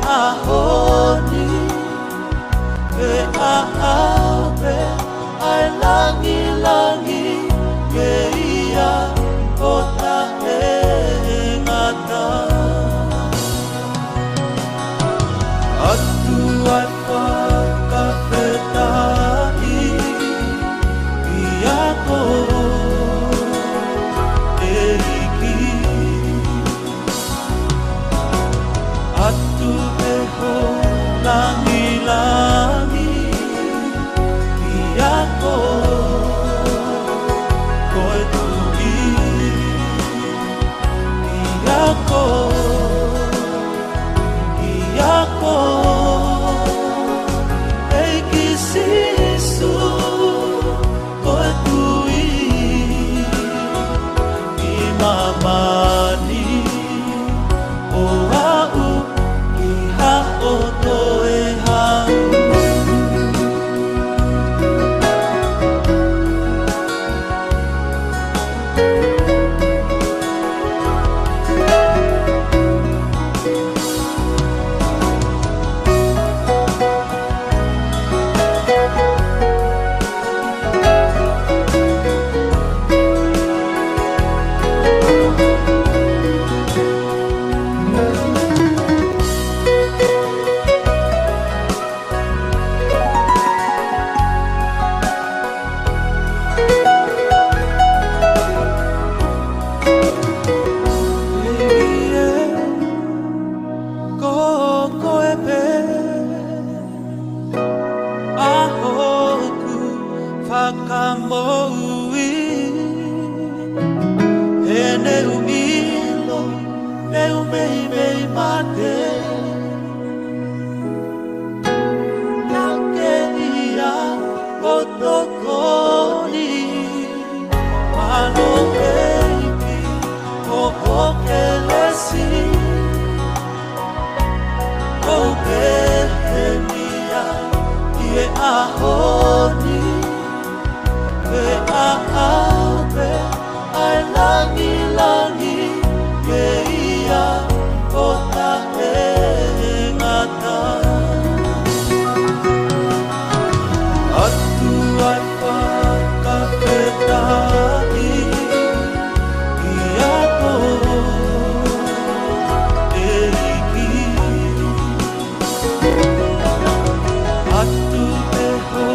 Ahoni e aabe ai langi langi e ia o ta e ngata atu ai whakawhetai ia ko e iki atu e ho langi langi ia ko koe tui ia ko eiki sisu koe tui i mamani o au i hao toe hau whakamoui e neu ilo neu mei mei mate nake ia o tokoni mano eiki o poke lesi o pehenia i e ahoni e aabe ai langi langi e ia o ta e ngata atu ai whakawhetai ia ko e iki atu e ho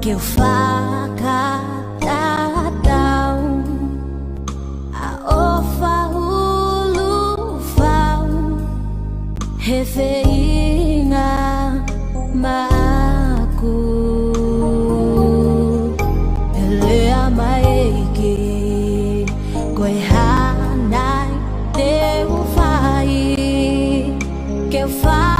kêu pha ca đã đau a o fa hulu phao he feina ma aku ele amaiki koi hanai te ufai kêu pha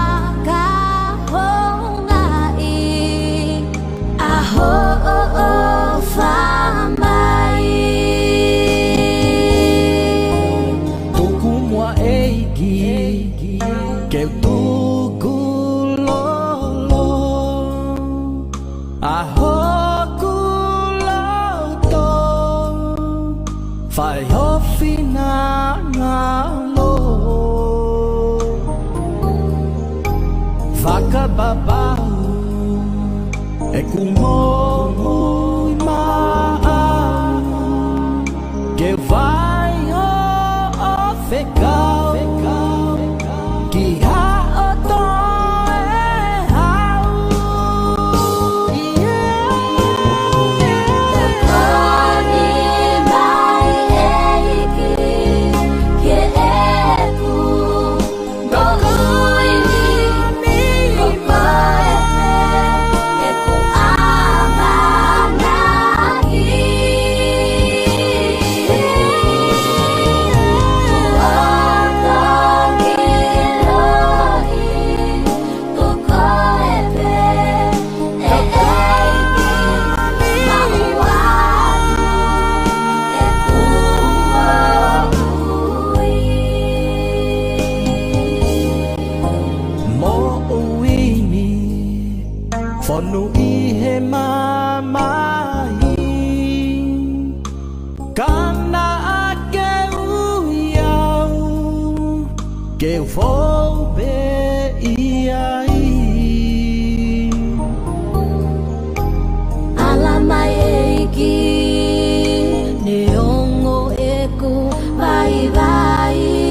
kêu tu cu lo lo a ho cu lo to phải ho phi na na lo vaca babau e cu mo ma que vai ho fecal Fonu ihe mamai Kana ake uyau Que eu vou ver e aí Alamai eiki Neongo eku Vai vai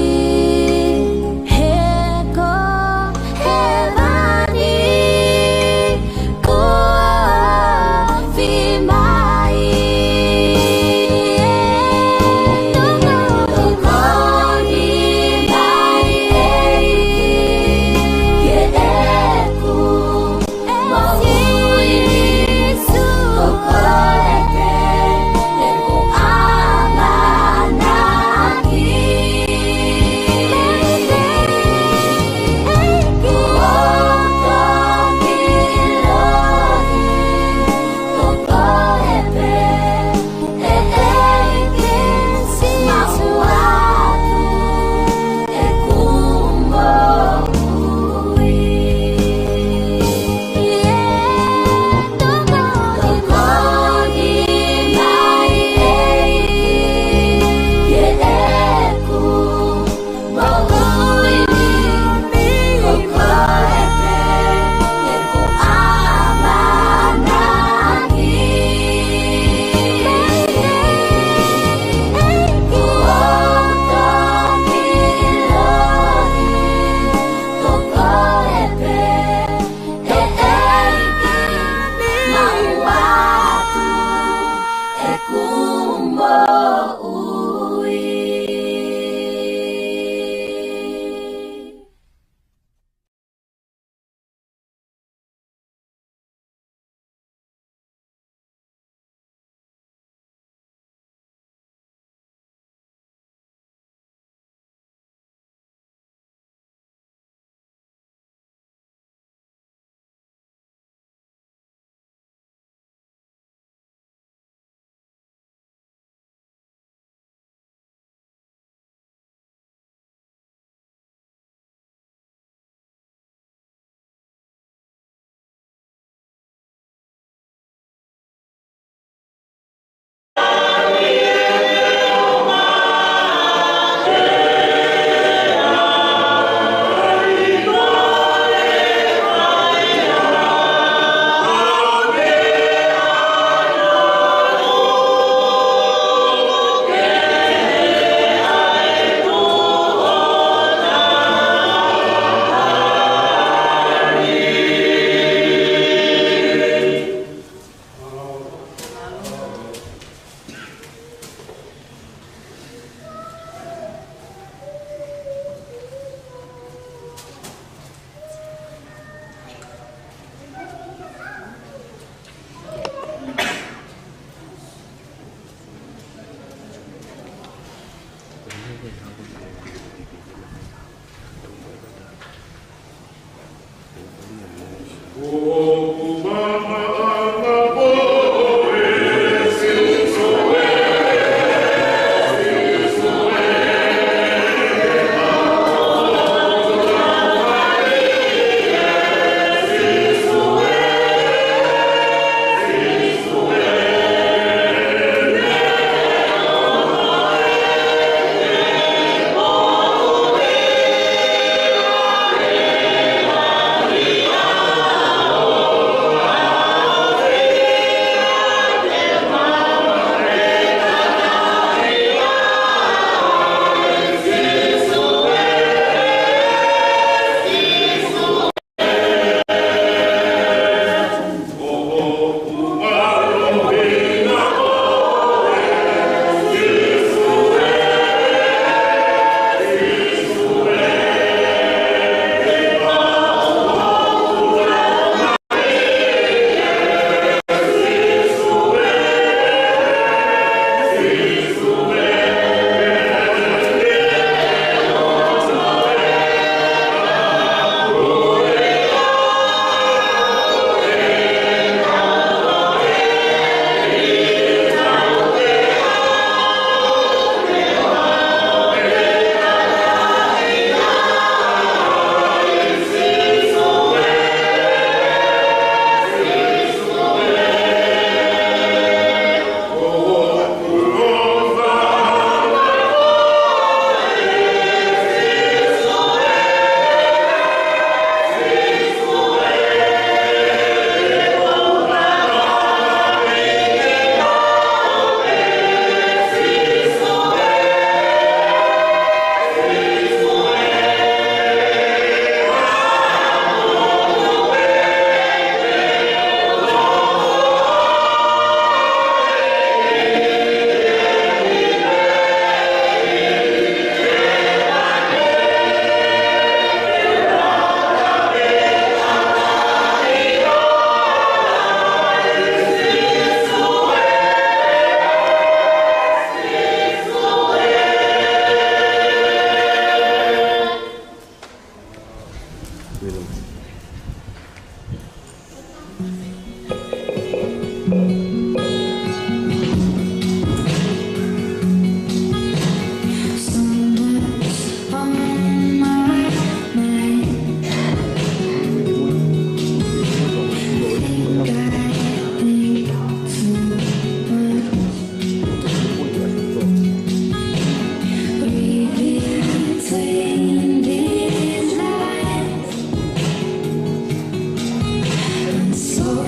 So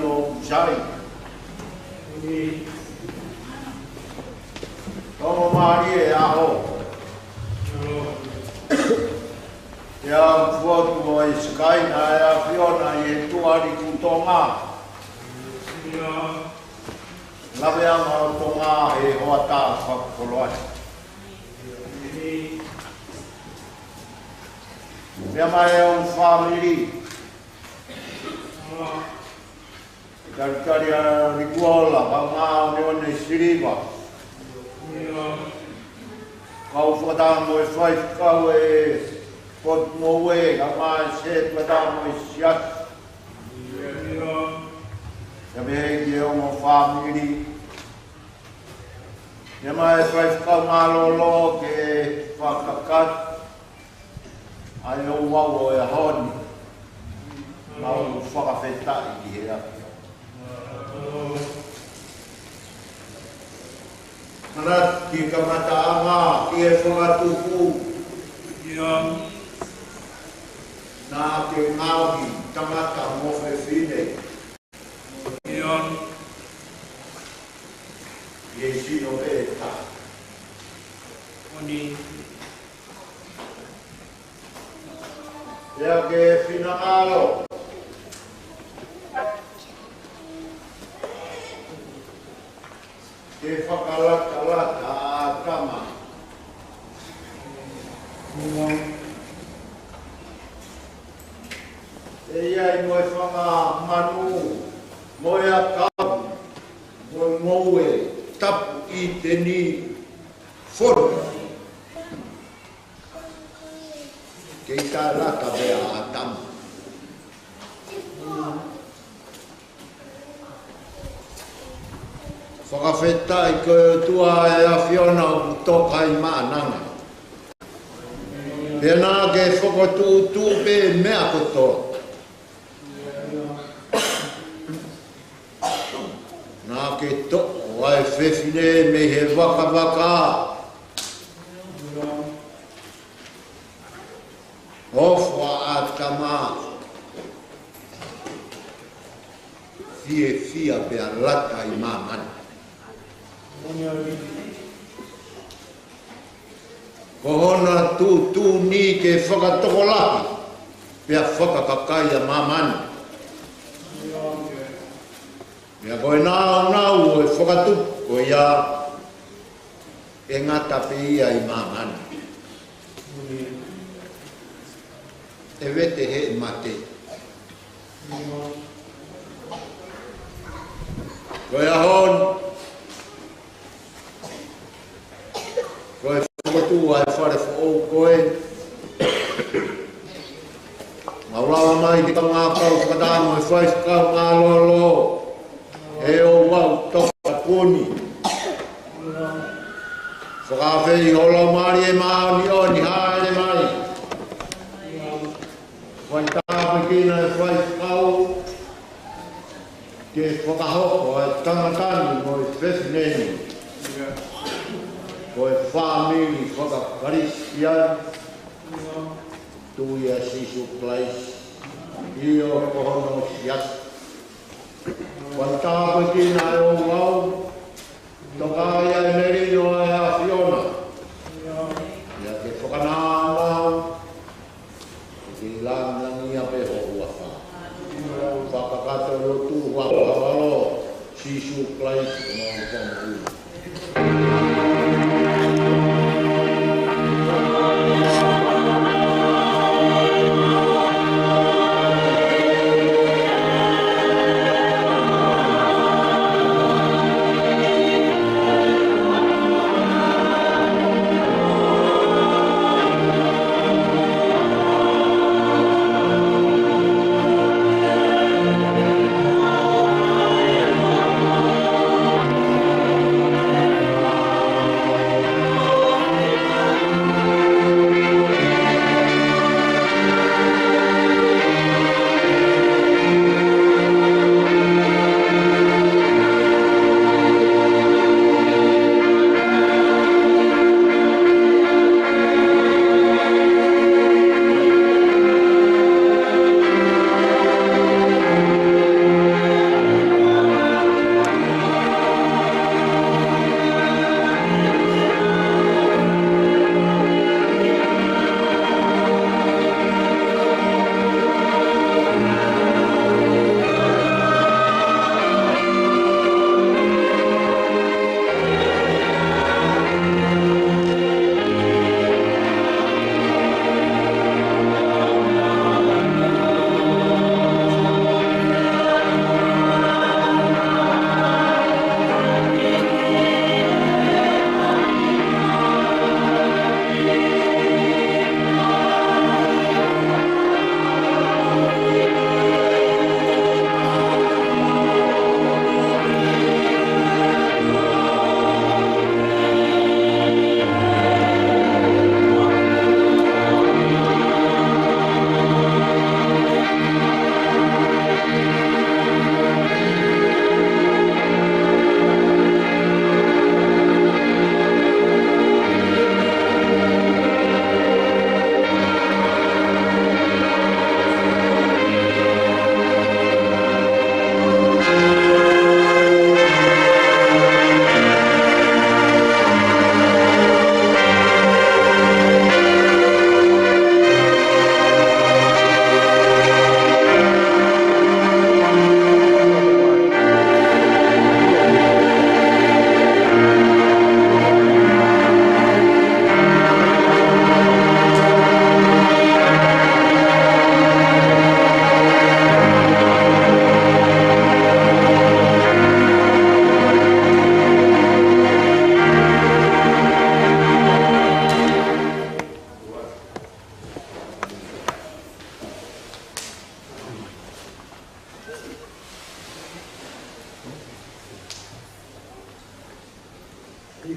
o Jai. Tomo Maria e aho. Ia fuatu o Skaina e a Fiona i tuari ku tonga. Lawe anga o tonga e hoata whakapoloai. Mea mai e un family. Kari a rikuola, pa ngā neo ne siriwa. Kau whakatā mo e whaif kau e pot no we, ka mai se whakatā mo e siat. Ka me hei e o mo family. Mea mai e whaif kau ngā lolo ke whakakat. Ai o wau o e honi. Mau whakawhetai ki he aki. Mana ki kamata anga ki e whakatuku. Nā ke ngāhi tangata mofe whine. Ie sino e ta. Ea ke whina alo. Ke whakalata a kama. E iai moe whanga manu, moe a kau, moe moe, tapu i te ni whoru. Ke i tā rata bea a tamu. Whakawhetai ko tua e a Fiona o toka i maananga. Pena ke whakatūtū pe mea kotoa. Nā ke toko ai whewhine me he waka waka. Hofwa a tama. Fie fia pe a lata i mamani. Ko hona tū ni ke whakatoko lahi, pia whakakakai a mamani. Mea koe nāu e whakatupu ko ia e ngata pe ia i mamani. E wete he mate. Koe ahon, koe whakatu ai whare whao koe. Maurawa mai ki ka ngā kau whakatāmo e whaifkau ngā lolo. E o wau toka puni. Whakawhei hola mari e maoni o ni haere mai. Whai tāpe kina e whaifkau. Ke whakahoko e tangatani mo e whewhineni. Ko e whamiri whakakaristian. Tui a sisu place. I o kohono siat. Wai tāpe kina e o wau. Toka ia e merino e a Fiona. Ia ke whakanānau. Ki langangi a pe houa wha. Whakakato rotu whakawalo. Sisu place. Mga whakamu.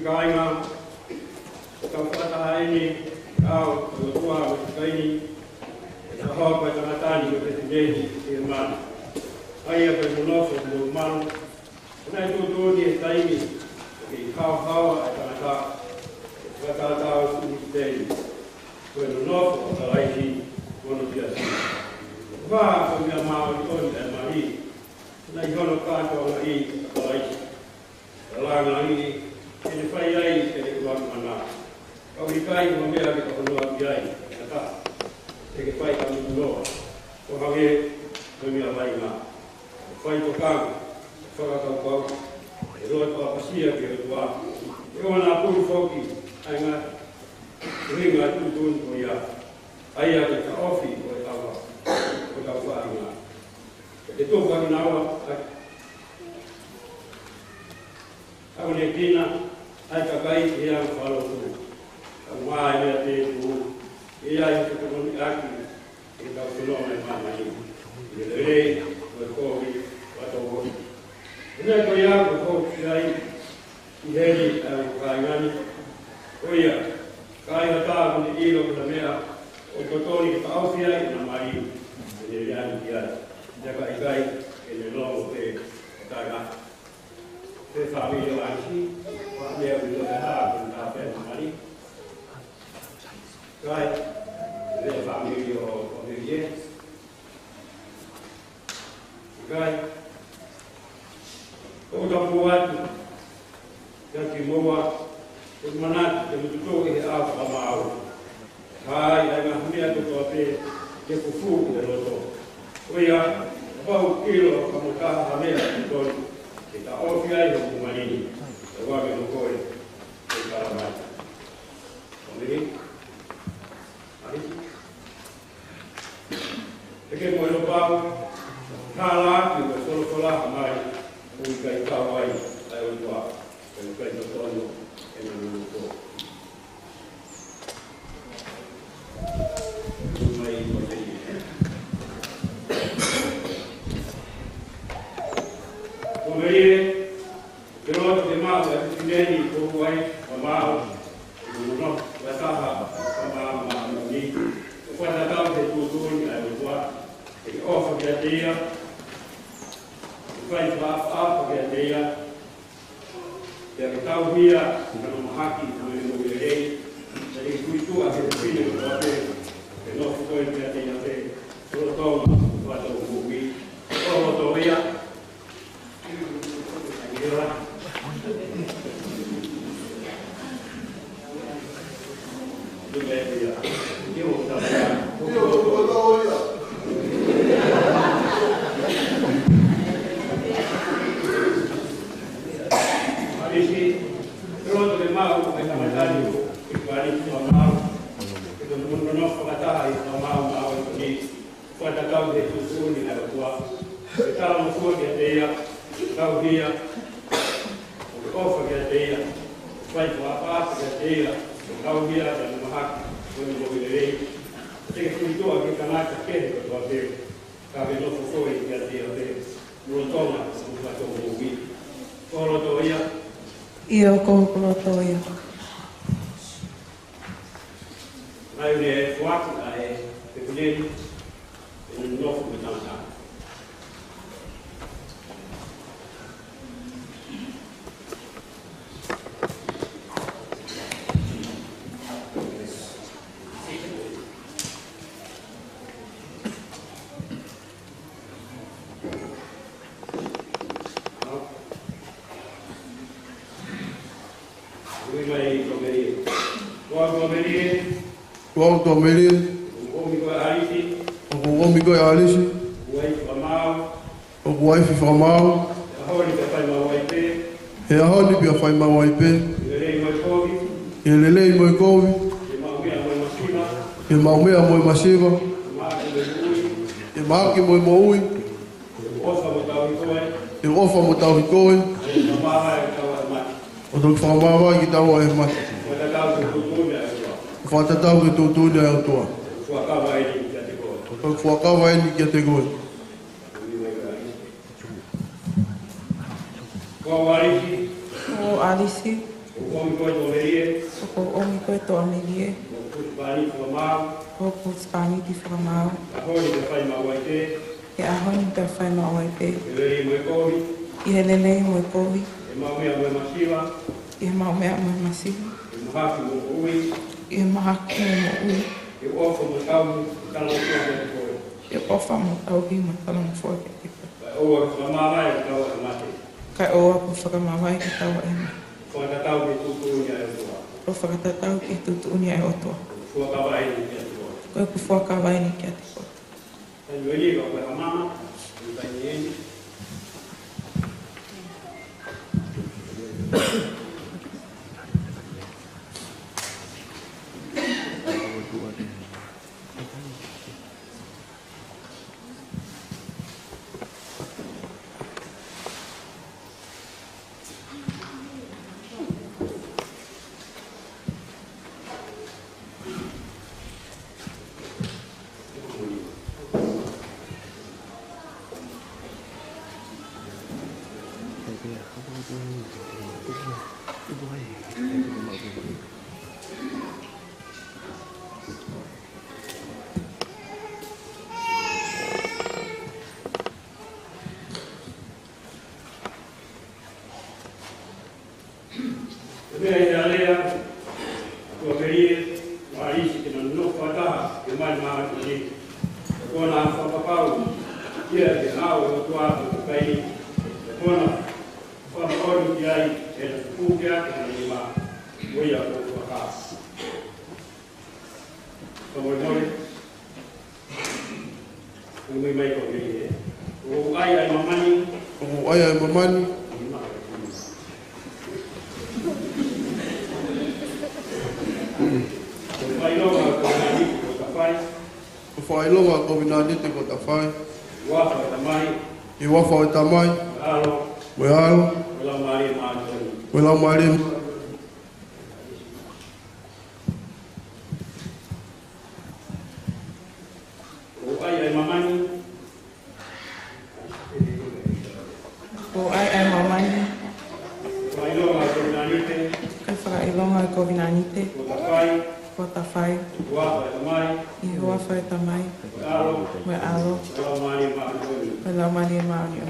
kainga, ka whatahaini, kau, ka tua, ka kaini, ka haupa, ka matani, ka presidenti, ki mana. Aia ka monofo, ka manu, nai tūtūni e taimi, ki kau e tangata, ka tātau suni tēni. Koe monofo, ka laiti, kono tiasi. Wā, ko mea māo i toni e mahi, nai hono kātoa i ka laiti. Ka langa i, e ne whai ai, e ne kuang mana. Kau i kai, ko mea ki ka honua ki ai, e ta. E ke whai ka mutu noa. Ko hange, ko mea vai ngā. Whai to kāngu. Whakakau, e roa toa pasia ki o tua. E o nā pūru whoki, ai ngā ringa tūtūn ko ia. Ai a ki ka ofi o e tawa, o tau whaari ngā. E tōku aki nawa, au ne kina, ai ka kai e au whalo tū. Ka ngā e mea te tū, e ai te kakoni aki, e tau whanoma e māmai. E le rei, o e kōwi, wato hoi. Nē ko ia ko hōki ai, i heri au kāingani. O ia, kāinga tāku ni ilo ki ta mea, o totoni ki ta auwhi ai, na mai, e ne reani ki ai. Neka i kai, e ne longo te tāinga. Te whāwiri o aiki, wha mea ki te hā, ki ta whēna mari. Kai, te whāwiri o Hirie. Kai, o tapu atu, kia ki moa, e manatu, te mututo e he au whamau. Hai, ai ngā mea totoa pē, ke kufu i te roto. Oia, pau kilo ka motaha ha mea ki tonu, e ta ofi ai ho kumanini, e wame no koe, e karamai. Omiri? Ari? E ke koe no pau, kā lāki, e solo kolaha mai, ui kai kawai, ai o tua, e kai no tono, e no nuko. Mai o te i. Ko meire, te roto te mao, e te tineni, ko ai, a mao, e no, e taha, a mao, mao, ni. E whata tau te tūtūni, ai o tua, e ofa ki a teia, Whai whaapa kia teia, kia ke tau hia, ka no mahaki, ka me mo i rei, ka e kuitua ke te whine ko toa te, ke no whutoi kia teia te, kuro tōma, whata o mui, o roto ia, ai ira, tume ia, ki o tāpea, o ia, Pronto de mau, ai tamatani, e quali o mau, e non ho fatto o mau, e quando tau de tuoni na tua, e tau fuori a teia, tau via, o ofa che teia, fai tua parte che teia, tau via da mahak, quando lo vedrei, e che tu anche canacca che tua te, che no fuori che teia te, non torna, non fatto un buchi. Ora toia Io concludo toia. Ai ne fuaku ai te kuneni e no nofu me tanga. Qual o meri? O homem que é Alice. O wife famau. E a honi pia fai mawaipe. E lelei moi kovi. E maumea moi masiva. E maaki moi moui. E ofa mo tau hikoe. O tō whamawa ki tau e mati. Whatatau ke tūtūne au toa. Whakawa eni kia te koe. O Alisi. Oko omi koe to amerie. Oko spani di whakamau. E ahoni te whai mawai pe. I he lelei mo e kovi. I he maumea mo e masiwa. I he mahaki mo ui. E ofa mo tauhi mo talangu fōke tipa. Kai oa po whakamawai ki taua e ma. O whakatatau ki tutu unia e otoa. Koe ku whakawai ni kia te koe. I wafa o tamai. Moe alo. Moe lau maari. O ai mamani. O ai mamani. Kai longa ko vinanite. Kai whakailonga ko vinanite. Ko ta whai. I wafa e tamai. Moe alo. Moe lau maari e maari o.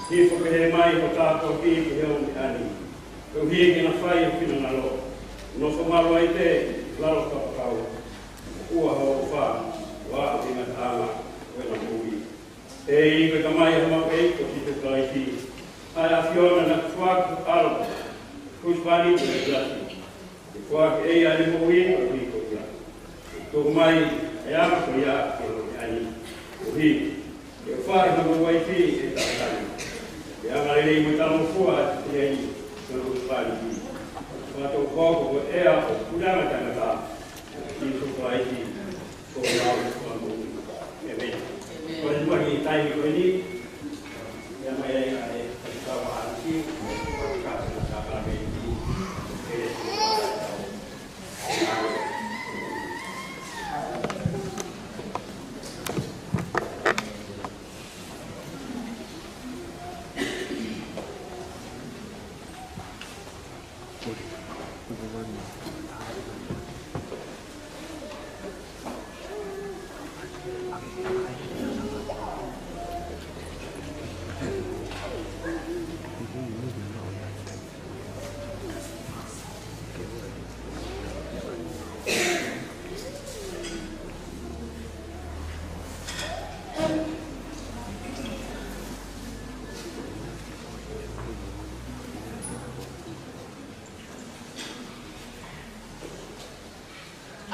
Tifo ke he mai ko tātou ki ke heo ni ani. Kau hie ki na whai o kina na lo. No whamalo ai te laro kapakau. Ua ho o wha. Wa o tina tāma. Wena mui. E i koe ka mai hama ke iko ki te kai ki. Ai a Fiona na kuaku alo. Kuspani ko te glasi. Te kuaku e ani mui o ki ko glasi. Tō mai e ama ko ia ke o ni ani. O hi. E whai hama wai ki e tātani. E anga rei mo tamo fua te ei no Kuspani ki. Whato koko ko ea o kuranga tangata. Ki so kai ki. Ko rau kua mui. E mei. Ko e tuangi taimi koe ni. E ama e ai e kawa anki. Kasi na kaka mei ki. E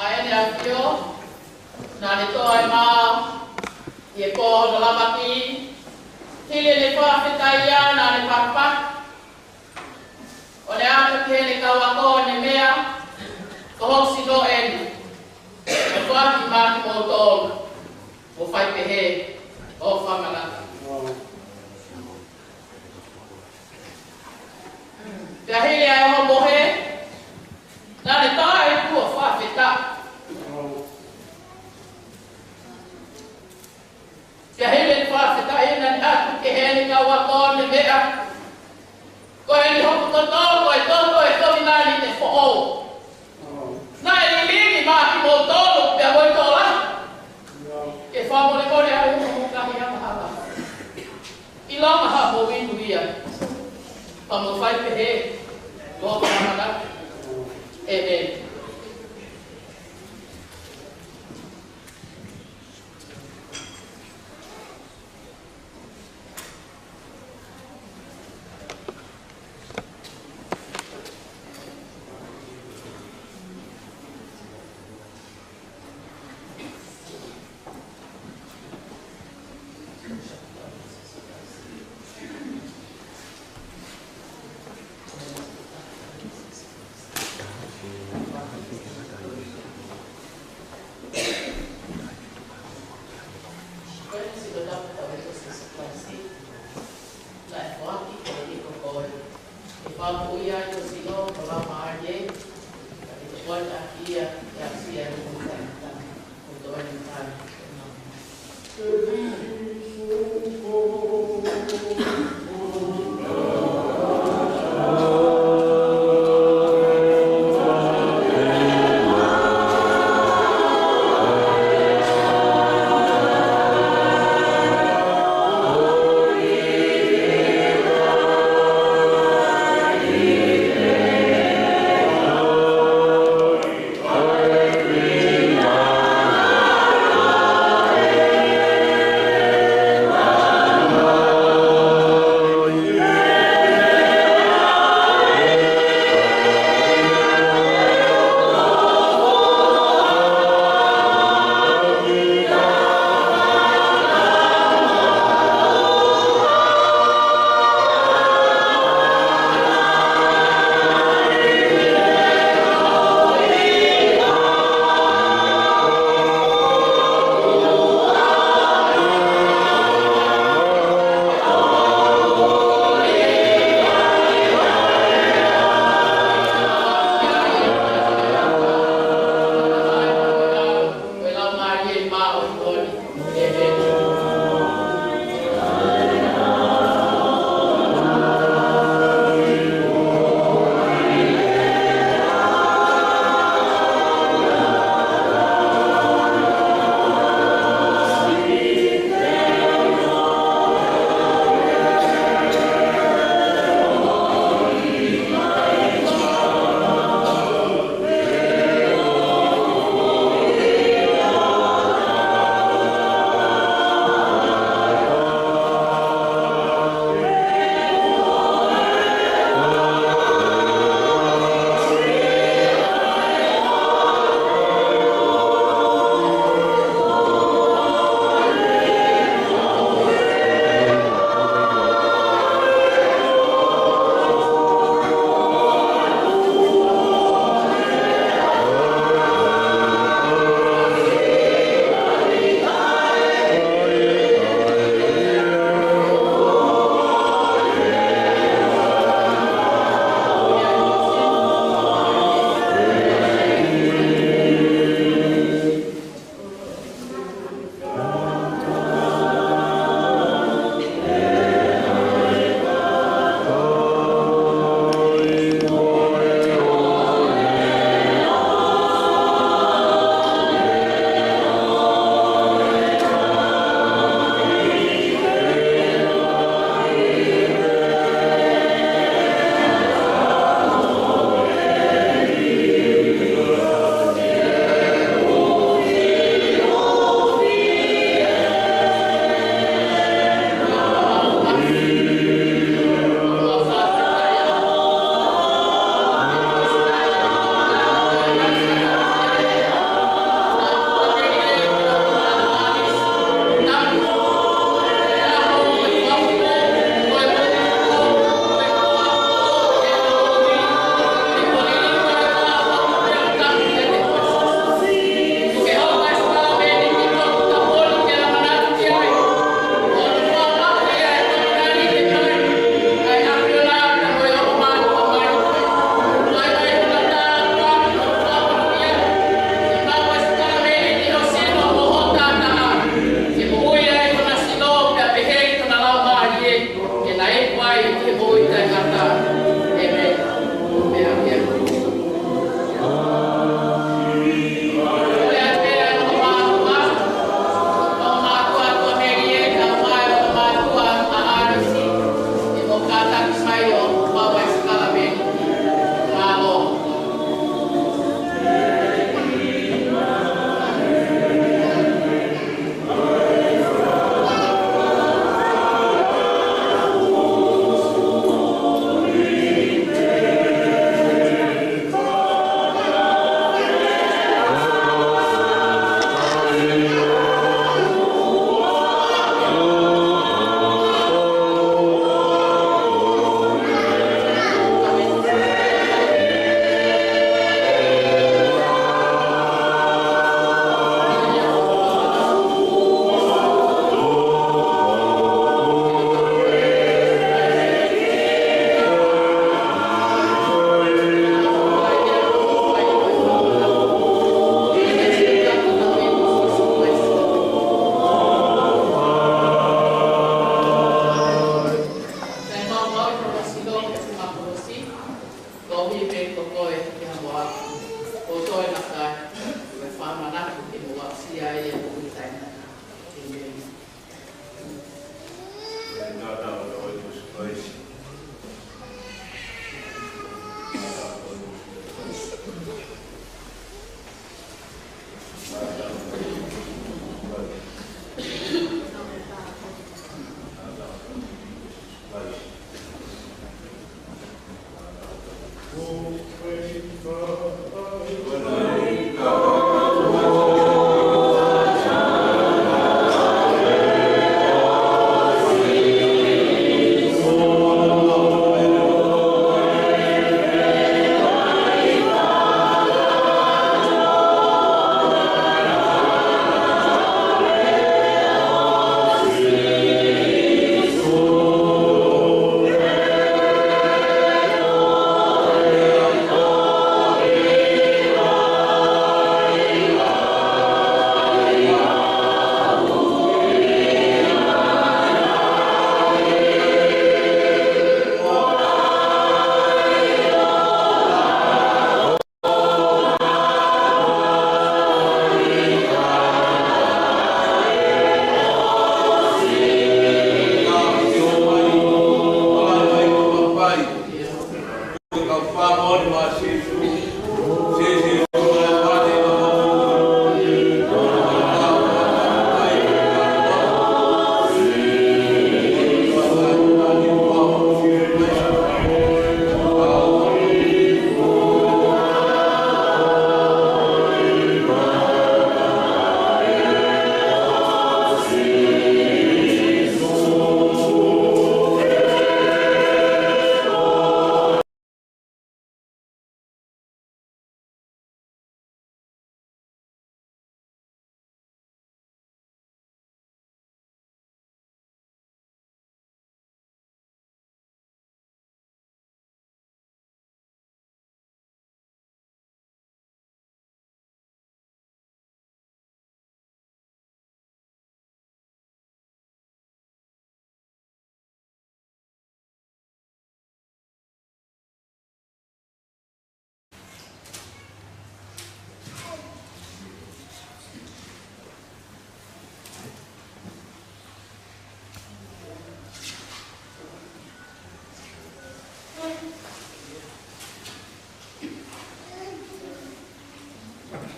Ai ne afio na le to ai ma ye ko no la mati tile le fa fetaia na le papa o le ata ke le ka wa ko ne mea ko si do en o fa ki ma ko to o fa pe he o fa mala ya hele ai ho mohe na le ta ai ku fa feta ya hele fa feta ina atu ke hele ka wa ko ne mea ko ele ho to ko na ni te fo o na ele ni ma ki mo to pe mo to la ke fa mo le ko le ai mo ka ya ma ha ila ma ha mo wi tu ya pa mo fai pe he do pa ma da amen.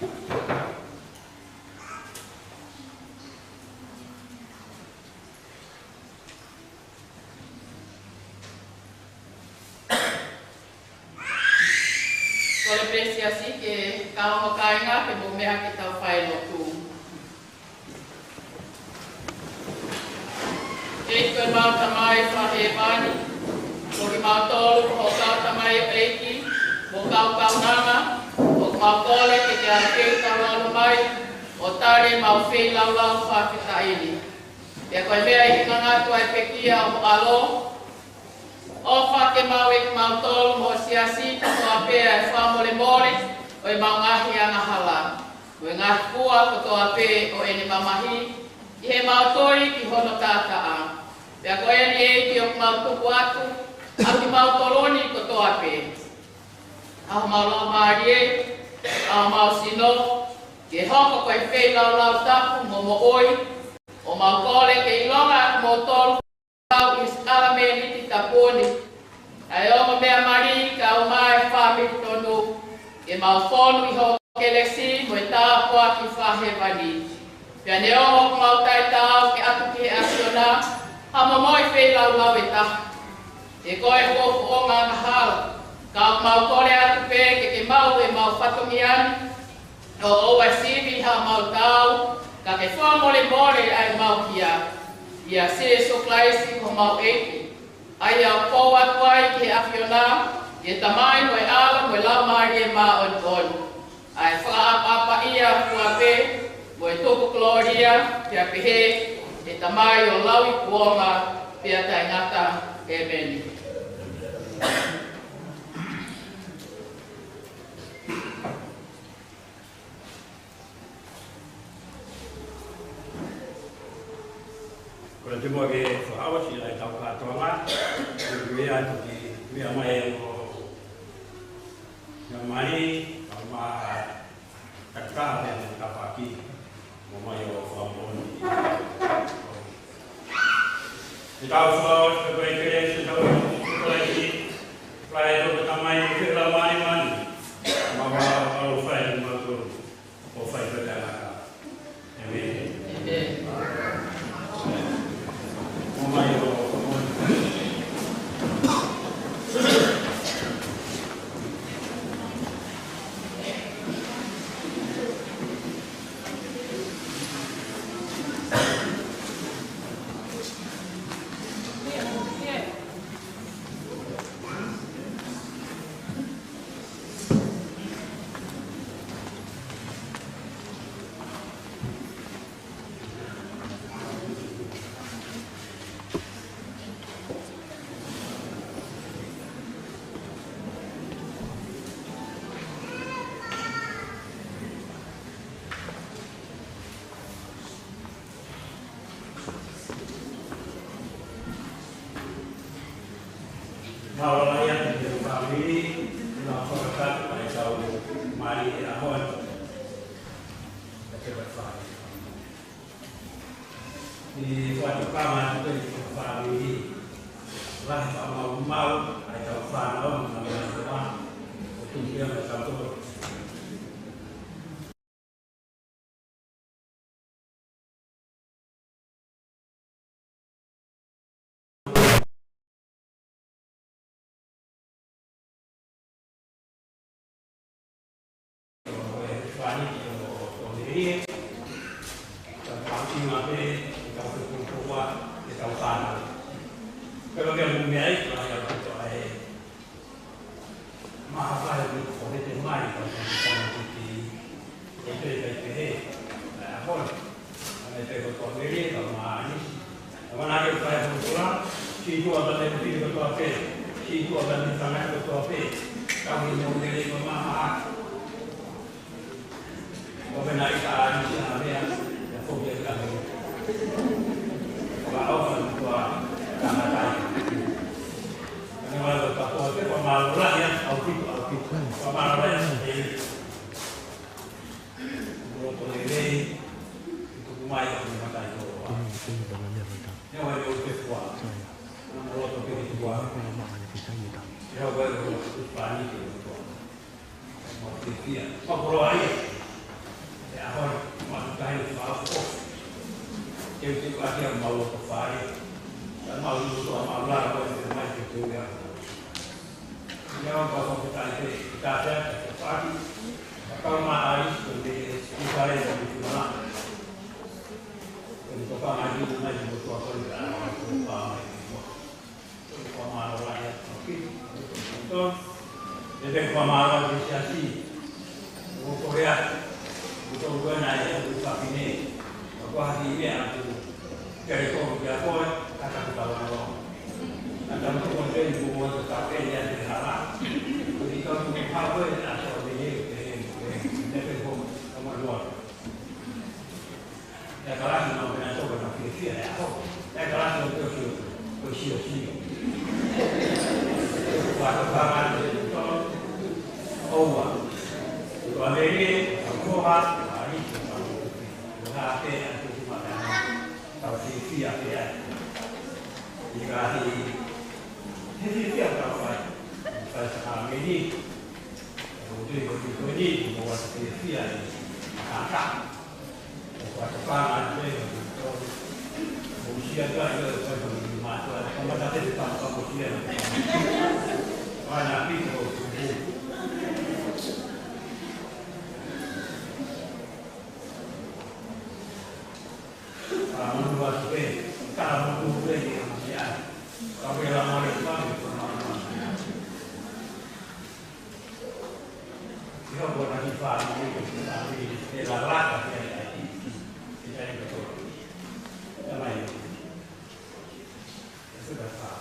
Kole presi asi ke kao kainga ke mo mea ke tau whae no tu. E koe mau tamai whahe wani, mo ki mau tolu ko kau tamai o eiki, mo kau nama, o mau kole ke te arkeu tau alo mai, o tare mau whei lau lau whakita ili. E koe mea i ngangatu ai pekia o alo, o whake mau e mau tolu mo siasi tato a pēa e whamole mole o e mau ngahi anga hala. O e ngahi kua koto a pē o ene mamahi i he mau toi ki hono tāta a. Pea koe ni e ki o mau tuku atu a ki mau toloni koto a pē. Aho mau lau maari e, aho mau sino, ke hoko koe whei lau lau tapu mo mo oi, o mau kore ke ilonga aku mo tolu au is alame niti taponi. Ai o mea mari ka o mai whami tonu e mau whonu i ho kelesi mo e tāpua ki whahe wani. Pea ne o hoku mau tai tāu ke atu ki he asiona, ha mo moi whei lau lau e taha. E koe hoku o ngā ngahal, ka o mau kore atu pē ke mau e mau whatongi ani, o oa sivi ha mau tāu, ka ke whamole mole ai mau kia. Ia se so klaisi ko mau eiki. Ai au kou atu ai ki he awhiona, e tamai no e ala mo e lau maari e maa on on. Ai whaapapa ia kua pe, mo e tuku kloria, pia pehe, e tamai o lau i kuonga, pia tai ngata e meni. Kora te mua ke whaawa si lai tau kātoanga, e mea atu ki mea mai o ngā mai, au mā kakā mea me kapaki, o mai o whaamoni. Te tau whaawa si koe kere, se tau koe ki, whae roka tamai o whira mai mani, ma wā au whae ni mātoro, o whae koe tā naka. Amen. Kalau layak di kami, melaporkan pada jauh mari ahon, cepat di suatu kamar itu di kami, lah mau ada fano mengambil rumah, untuk dia bersatu. Ini tentang singape kita berkumpul kita sana. Kalau kita memilih kalau kita mahal itu kalau kita mai kalau kita nanti itu apa? Ada itu komedi kalau mana? Kalau ada kita berpulang, situ ada lebih berapa? Situ ada di sana berapa? Kami memilih mahal. Kebenaran Islam yang fokus kami. Kalau orang karena tadi, kalau tak boleh pemaluran yang audit, pemaluran yang ini, kalau ini itu kumai yang dimana itu, yang ada udah kuat, kalau tu kita kuat, yang ada panik itu, mau tiada, mau berani. hai mau ko te ka te mau ko fai ta mau lu to mau la ko te mai te tu ya ya ko ko ta te ta te fai ka ma ai ko de ki ka le ko tu na ko ka ma ni mai ko to ko ta ko pa ko ma la ya ki to de ko ma la de si ko Korea itu bukan hanya untuk ini, aku hari ini aku dari Korea pun kata ketahuan ada mungkin bukan tetapi yang diharap jadi kalau kita apa yang asal ini pun sama luar ya kalau kita mau nak coba nak fikir ya kalau kita tu usia waktu kapan itu awal kalau ini aku hari itu ada yang cuma tahu sih apa ya jika ini apa saya sekarang ini untuk ini buat sih kakak waktu kapan itu usia juga masuk sama tadi di tempat usia mana itu membuat kalau membuat ya kalau yang mau itu kita buat lagi faham tapi tidak rata tidak betul apa ini sudah faham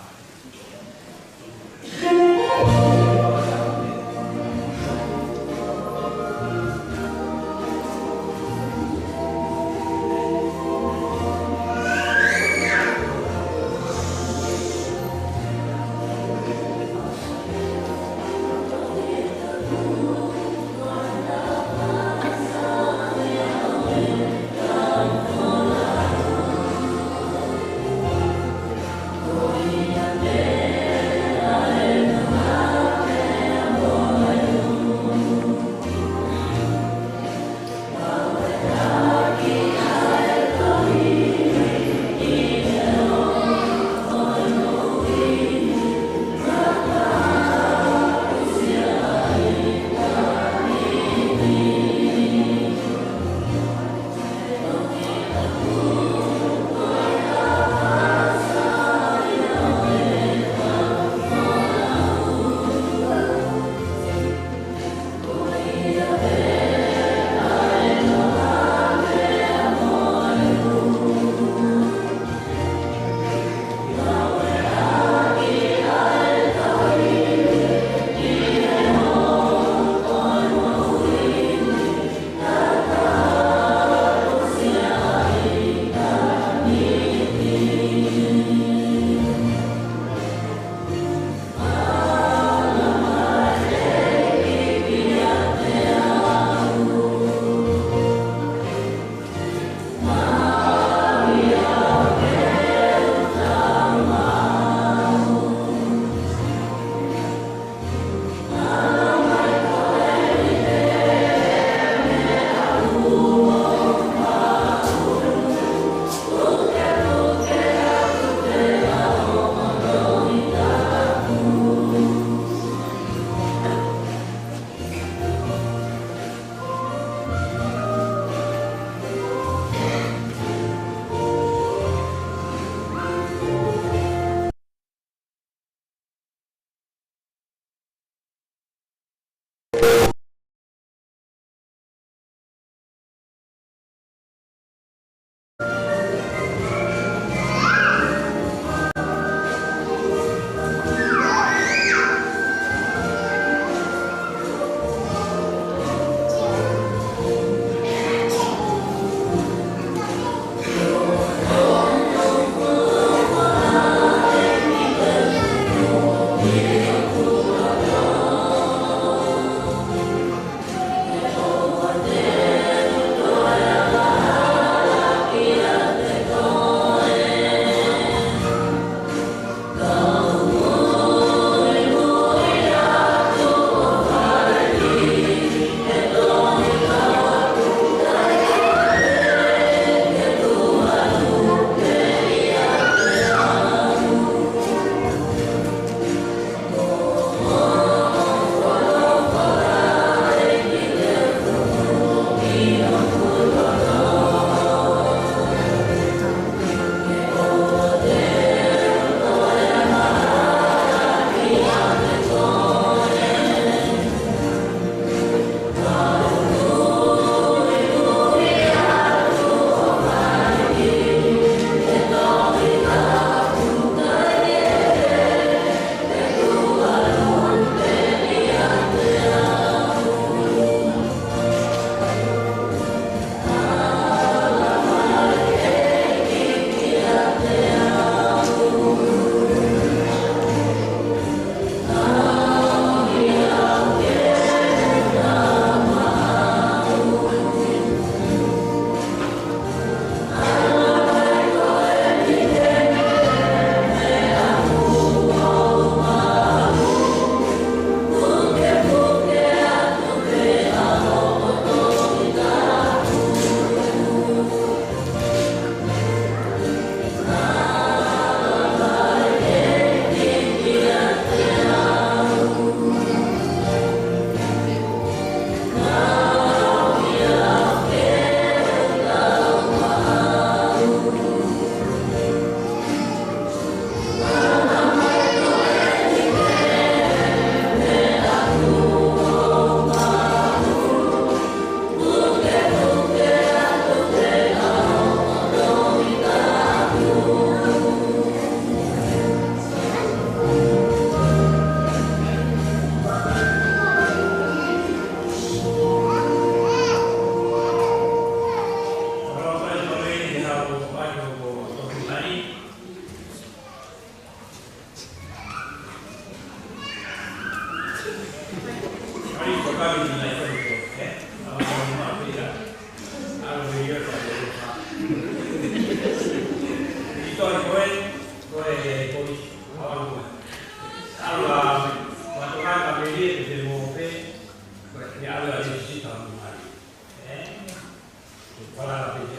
Thank you.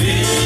Be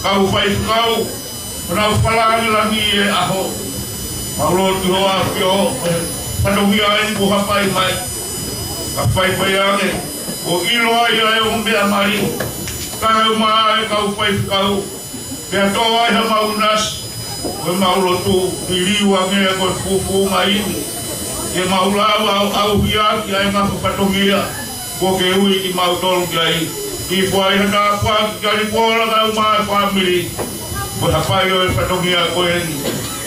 kau fai kau Rau palangi lagi aho Paulo tuhoa pio Panuhia en buha pai mai Kapai pai ane O ilo ai ai o mbea mari Kau mai kau pai kau Pea toa ai ha maunas Koe maulo tu Piriu ange koe fufu mai Ke maulau au hiaki ai ngafu panuhia Ko ke ui ki mautolu ki ai Ki fuai hana fuaki kari pola kau mai family Ko hapai o e whatongia koe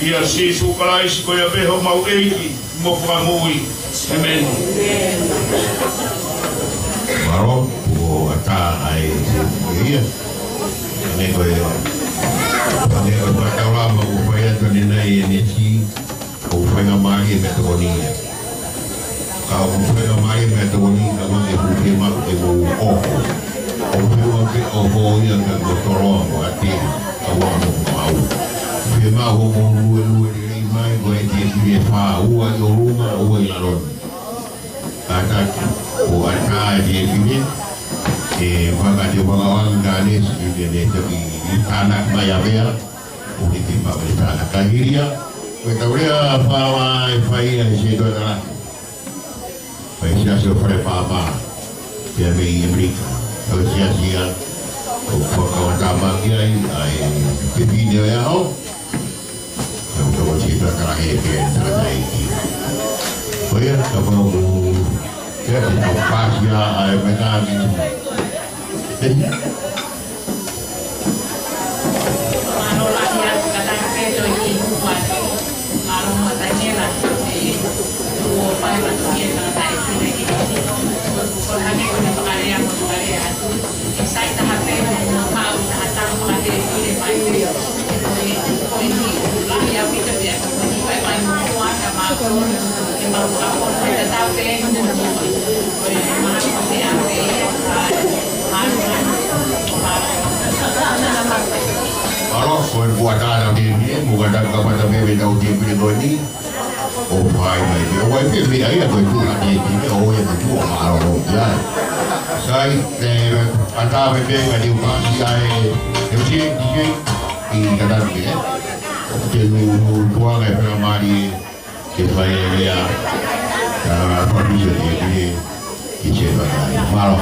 ia sisu kalaisi koe a beho mau eiki mo whamui. Amen. Maro, o ata ai ia. Ane koe whataurama o whai ato ni nei e neti o whainga mahi e metagonia. Ka o whainga mahi e metagonia ka mo e huke mako e mo oko. O whiua ke o ho ia ka mo toroa mo atina. Awano mau. Pia mau mo lue ni mai koe te pia wha ua i o runga ua i laron. Kata o ata e pia e whakate whakawang kānes i te netawi i tānak mai a mea o ni te pāpai tānak kahiria. Koe taurea whawa e whaia e se toa taraki. Pai siasi o whare pāpā pia me i Amerika. Tau siasi a o whakawatamaki ai te pine o iao au tau ati takarahe e pia tātai ki koea ka whau kea te tau pāsia ai me kāmi Mano lagi aku kata kejo ini buat mano matanya lah dua pai matanya kata ini bukan hanya guna pengarya pengarya saya dah hampir mau dah tahu pengarya ini pai dia ini lagi yang kita dia ini pai pai muat sama yang mau apa kita tahu mana dia Aro, koe buatana ni muka dak kapata bebe tau te pili koe ni o pai mai o wai pe me ai koe tu la ni ni o e tu o maro ya sai te ata be be ga di ma si ai e ti i kada ni te nu tua ga pe mari ke vai ya ka pa bi ni ki che va maro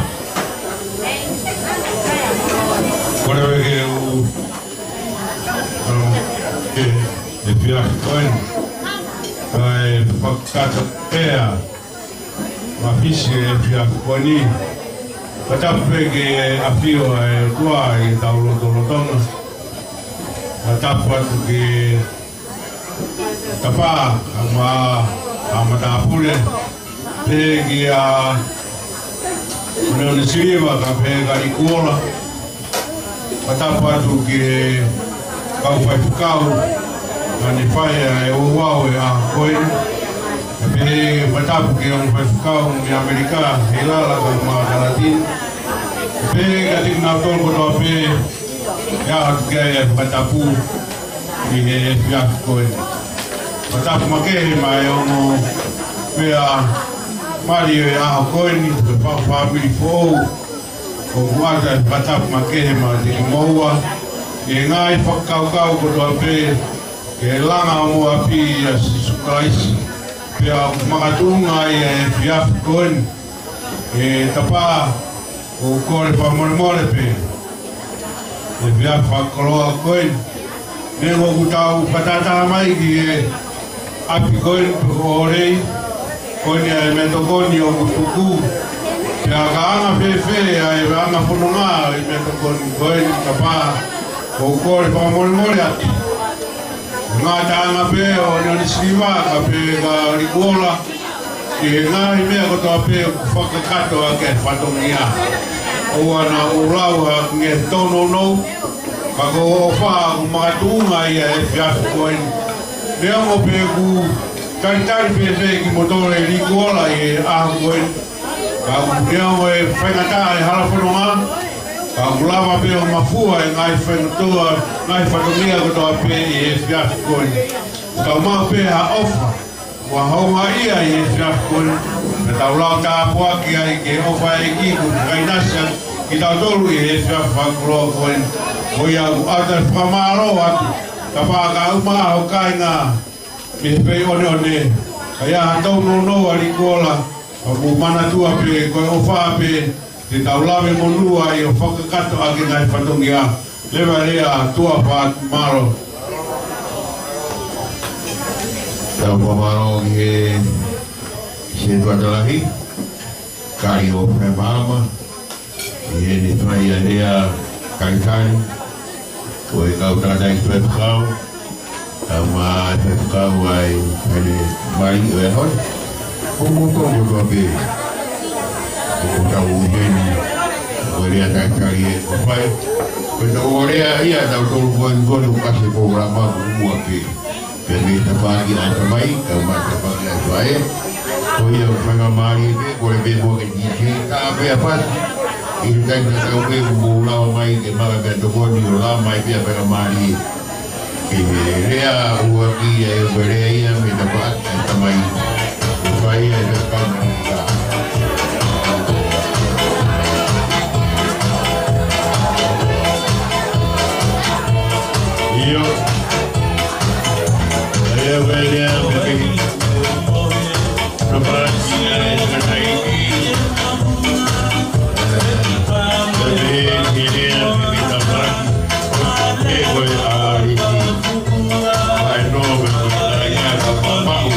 Kore weke u e pia koen kai whakata ea ma pisi e pia koeni patapeke a pio e kua i tau lotolotona patapu atu ki tapa a matapule peki a Neone siriwa ka peka i kuola Patapu atu ki kau whai pukau Ani whai e uwau e a koe Pe patapu ki ang whai pukau mi Amerika He lala ka mga karatin Pe katik na tol koto pe Ya atu kia e patapu Ki he fiak koe Patapu makehe mai ono Pe a Mari e a koe ni Pe whamiri fōu o kuata patapu makehe ma te moua e ngai whakaukau kotoa pe ke langa o mua pi a sisukalaisi pe a makatunga e fiafu koen e tapa o kore whamoremore pe e fiafu whakaloa koen nengo kutau patata mai ki e api koen o rei koen e metokoni o kutuku Pea ka anga whewhe ai anga whanonga i mea tukoni koe ni ka pā o kore whamoremore atu. Ngā ta anga pē o Neone Siriwa ka pē ka rikuola ki he ngā i mea kotoa pē whakakato a ke whatongia. O ana o lau a nge tono nou ka ko o wha o makatunga i a e whiafu koe ni. Mea mo pē ku taritari whewhe ki motore rikuola i e ahu koe ni. Ka uneo e whaingata e harafononga, ka ulawa pe o mafua e ngai whaingatua, ngai whakamia kotoa pe i e whiafu koe. Ka umau pe ha ofa, wa haunga ia i e whiafu koe. Me ta ulau ta apuaki ai ke ofa e ki ku kainasa kita tolu e sa fakro ko o ia ata pamaro atu kapaka uma o kainga me pe one aya tau no ali kola o mana tua pe ko o fa pe te taulame monua i o whakakato ake ngai whatongia lewa rea tua pa maro. Tau pa maro he se tua talahi kari o premama i e ni trai a rea kaitani o e kau tata i whepukau tau maa whepukau ai pene mai o e hoi o moto a pe o tau ujeni o rea taitari e o whai Pero orea ia tau tolu koen konu kase programa mua pe me tapagi a tamai ka ma tapagi a tuae ko ia whanga mari pe ko le pe mo ke DJ ka pe a pas i kai na tau pe mo la mai ke ma pe to koni o la mai pe a whanga mari ke rea ua ki e rea ia me tapagi a tamai ko whai e te kama ka Yo, ayo beli beli, nampak ni ada ini, beli ini beli nampak, boleh hari ini, I know beli lagi apa mau.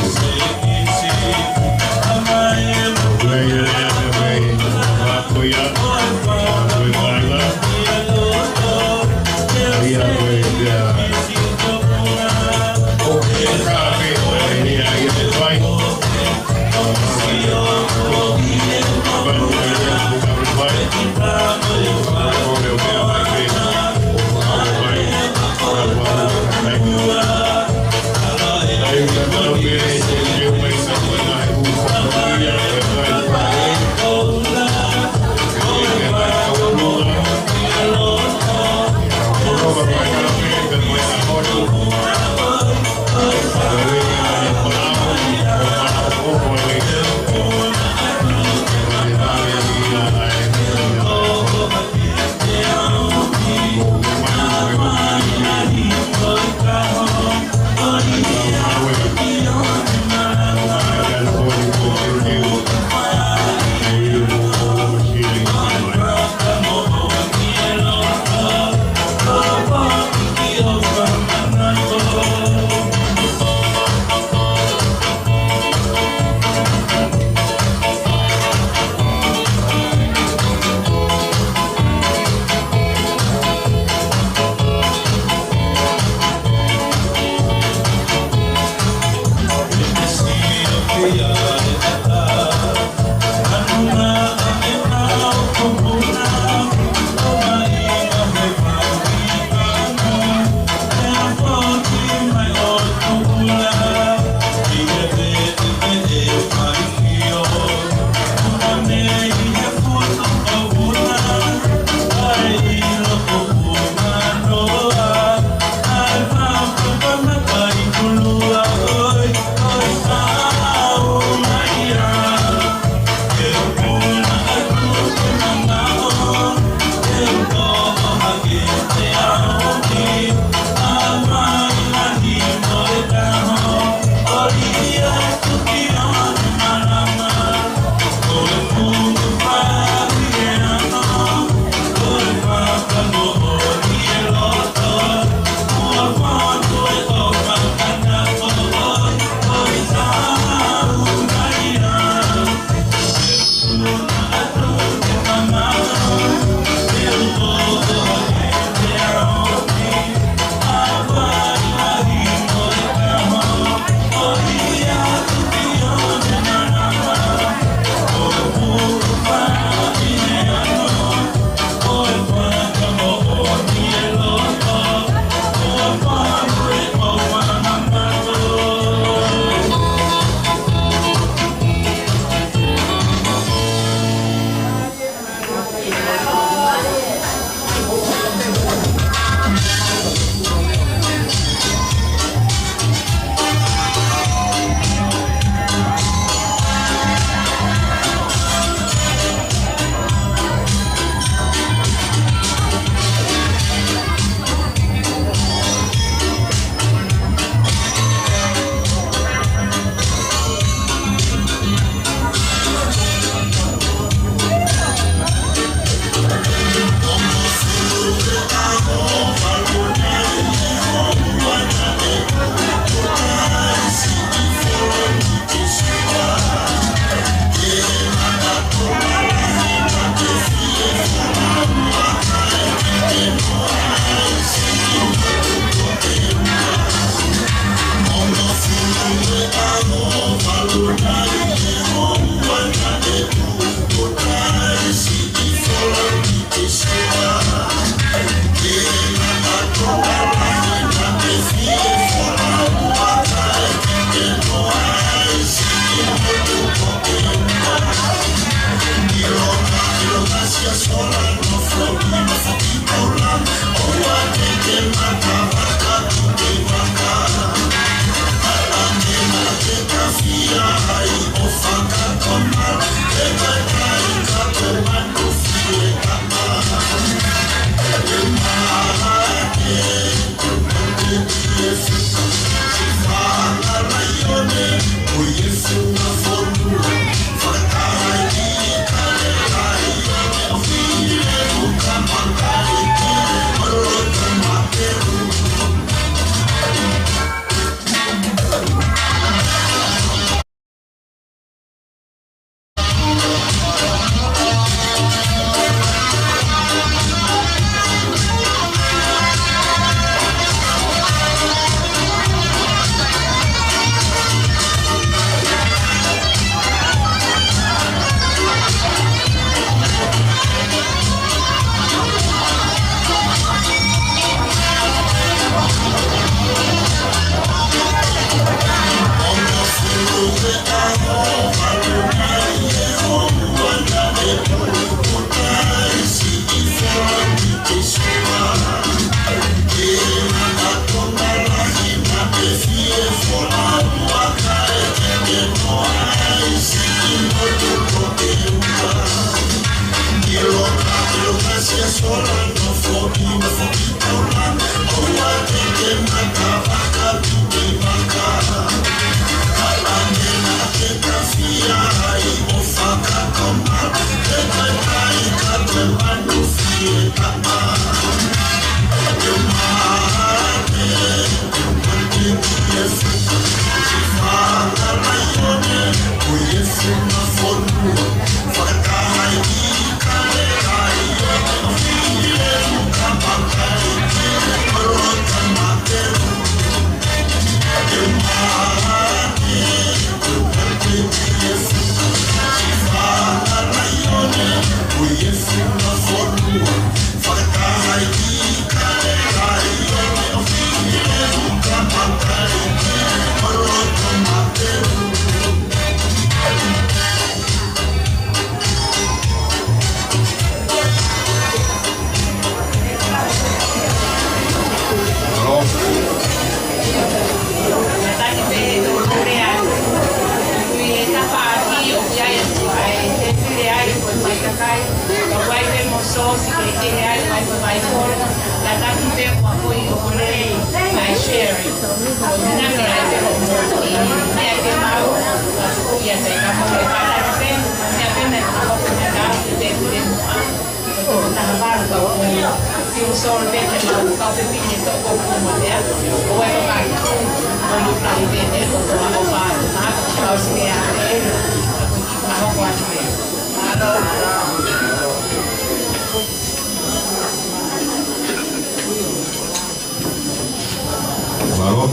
Baru,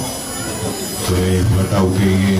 saya tahu ke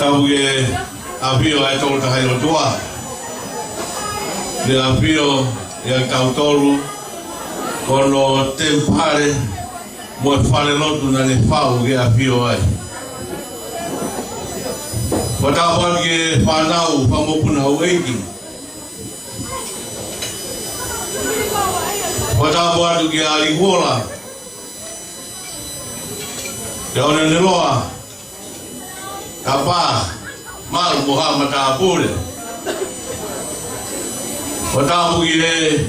tahu ke apio ai tolu tahai lo tua de apio yang kau tolu kono tempare mo fale lo tu na le fau ke apio ai pata pon ke panau pamopuna ueki pata pon ke aligola ya ona neloa Kapa mal Muhammad Abul Wata bugile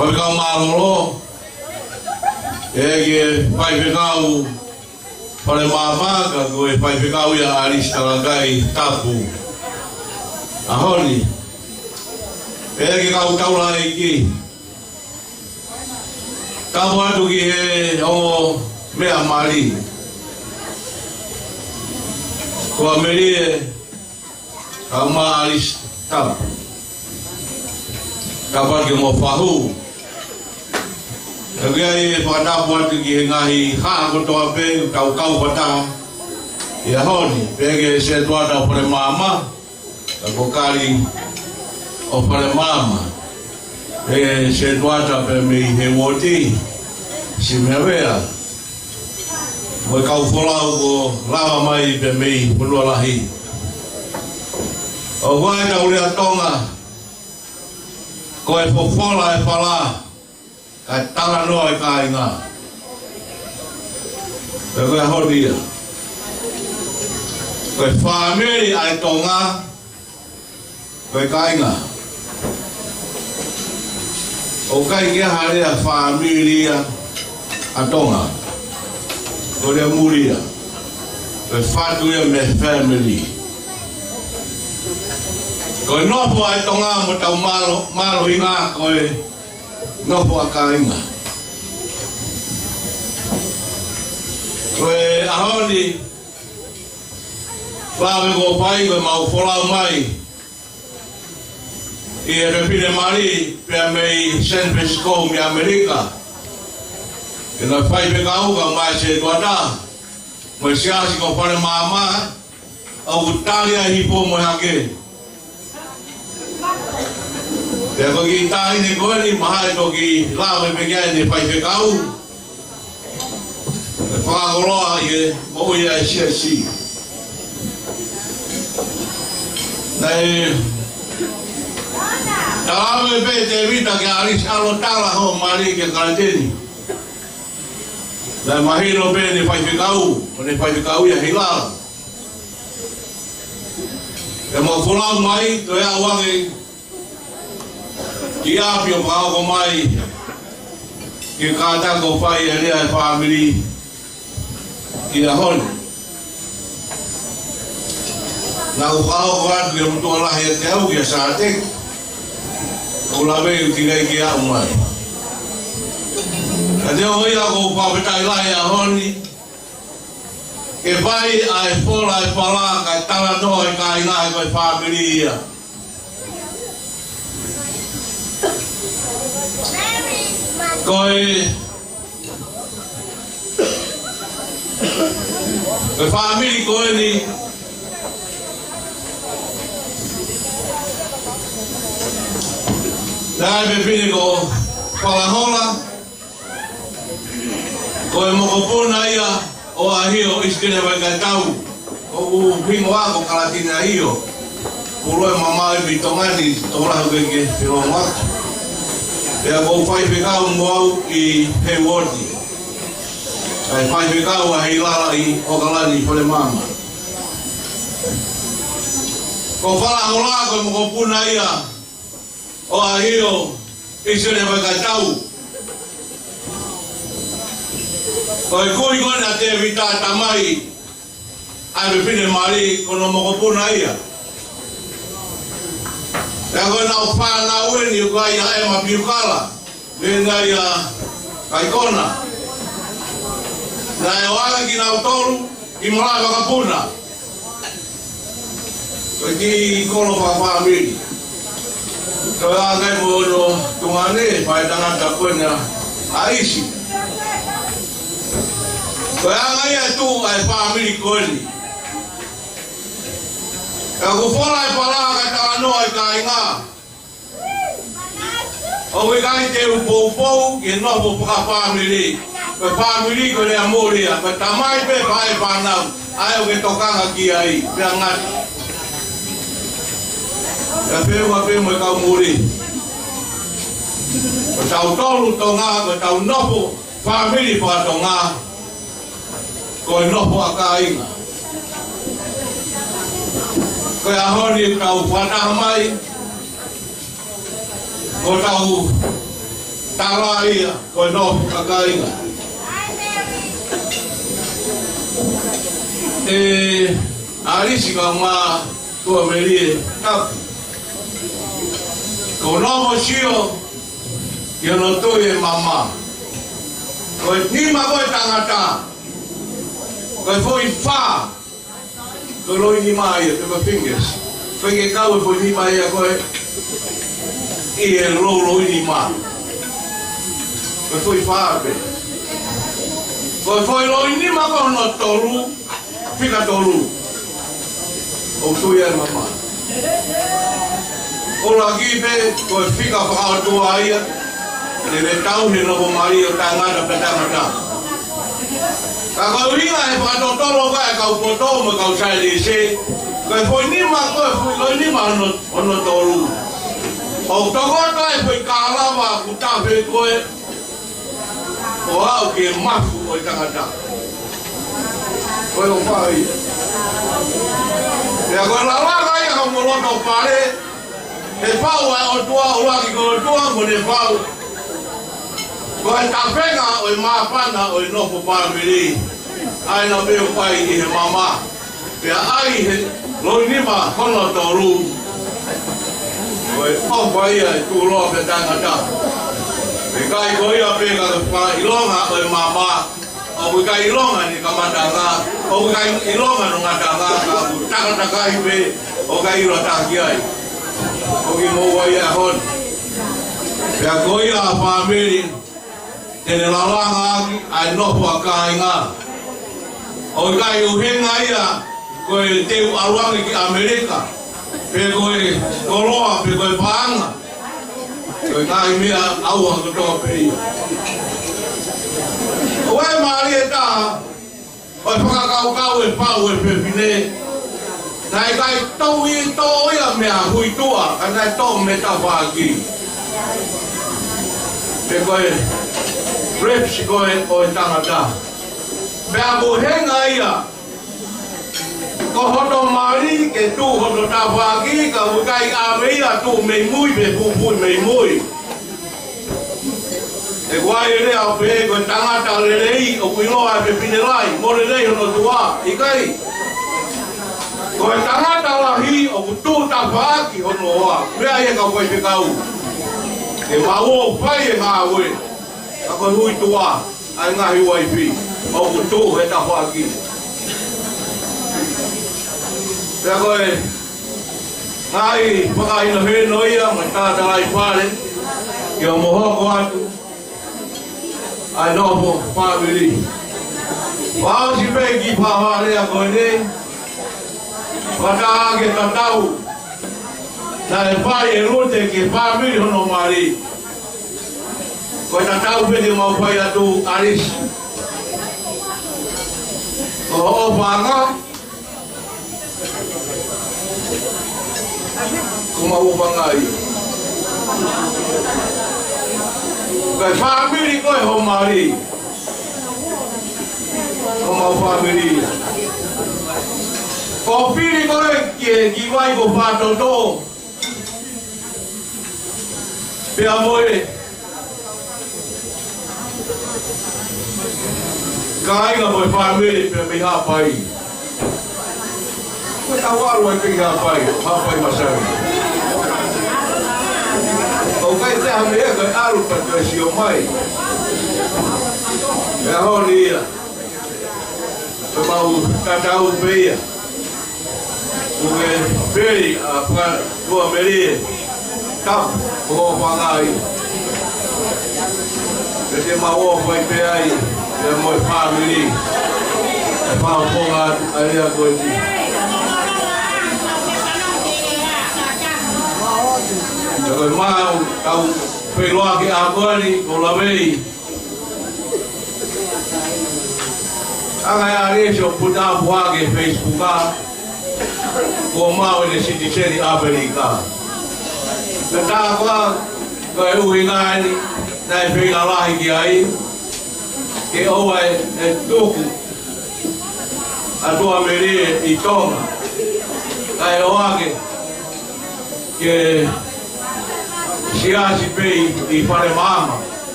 Wabika malolo Ege pai pekau Pale mamaka Koe pai pekau ya alis talagai tapu Ahoni Ege kau taula iki Kamu adu ki o mea mali Ko amerie kama alis tap kapal ke mo fahu kaya pada buat ke ngai ha ko to pe kau pata ya honi pege se to ada pore mama ko kali o pore mama se to ada pe me hemoti si me vea Mo kau folau ko lava mai pe mei punua lahi. O wai ka uri atonga. Ko e fofola e pala. Ka tala noa e ka inga. Pe koe hodia. Ko e whameri ai tonga. Ko e ka inga. O kai kia harea whameri atonga. Kore muria, pe fatu ya me family. Koe nopo ai tonga mo tau malo inga koe nopo a ka inga. Koe ahoni, whawe ko pai koe mau wholau mai. I e repine mari, pia mei San Francisco mi Amerika. E noi whai pe kauka mai se tuata. Moe siasi ko pare maama, au utalia hipo moe hake. Pia ko ki tahi ne koe ni mahai to ki lawe pe kia ne whai pe kau. E whakakoroa i e mo ia e sia si. Nei, Tāwe pe te vita ke aris alo tala ho mari ke karanteni. Lai mahiro pe ne whaiwhikau, o ne whaiwhikau ia hilala. E mo wholau mai, to ea wangi, ki api o pāoko mai, ki kātako whai e rea e whāmiri, ki a honi. Nā ukāoko atu e mutua lahi e te au ki a sātek, o la vei ki rei ki au mai. Ka te hoi ako pāpetai lahi a honi, ke pai ai whola e whala kai tala noa e kai ngai koe whāmiri ia. Koe whāmiri koe ni Nai me pini ko whalahola, ko e mokopuna ia o ahio iskene wai kai tau, ko u pingo ako kalatina ahio, uroe mamai mi tongani torahu kenge pino watu. Pea ko whai pekau mwau i he wodi, kai whai pekau a hei lala i okalani pole mama. Ko whalahola ko e mokopuna ia, o ahio isone wai kai tau. Ko e kui kone a te vita tamai ai me pine mari kono mokopuna ia. E koe nao whāna ueni o kai a ema piukala venga ia kai kona. Na e wala ki nao toru ki mara wakapuna. Koe ki kono whawhamiri. Koe a ngai mo ono tungane, whae tangata koe na aisi. Koe a ngai e tu ai whaamiri koe ni. Ka kufora e palaa kai tānoa i kai ngā. O we kai te upou ki nopo paka whaamiri. Koe whaamiri koe rea moria, koe tamai pe pae whanau. Ai o ke tokanga ki ai, pia ngati. Ka pewa pe mo kau muri. Ko tau tolu to ngā, ko tau nopo whaamiri pa to ngā. Ko e nopo a ka inga. Ko e ahoni tau whanaha mai. Ko tau tara ia, ko e nopo a ka inga. E arisi ka ngā tua merie tapu. Ko nomo sio, ki ono tui e mama. Ko e tima koe tangata. Ko e fwoi wha. Ko e loi nima ia, te ma fingers. Ko e ke kau e fwoi nima ia koe. I e loi nima. Ko e fwoi wha pe. Ko e fwoi loi nima ko ono toru. Fika toru. O tui e mama. Ola ki pe, ko e whika whakautua ia, ne me tau he nopo mari o tangata pe tangata. Ka kau ringa e whakatotoro ka e kau poto me kau saile se, ko e fwoi nima ko e fwoi loi nima ono toru. O tokota e fwoi kālawa kutape koe, o au ki e mafu o i tangata. Koe o whai. Pea koe lalaka ia kau moloto pare, e pau e o tua o laki ko o tua mo ne pau. Ko e tapenga o i māpana o i nopo pāmiri. Ai na peo pai i he mama. Pea ai he loi nima kono toru. Ko e opa ia e tūroa pe tangata. Pe kai ko ia pega ka pa ilonga o i mama. o ka ilonga ni kamatanga o ka ilonga no ngatanga ka taka ibe o ka iro taki ai o ki mo wa ya hon ya ko ya family tene lalanga ki ai no pa kainga o ka yu henga ia ko te aruanga ki Amerika pe ko koloa pe ko panga ko ka mi au ko to pe oe marieta o whakakau e pau e pepine nai kai tau I tō ia mea hui tua ka nai tō me ta whaki pe koe reps koe o e tangata pea ko henga ia ko hoto mari ke tū hoto ta whaki ka wukai a meia tū mei mui pe pupui mei mui e guai rea o pe ko tangata lelei o kuiloa pe pinelai mo lelei hono tua I kai ko tangata lahi o kutu ta whaki hono oa mea ia ka koe pe kau e maua pai e ngā ue ka koe hui tua ai ngahi waipi o kutu he ta whaki pea koe ngai whakaina he noia ma tāta ai whare ki o mohoko atu ai nopo family. Wao si pegi pahare a koe wata ke tatau na e pai e rote ke family hono mari ko tatau pedi mau pai atu aris o panga kuma o pangai kai family ko ho mari como family ko pili ko ke giwai ko pato to pe amore kai ga mo family pe me ha pai ko ta waro e pe ha pai masai o kai te ha me ga aru pa to si o mai e ho ria pe mau tatau beia o beri a pa tua beri tap o pangai e te mau vai pe ai e mo family e pa ponga ai a coiti e mau tau pe loa ki a gori o la vei anga ya resho puta buage Facebook ko mau le siti seri Amerika na ta kwa ko e uingani na e pina lahi ki ai ke oa e tuku a tua merie I tonga ka e oake ke siasi pei I pare mama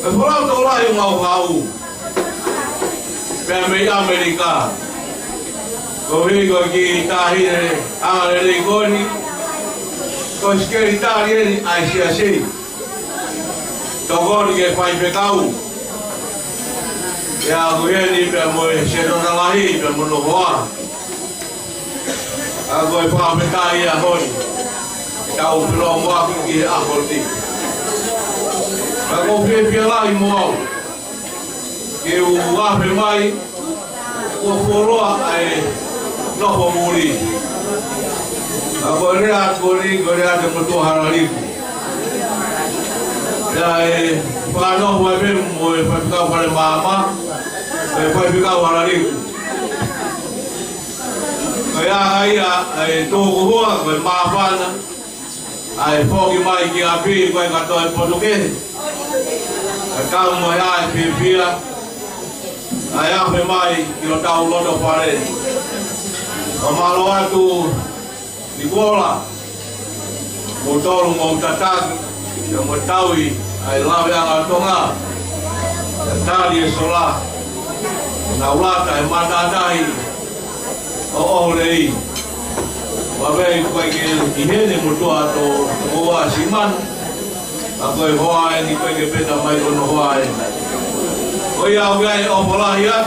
e whorau tō lahi ngau ngau pia mei Amerika ko higo ki tahire angare le goni ko skeri tahire ai siasi to goni ke fai pekau ya gueni pe mo se no na lahi pe mo no hoa a go pa me kai a honi ta o plo mo ki a horti a go pe lai mo ke u wa pe mai ko foroa ai no ho muri a go rea te mo to harali ya e pa no ho pe mo e pa ka pa mama e pa ka harali ya ai ai to ho ko ma pa na ai poki mai ki api ko ka to e português ka mo ya e pia ai a pe mai ki lo tau lo do pare o malo atu ni bola o tolu mo tataki yo mo taui ai lave a tonga tali e sola na ulata e matatai o lei wa vei ko ke ihene mo to ato o a siman a ko hoa ni ko ke peta mai no hoa o o ia o gai o polahia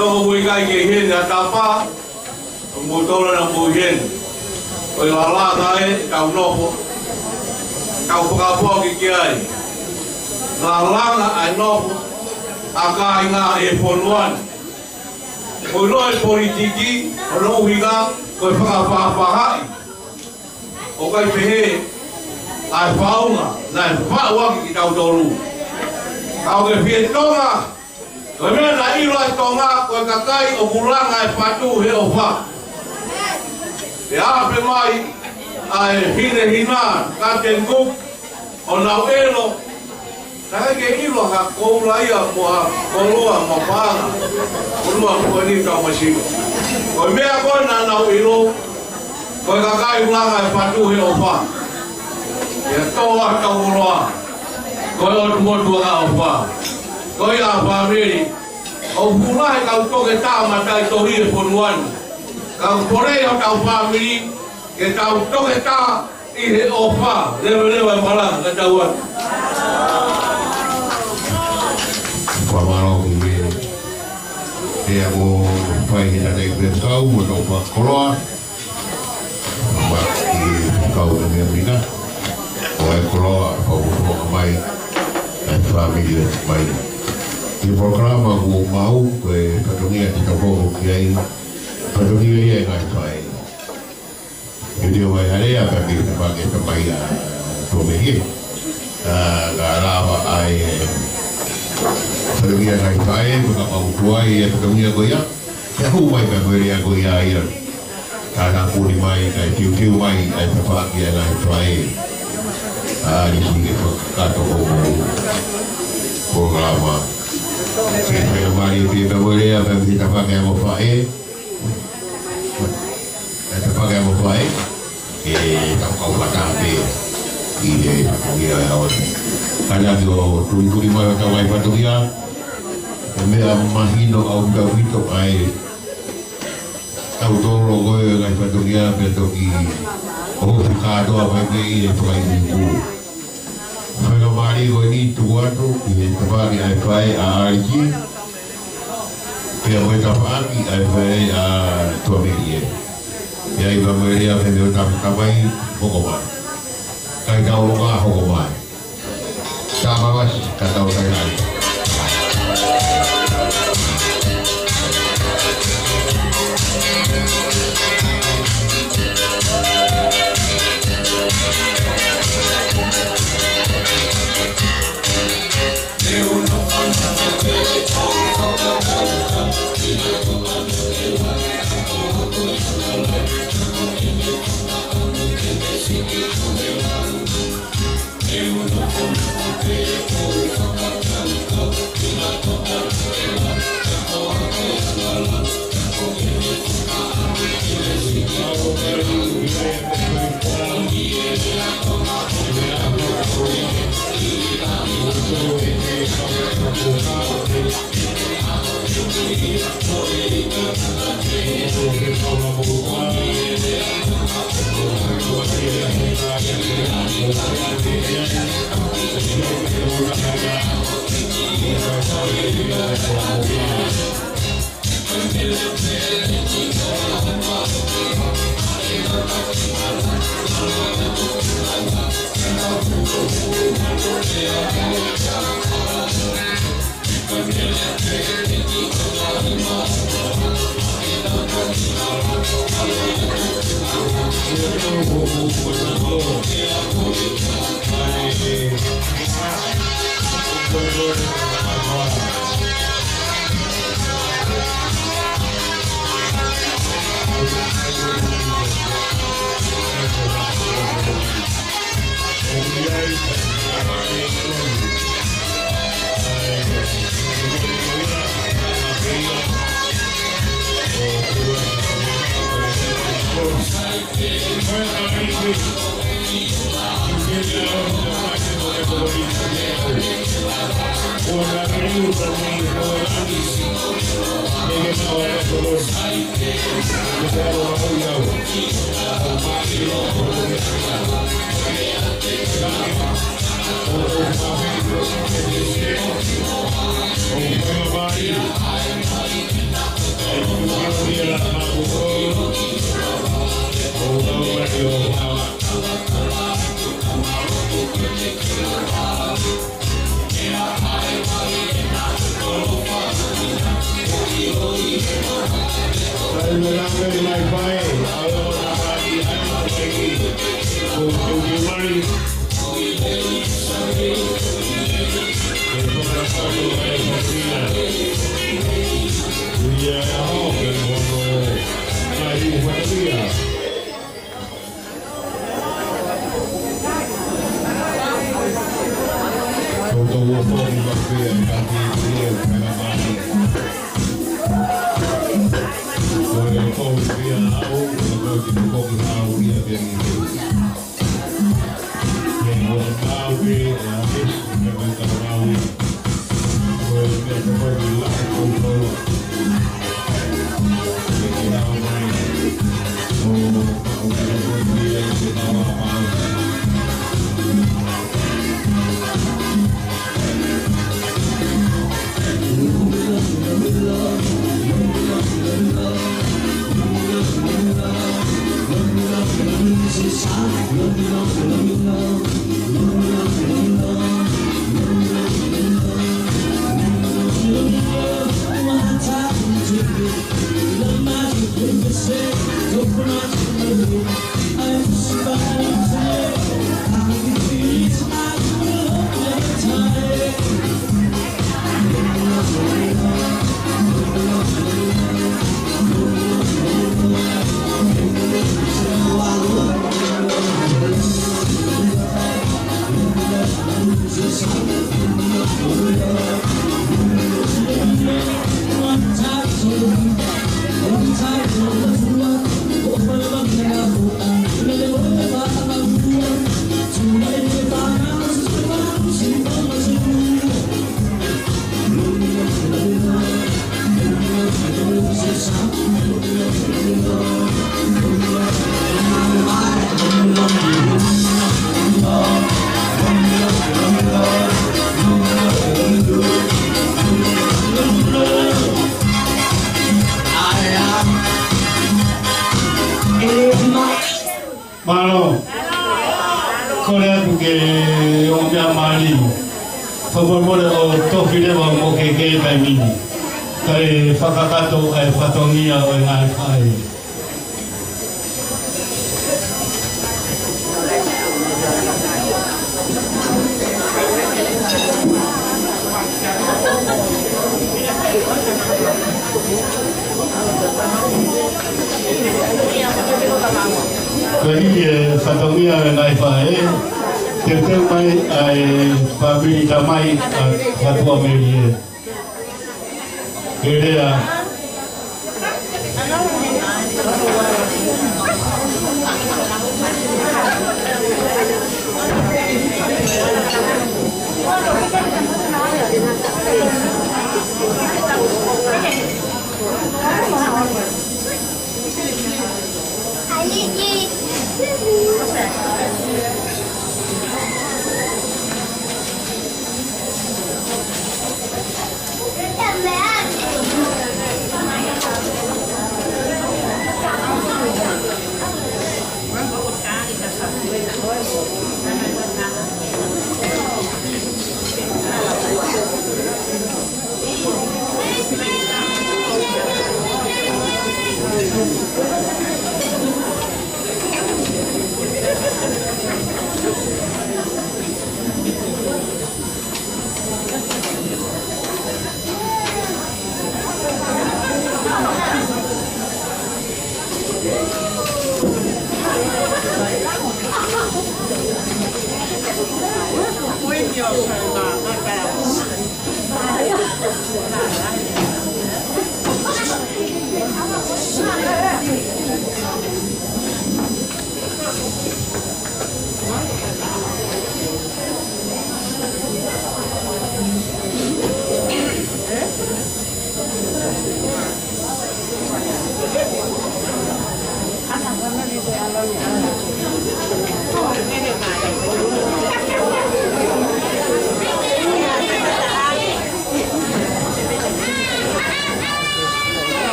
o mui kai ke hen ya tapa o motora na mui hen o ia la dai kau nopo kau pakapo ki kiai la langa ai nopo aka inga e ponuan o loi politiki o no higa ko pakapahai o kai pehe ai faunga na fawa ki tau toru kau ke pietonga ko mena na ilo ai tonga ko kakai o bulanga ai patu he o fa e ape mai ai hine hina ka tengu o na elo na ke ilo ha ko la ia mo ko loa mo pa ko loa ko ni ka masi ko mea ko na ilo ko kakai bulanga ai patu he o fa ya toa ka uloa ko o mo tua o fa ko ia fa meri o bulai ka to ke ta mata to hi e ponuan ka pore o ka fa meri ke ka to ke ta i he o fa le mala ka tawa kwa maro ki e mo pai na de pe kau mo no pa koloa ma ki kau de mina o e koloa o mo mai e família mai i programa o mau e patronia ki tau ki ai patronia e ngai pai e dio vai area pa ki pa ke pa mai a to me ki ga lava ai patronia ngai pai ko ka au tuai e patronia ko ia e hu mai pa veria ko ia ia ka na puri mai ka tiu mai ai pa ki ngai pai di sini ka to programa que mari di Bavaria per vita paghiamo fare paghiamo fare e tau patati ide dia oggi kana do tu mai tau mai patuia e me imagino au davito ai tau toro goe ai patuia per toki o ficado a vai e vai in Pero marido ni tu guardo y el trabajo hay fai a allí que voy a trabajar y hay fai a tu amiga y ahí vamos a ir a hacer otra trabajo poco más hay que ahogar poco más sama más kata orang lain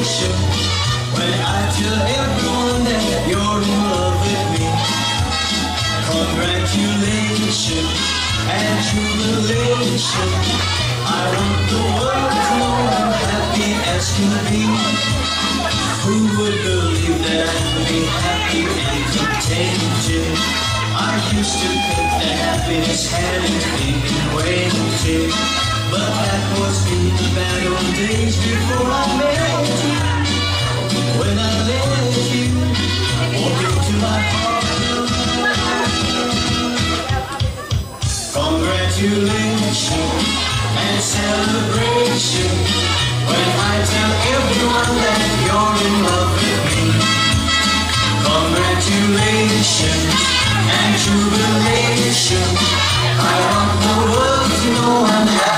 congratulations when I tell everyone that you're in love with me. Congratulations and jubilation. I want the world to know I'm happy as can be. Who would believe that I'd be happy and contented? I used to think that happiness had its being waited, but that was in the bad old days before I met you. When I let you walk into my heart. Congratulations and celebration when I tell everyone that you're in love with me. Congratulations and jubilation. I want the world to know I'm happy.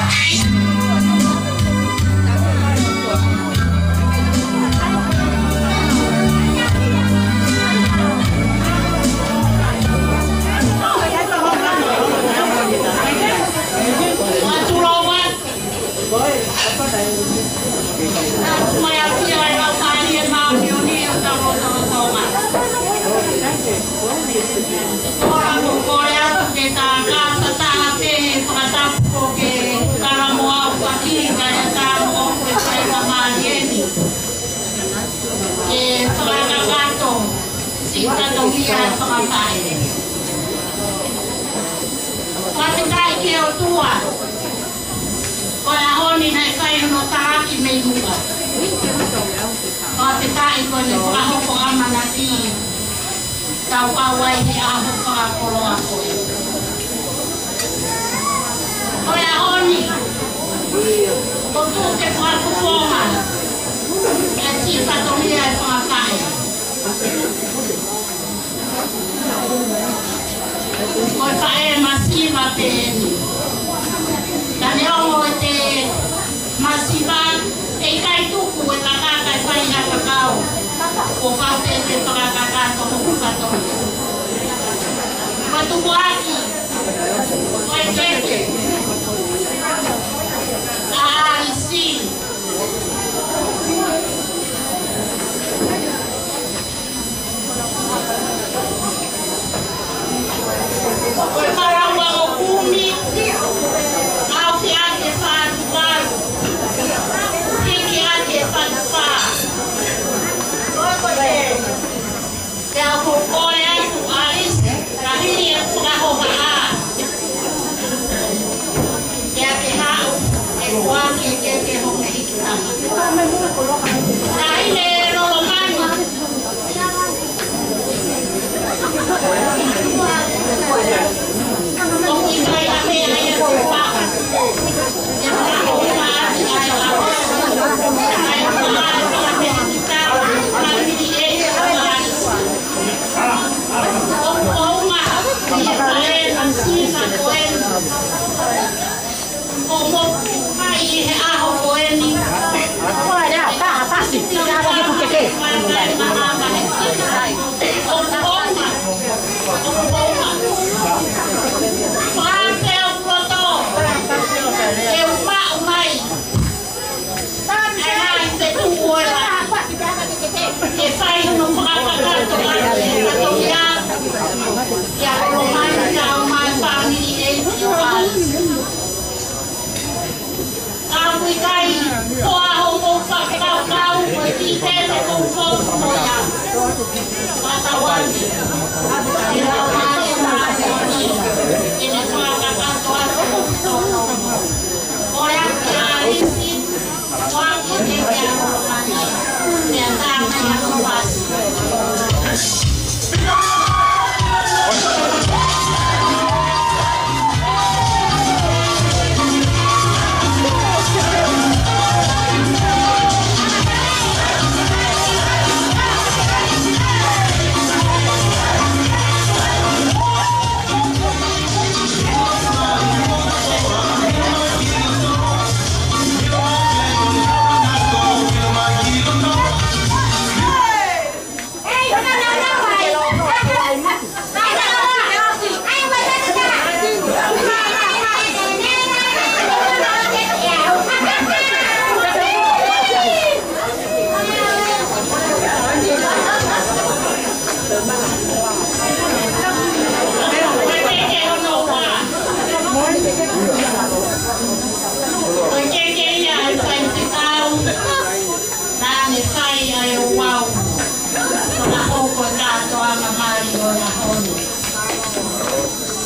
mama mali o na honi.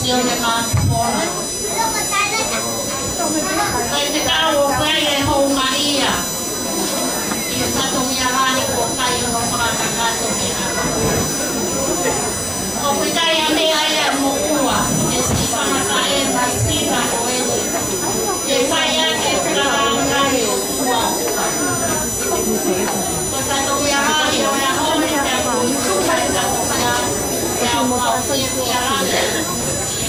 Sio le mapona. Kai te kao kai e hou maia. Ia tato mia rani ko kai o no whakata kato mea. O pitai a mea ia mo ua. E si whamata e mai sina o ele. E whai a ke whakarangai o ua. Ko tato mia rani o na honi te a kutuka e tato mea. Te a ua o mia rani.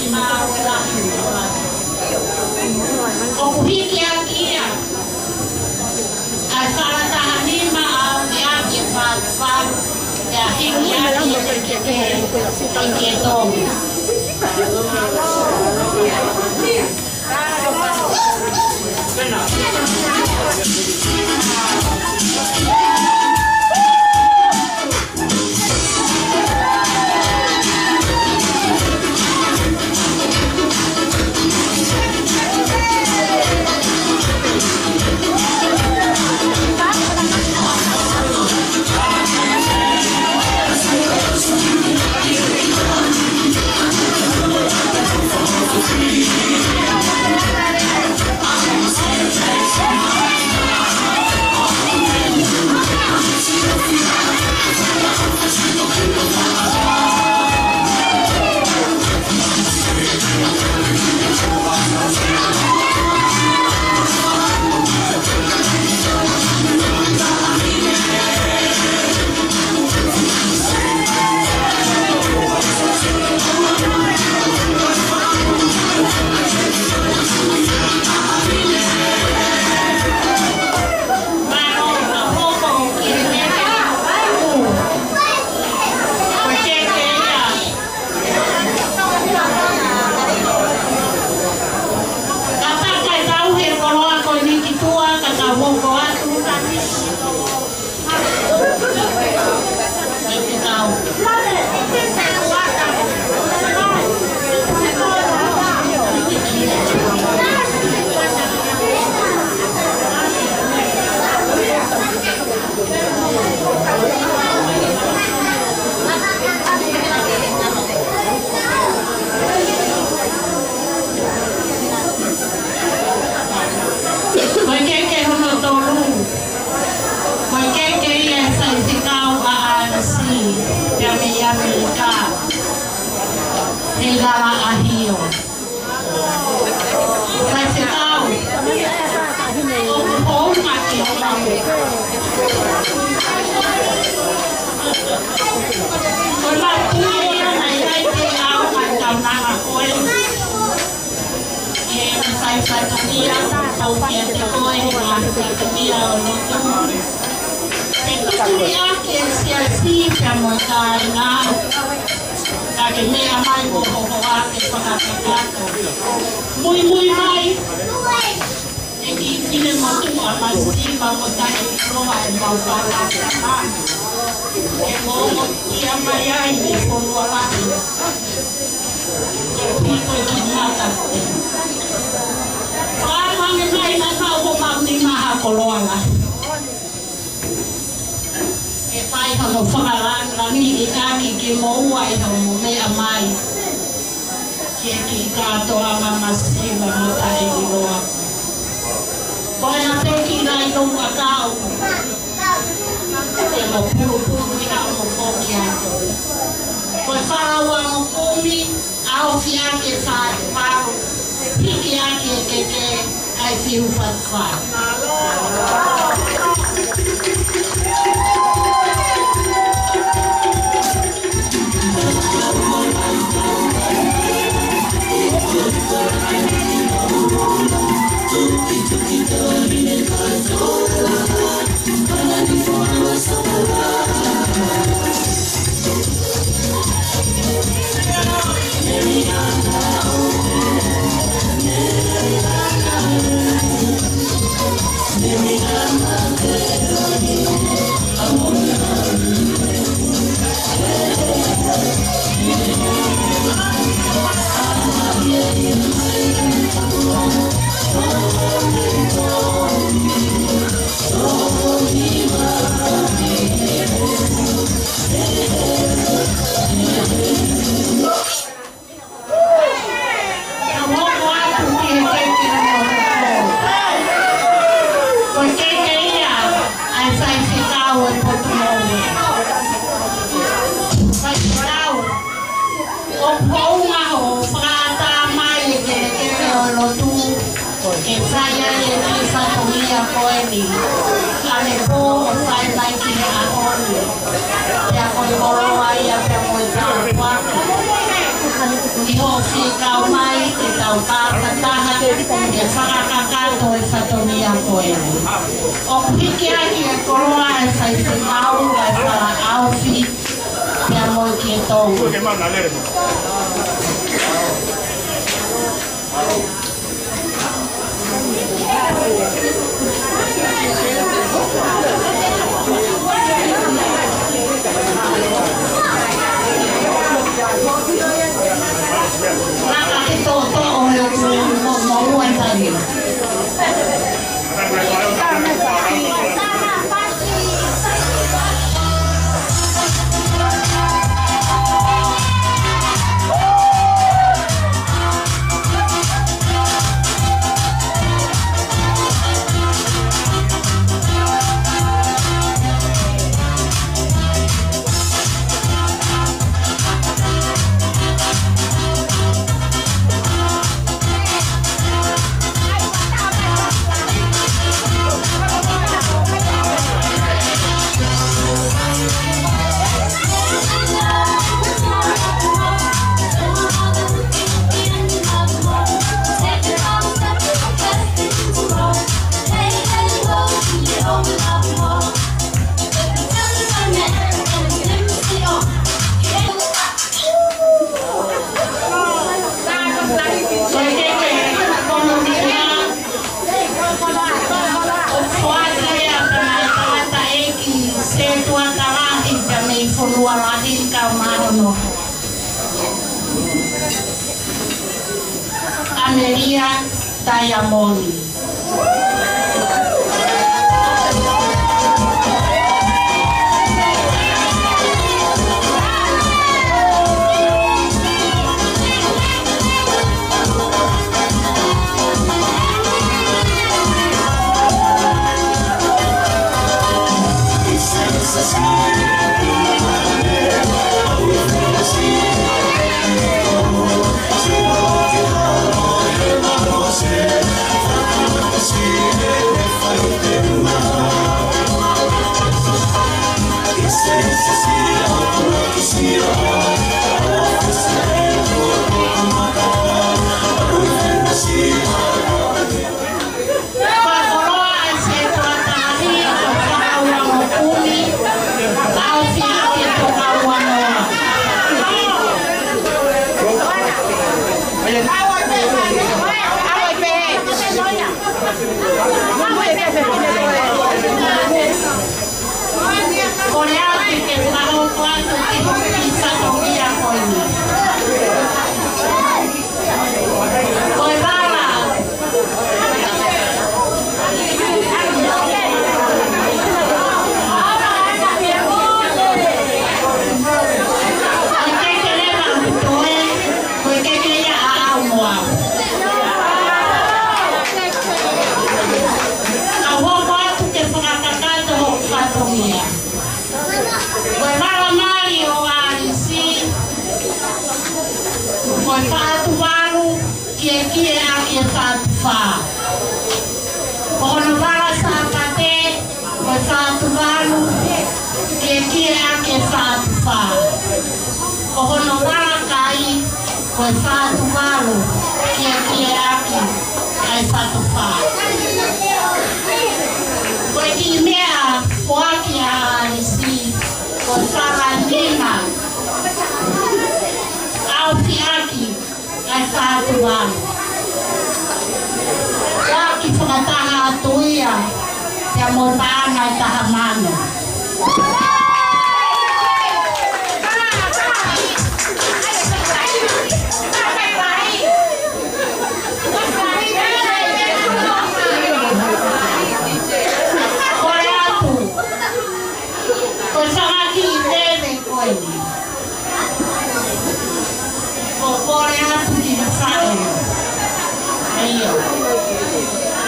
I maa o rahi o rani. O kuhiki a kia. Ai wharata hanima a whiaki wharu. E a hiki a kia te keke i ke tongi. Muy mai. E ki fine motu a masi ma mota e roa e maufara e mo ia mai ai me fono ala e piko e ki mata whāma me mai na kau mauni maha koloanga e whai hono whakarangi i kāki ki moua i hono mea mai ki kātoa ma masiva mota e roa. Koe na peki rai tau a kau. E mo puru i a mo whoki ako. Koe wharaua mo kumi, au whiake whai wharu. Hiki ake e keke, ai whiu whai. Mary, au e poto moe. Pai parau, o pounga o whakata mai e kere o lotu, e whaia e ki whatongia koeni. Ane po o whai mai ki a honi. Pea koi koroa ia pea koi tāpua. I ho whikau mai e tau tākataha e whakakakato e whatongia koeni. O piki aki e koroa e whai whikau e whara auwhi pea moi ki e tongu. Naka ki toto o e mo e tari. Amelia Diamond.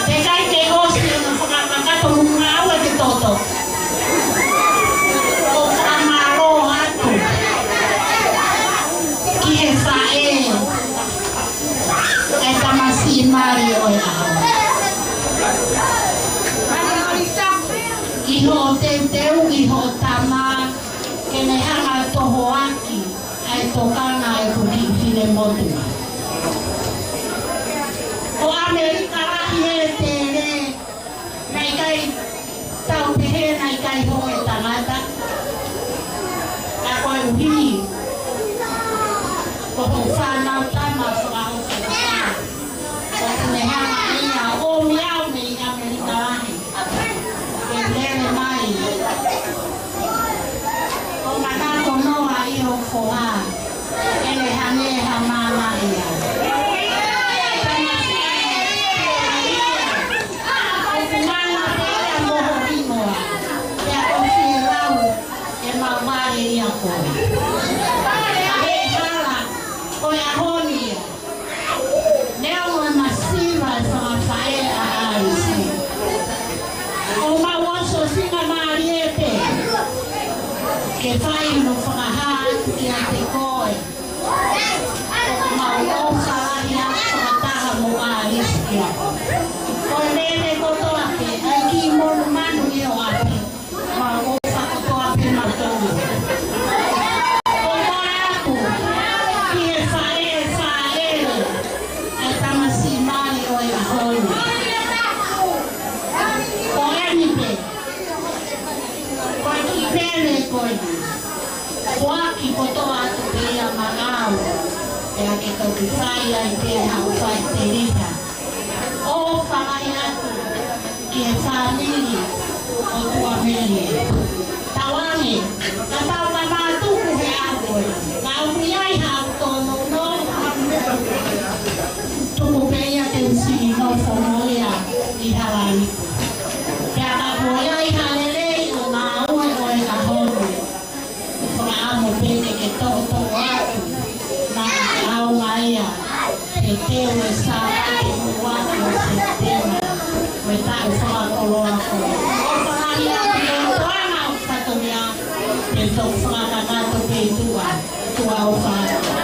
Te kai te hosi no whakakakato munga aua te toto. tokana e kuki fine motu. O Amerika rahi e te re, nei kai tau pehe nei kai hoe tangata. A koe uhi, ko ho whanau tama whakao whakao. Ko kune hama ia o miau me i Amerika rahi. E lere mai. O manako noa i o whoa. Ele hane ha mama ia. O kumana te ea moho imoa. Ea o whie rau e maware ia koe. E hala o ea honia. Nea ua masiva e whawhae a aisi. O mawaso singa maariete. Ke whai no whakaha ki a te koe. O mau whakaria whakataha mo aariskia. O nene kotoa ke ai ki monu manu i o ate. Mau whakatoa pe matonu. O moe aku, ki e whae e tamasi mari o e ahonu. O enipe, koe ki pere koe. Waki kotoa atu pe ia magau. E ake tau ki whai ai pe hau whai te riha. O whai atu ki e whaniri o tua meri. Tawange, ka tau ka mātuku he akoe. Ka upi ai hau tono no. Tuku pe ia te usi no whomoia i Hawaii. Pea ka poia i halelei o ngā ue o e ka honu. Whakaamo pene ke toko atu. Nā au maia. Ke teo e sāpake muatu o se tema. Me tau whakakoloa koe. O whakaria ki o toana o whatomia. Te tau whakakato pe tua. Tua o whakakato.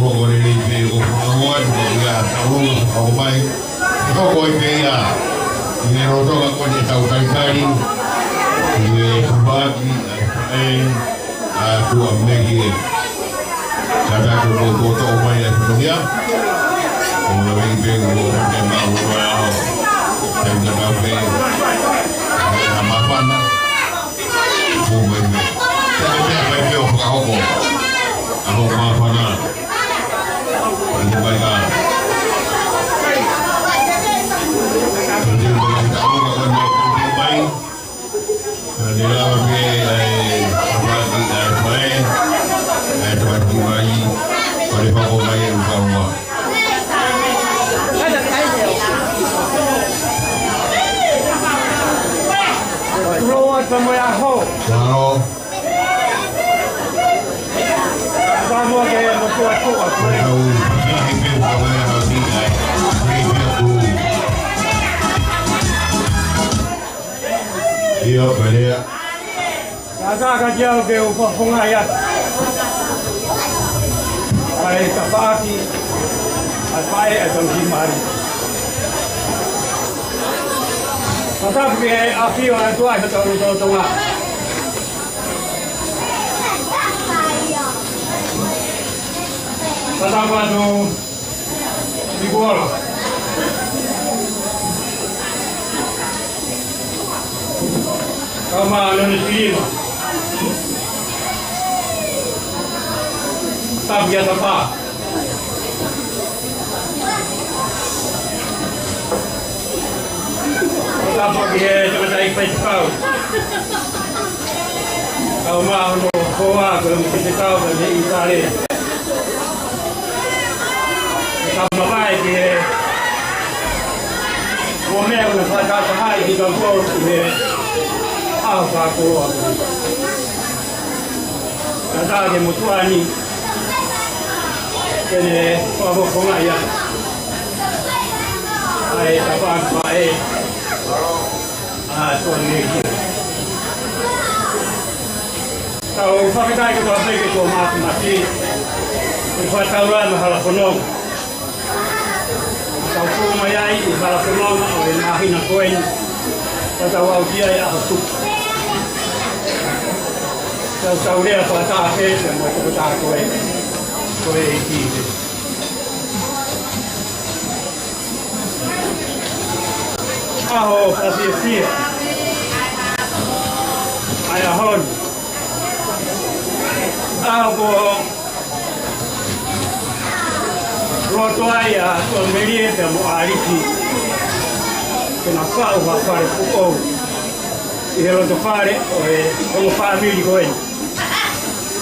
o le pe o o tu ya ta o o mai ko ko pe ya ni ro to ko ni ta utai kai ni ba ki a tu a me ki kada ko to mai ya tu ya o le pe o ke ma o ya te ga pe na ma pa na o me te pe o ka o ako ma pa na ini baik ah. Jadi kita mau kawan yang baik, dia lawan apa baik, tempat baik, pada pokok baik utama. Keluar sama aku. Kalau Sama kayak mertua aku. tahu ini apa yang harus dilakukan. Iya, boleh. Saya akan jauh ke upah pengayat. Ay kapaki at pae at ang himari. Matap ke afiyo at tuwa sa tawag nga. Matapa no siguro. Kama ano ni Silima. Sabi at pa. Matapa ke tamatay pa ikaw. Kama ano kuha kung ikaw na itali. Kama baik ke. Wame una sa hai di kampo ke. Apa ko. Kata ke mutuani. Kene pabo pengaya. Ai tapak bae. Tuan ni. Tahu fakta itu apa itu mati. Ifataran mahala konom. Tahu mayai mahala konom oleh nahi na koin. Tahu dia ya aku. Tahu dia fakta apa yang mau kita koin. Aho fasih ayah hon aho roto ayah tuan media temu ariki kenapa ubah fare fuko ihelo to fare como family koin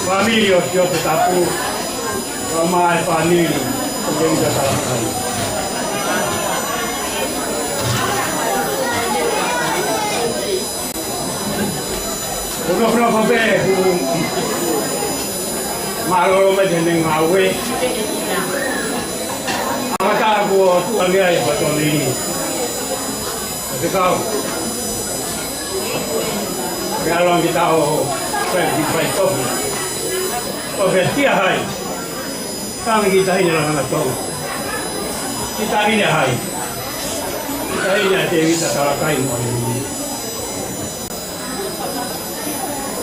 family osio tetapu sama family kemudian kita salah kali. Uno pape malo macam ngawe. Amata aku tu ambil ayah betul ini. Tapi kau kalau kita pergi top, tiap hari. Kami kita ini orang tahu. Kita ini hai. Kita ini ada kita salah kain orang ini.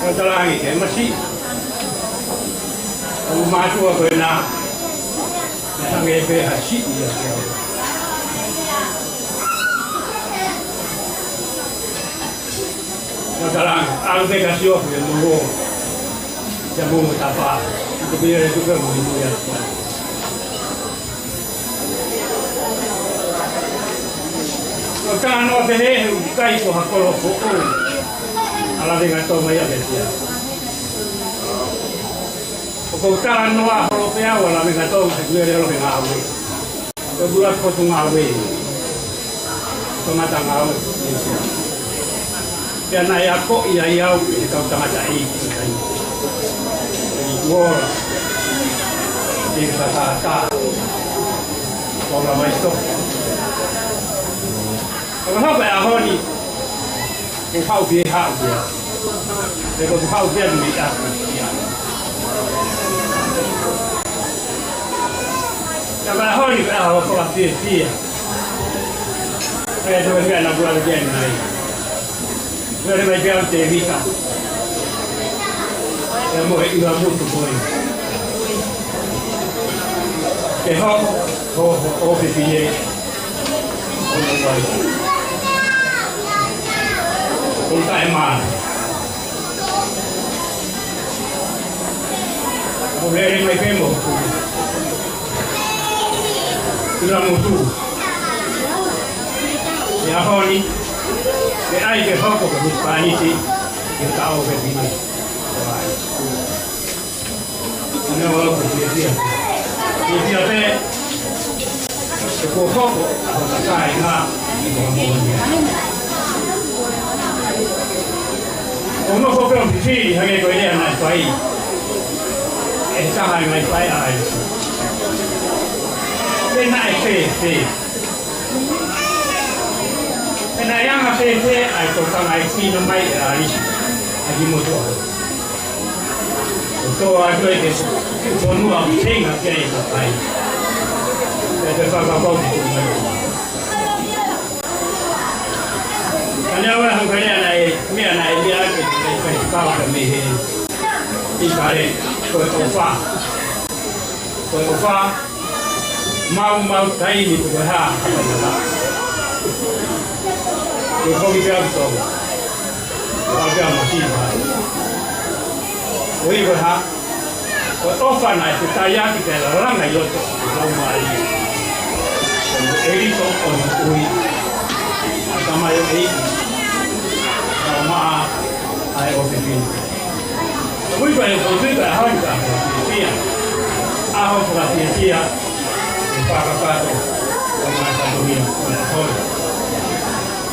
Kata lagi, masih. Kamu masuk apa nak? Macam apa hasil dia. Kata lagi, aku kasih apa yang mau. Jamu apa? Biar juga begitu ya. Kan orang ini kai ko hakolo foto. Ala dengan to maya besia. Ko kan no a holo pea wala dengan to biar lo ngawe. Ko buat ko tu ngawe. To mata ngawe. Ya na ya ko ya ya ko tama dai. Gua di kata orang maestro. Kalau apa yang ni, kau dia, kalau kau dia ni tak. Kama honi kwa kwa pia. Saya tu kan nak buat lagi ni. Jadi macam TV kan. Yang mau itu aku tu boleh. Kehok PPA. Untuk emak. Boleh ni mai pemo. Sudah mutu. Ya honi. Ke ai ke hok ke pani ti. Kita tahu ke ini. Ini orang berjaya. Dia teh sekolah atau sekolah nak dibangun. Orang orang berjaya hanya kau ini anak bayi. Jangan main bayi aja. Dia nak sih. Kena yang sih, aku tak nak sih namai aji motor. Untuk aku itu semua sih nak jadi bayi. Jadi apa itu. Kalau orang kaya naik dia akan kau kami ini Kofa mau tai ni tu ha ko biar tu biar masih oi berha kofa na kita ya kita orang na yo mau mai eri to oi sama yo ei sama ai ofisi muy bien conducta hanka sia aho para sia para pato como esta dunia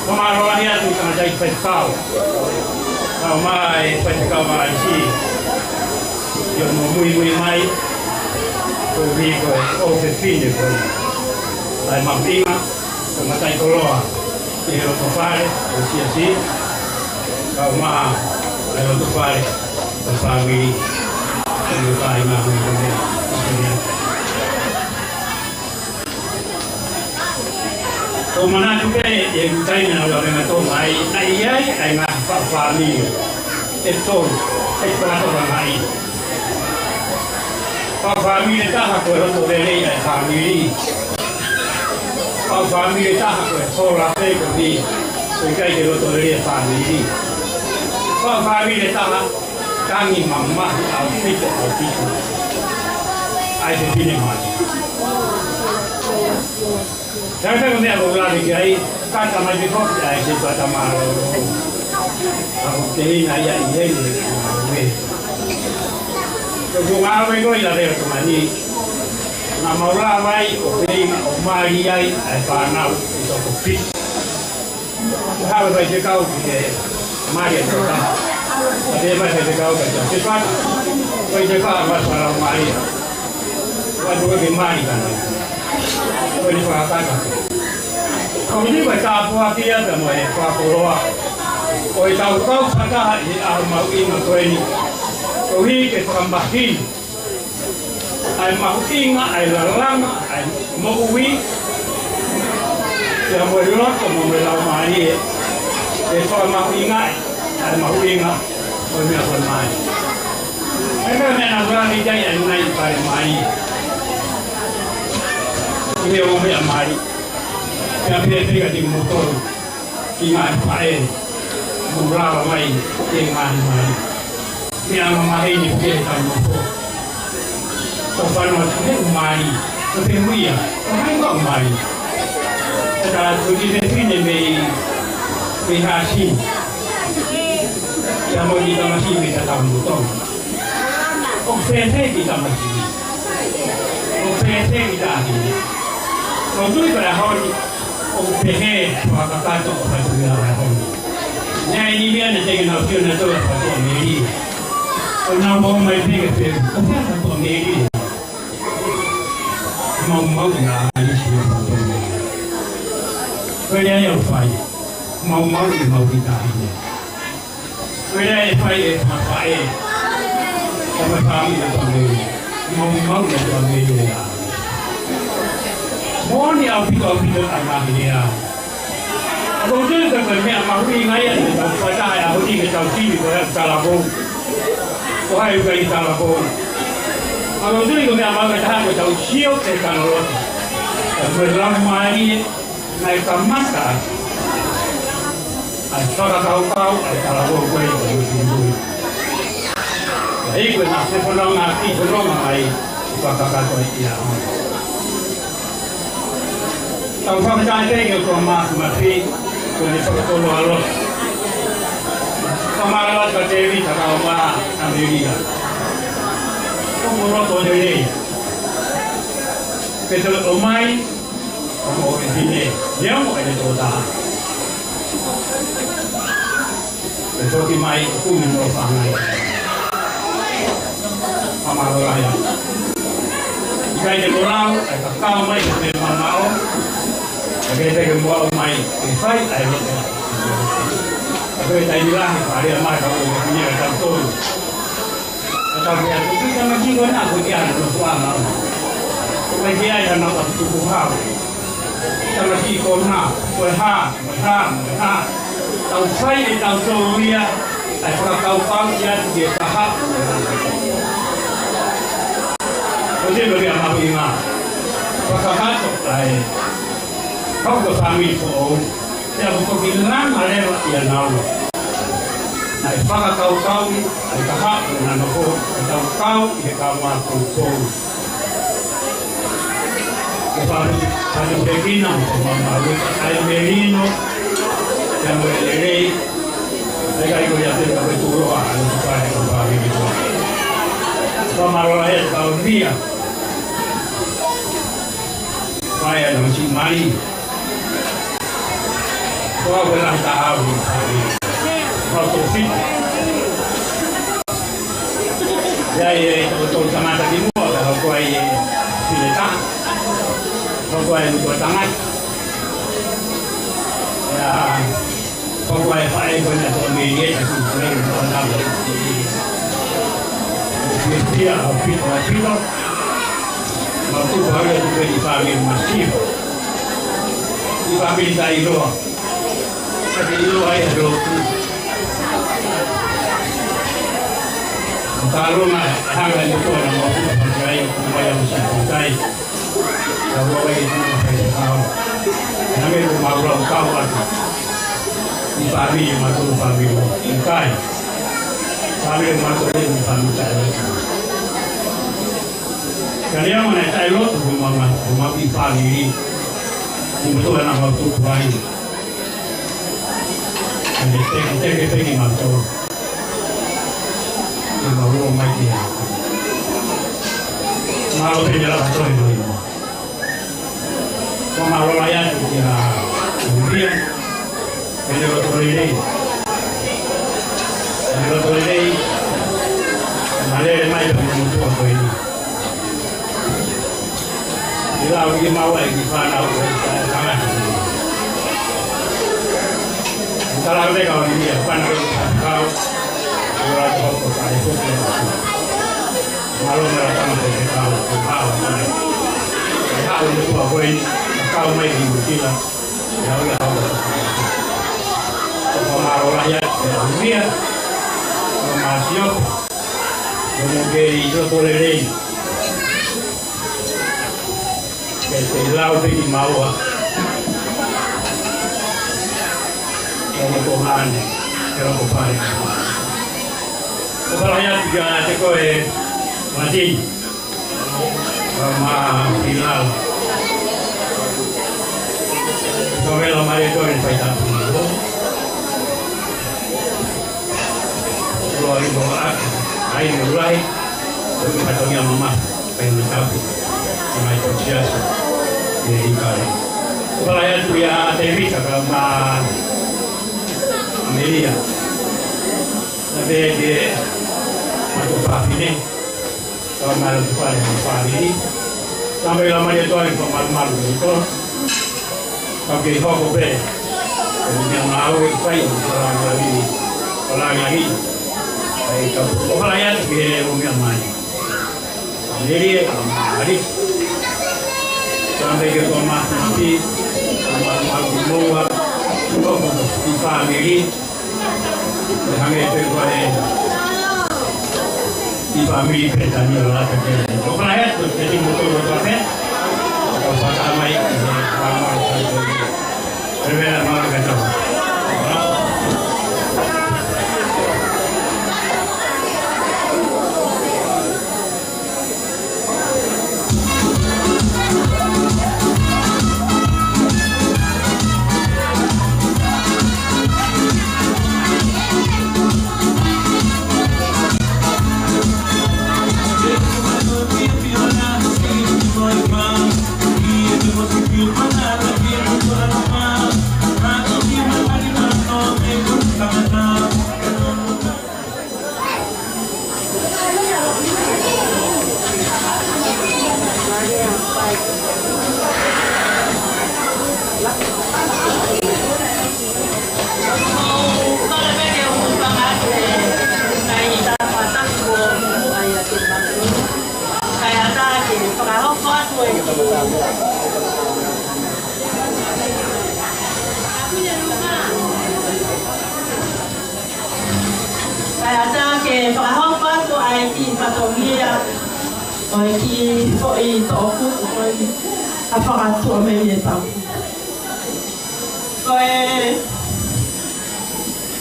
como a roania tu kana dai pescao mai pescao mai si yo no muy mai o vivo o se fine con la mampina como tai coloa e lo fare o sia si ma lo fare family and fai ma so mana juga yang saya nak orang itu ai ma family itu orang lain family tak aku orang dari family tak aku orang dari sebagai orang dari family tak kami mama atau tidak itu, ada bini mana. Jangan kami aku lagi gay, kata macam tu ada sesuatu malu. Aku kini ayah ini, Kalau awak itu ialah tu mani, nama orang awak, orang Malaysia, Panau, itu kopi. Kalau baca kau kita Malaysia tu. Ada macam kau kata, cepat, kau cepat buat orang Mari. Buat dua Mari kan? Kau ni faham? Kau ni baca apa dia semua, apa pula? Kau tahu kau kata mau ini kau ni, kau ni kesambahin. Ai mau ingat, ai lalang, ai mau uwi. Yang berlaku kau mau Mari, kau mau ingat. Ada mahu ingat, boleh apa main. Mereka nak orang ni jangan naik pada main. Ini orang yang main. Yang dia tinggal di motor, ingat main, murah main, ingat main. Yang main ni dia tak motor. Sopan macam main, tapi mulia, orang tak main. Sekarang tu kita ni berhasil. Yang mau kita masih bisa tahu betul. Ofensi kita masih. Ofensi kita ini. Kalau tu pada hari ofensi maka kata pada hari. Yang ini dia nak cakap nak tu nak tu pada Mary. Kalau mau main pergi ofensi pada Mary. Mau nak ini siapa pada Mary. Kerana yang fai. Mau kita ini. Kaya fai sama kami dan kami mau yang kami Moni au pito amahinia. Aku tu tak pernah mahu ingat ni. Tak pada ya, aku ni kita sini kita talabong. Kau hai kita talabong. Aku tu ni kita mahu kita kita siap terkanor. Beramai naik masa. Asal kau talabong kau ini. Jadi kau nak sepuluh ngati sepuluh ngai. Pakak kau ini. Tahu apa macam ni kau mati kau ni sepuluh lalu. Kemarin kau jadi tak apa Amerika. Kau murah tu jadi. Betul omai, kau orang sini dia mau ada dosa. Betul kimai aku minum sangai. Kemarin raya. Jika dia orang, kau mai dengan mau. Jadi saya buat mai, saya ada. Tapi saya bilang, ada mai kau punya kantor. Tapi aku kita masih kau nak kerja dengan suami. Kerja yang nak cukup hal. Kita masih kau nak, berhak. Tahu saya tahu dia, saya tahu dia tahap. Jadi bagaimana ingat? Pasangan lain. Kau bersami pun, dia bukan bilangan ada yang tahu. Nah, pakai tahu, ada tahap dengan aku, tahu dia kawan pun. Kalau begini, malu saya merino, yang berlari, saya ikut yang tidak betul ada supaya kembali itu. Sama orang tahu dia. Saya nak cik mari. Kau belah tahu. Kau tu Jadi betul sama tadi mua kalau kau pilih tak. Kau dua tangan. Ya, kau pakai banyak media itu sering orang dia pito. Waktu baru juga di family masif. Di family saya itu, tapi itu ayah dulu. Kalau nak hangat itu orang mampu berjaya supaya masih berjaya. Kalau orang itu masih tahu, kami rumah orang kawan di family masuk family ingkai. Family masuk di family saya. Kalian mana saya lot rumah di family ini betul nak waktu baik. Jadi pergi masuk. Baru mati. Malu penjara betul ini. Kau malu layan dia. Kemudian penjara betul ini. Penjara betul ini. Malah mai betul apa ini. Bila pergi mau lagi sana sangat. Kalau ada kau ini apa nak kau orang kau saya pun malu mereka masih tahu tahu itu apa ini kau mai di kita jauh jauh malu rakyat dunia masih mungkin itu boleh Laut ini mau Tuhan kalau kepala kepalanya juga sekolah mati sama Bilal sampai lama itu yang saya tahu keluar bawa air mulai untuk katanya mama pengen tahu sama itu biasa jadi kali kepalanya juga TV sama Amerika tapi dia masuk family kalau malam tu paling family sampai lama dia tuan malam itu pakai hok be yang mau saya orang lagi baik kalau yang dia rumah main jadi hadis sampai ke rumah nanti rumah gumua di family kami berkuasa di family petani orang kerja. Bukan ayat tu jadi betul-betul kan? Kalau sama ini ramai berbeda mana kata.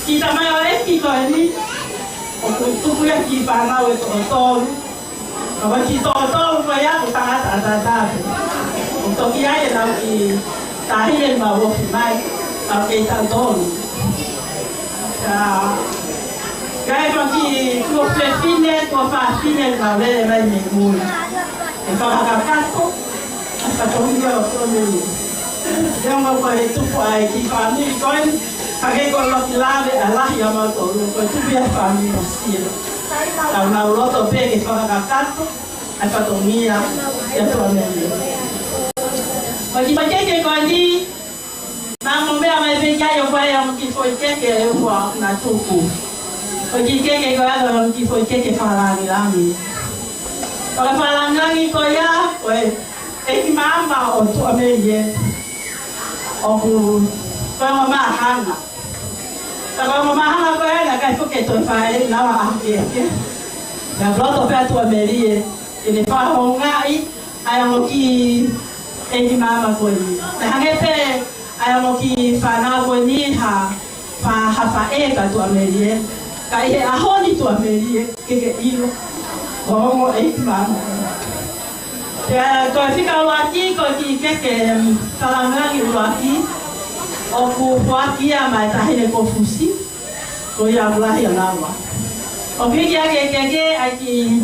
Kita mai oleh kita ini, untuk punya kita nak betul. Kalau kita betul, punya kita ada. Untuk kita yang lagi tahian bawa mai, tapi tak tahu. Gaya bagi tua fine, tua fine, kalau mai minggu. Kalau agak tu, apa tu dia tu. Yang mau itu puai kita ni kan. Pakai kalau kilale Allah yang mau tolong, kau tu biar kami masih. Kalau nak ulat tope kita kakak tu, apa tu ni ya tu ni. Bagi pakai ke kau ni, nak member amai bekerja yang baik yang kita boleh ke buat nak cukup. Bagi ke kau ada yang kita boleh ke falangi lagi. Kalau falangi lagi kau ya, mama untuk amai je, aku kalau mama hana. Kalau mama hana kau nak kau pakai tu file lawa akhir. Dan kalau tu pakai tu amai ini faham ngai, ayam lagi mama kau ni. Dan hanya ayam lagi fana kau ni ha eka tu amai. Kai ahoni tu amai ke ilo. Oh mama. Ya kau si kau lagi kau ke salam lagi lagi. Aku buat dia mai tahin ko fusi ko ya Allah ya lama oke ya ke aki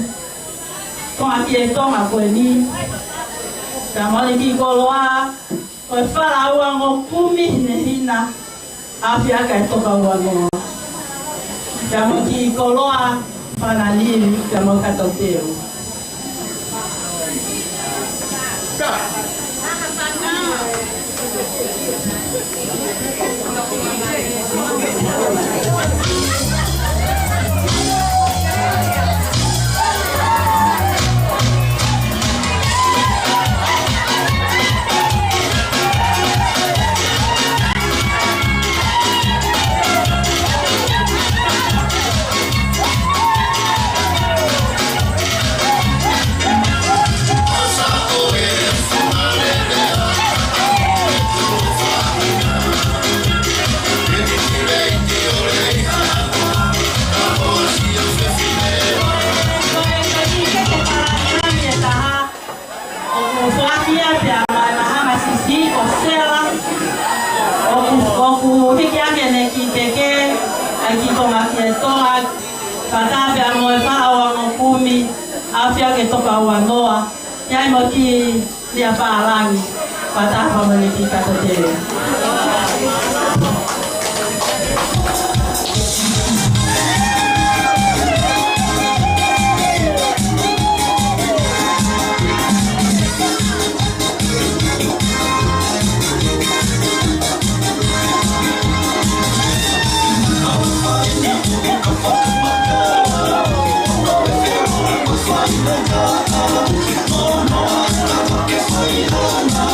ko aki to ma ko ni tamali ki ko loa ko fala wa ngo kumi ne hina afya ka to ka wa ngo tamaki ko loa para ni kamo ka to teo afya ke toka wandoa yai moti dia palangi pada pemiliki kata dia. Oh, no,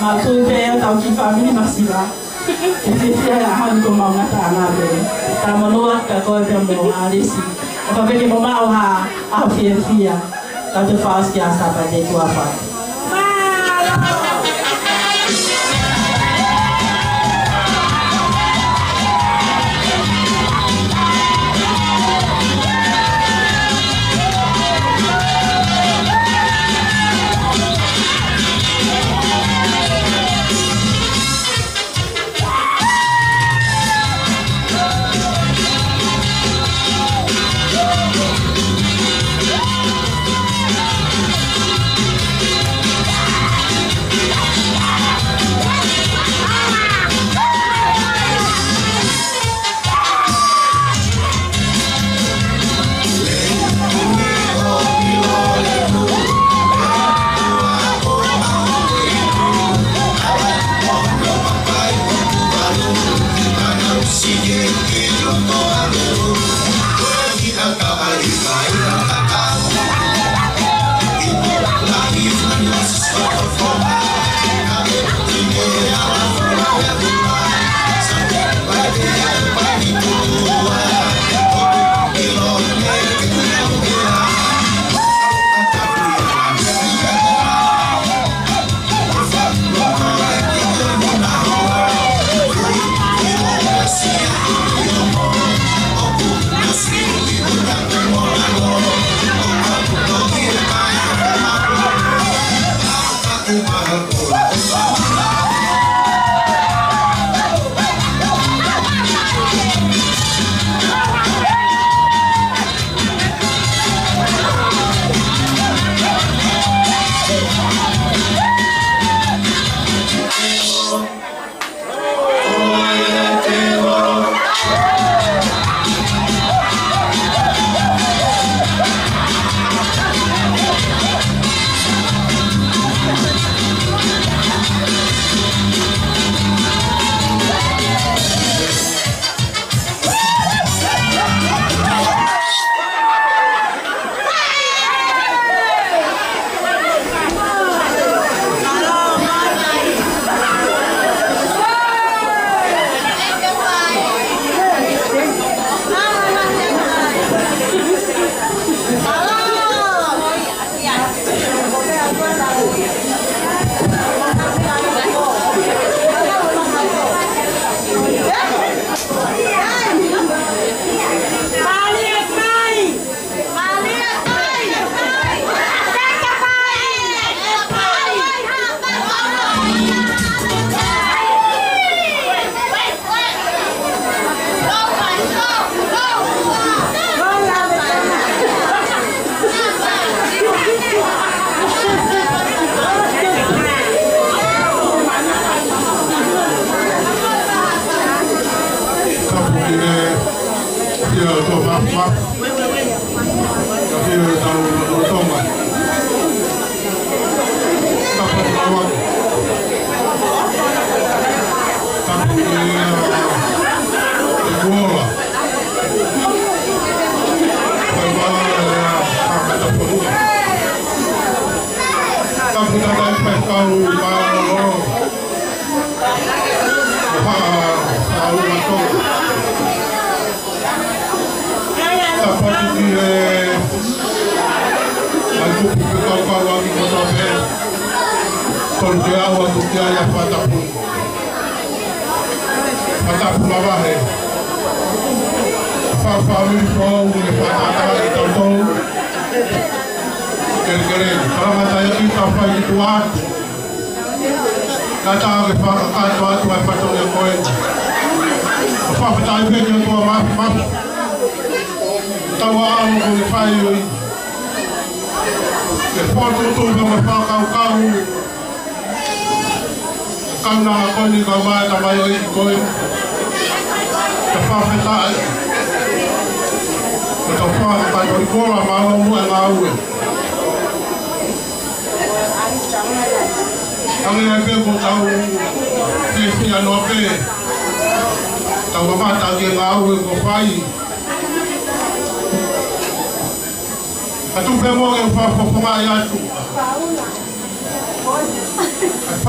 ma tu pe tau ki family masiva. E te tia la han ko mau ngata na be. Ta manoa ka ko te mo alisi. Ka pe mo mau ha a fia. Ta te faz ki asa pa de tua pa.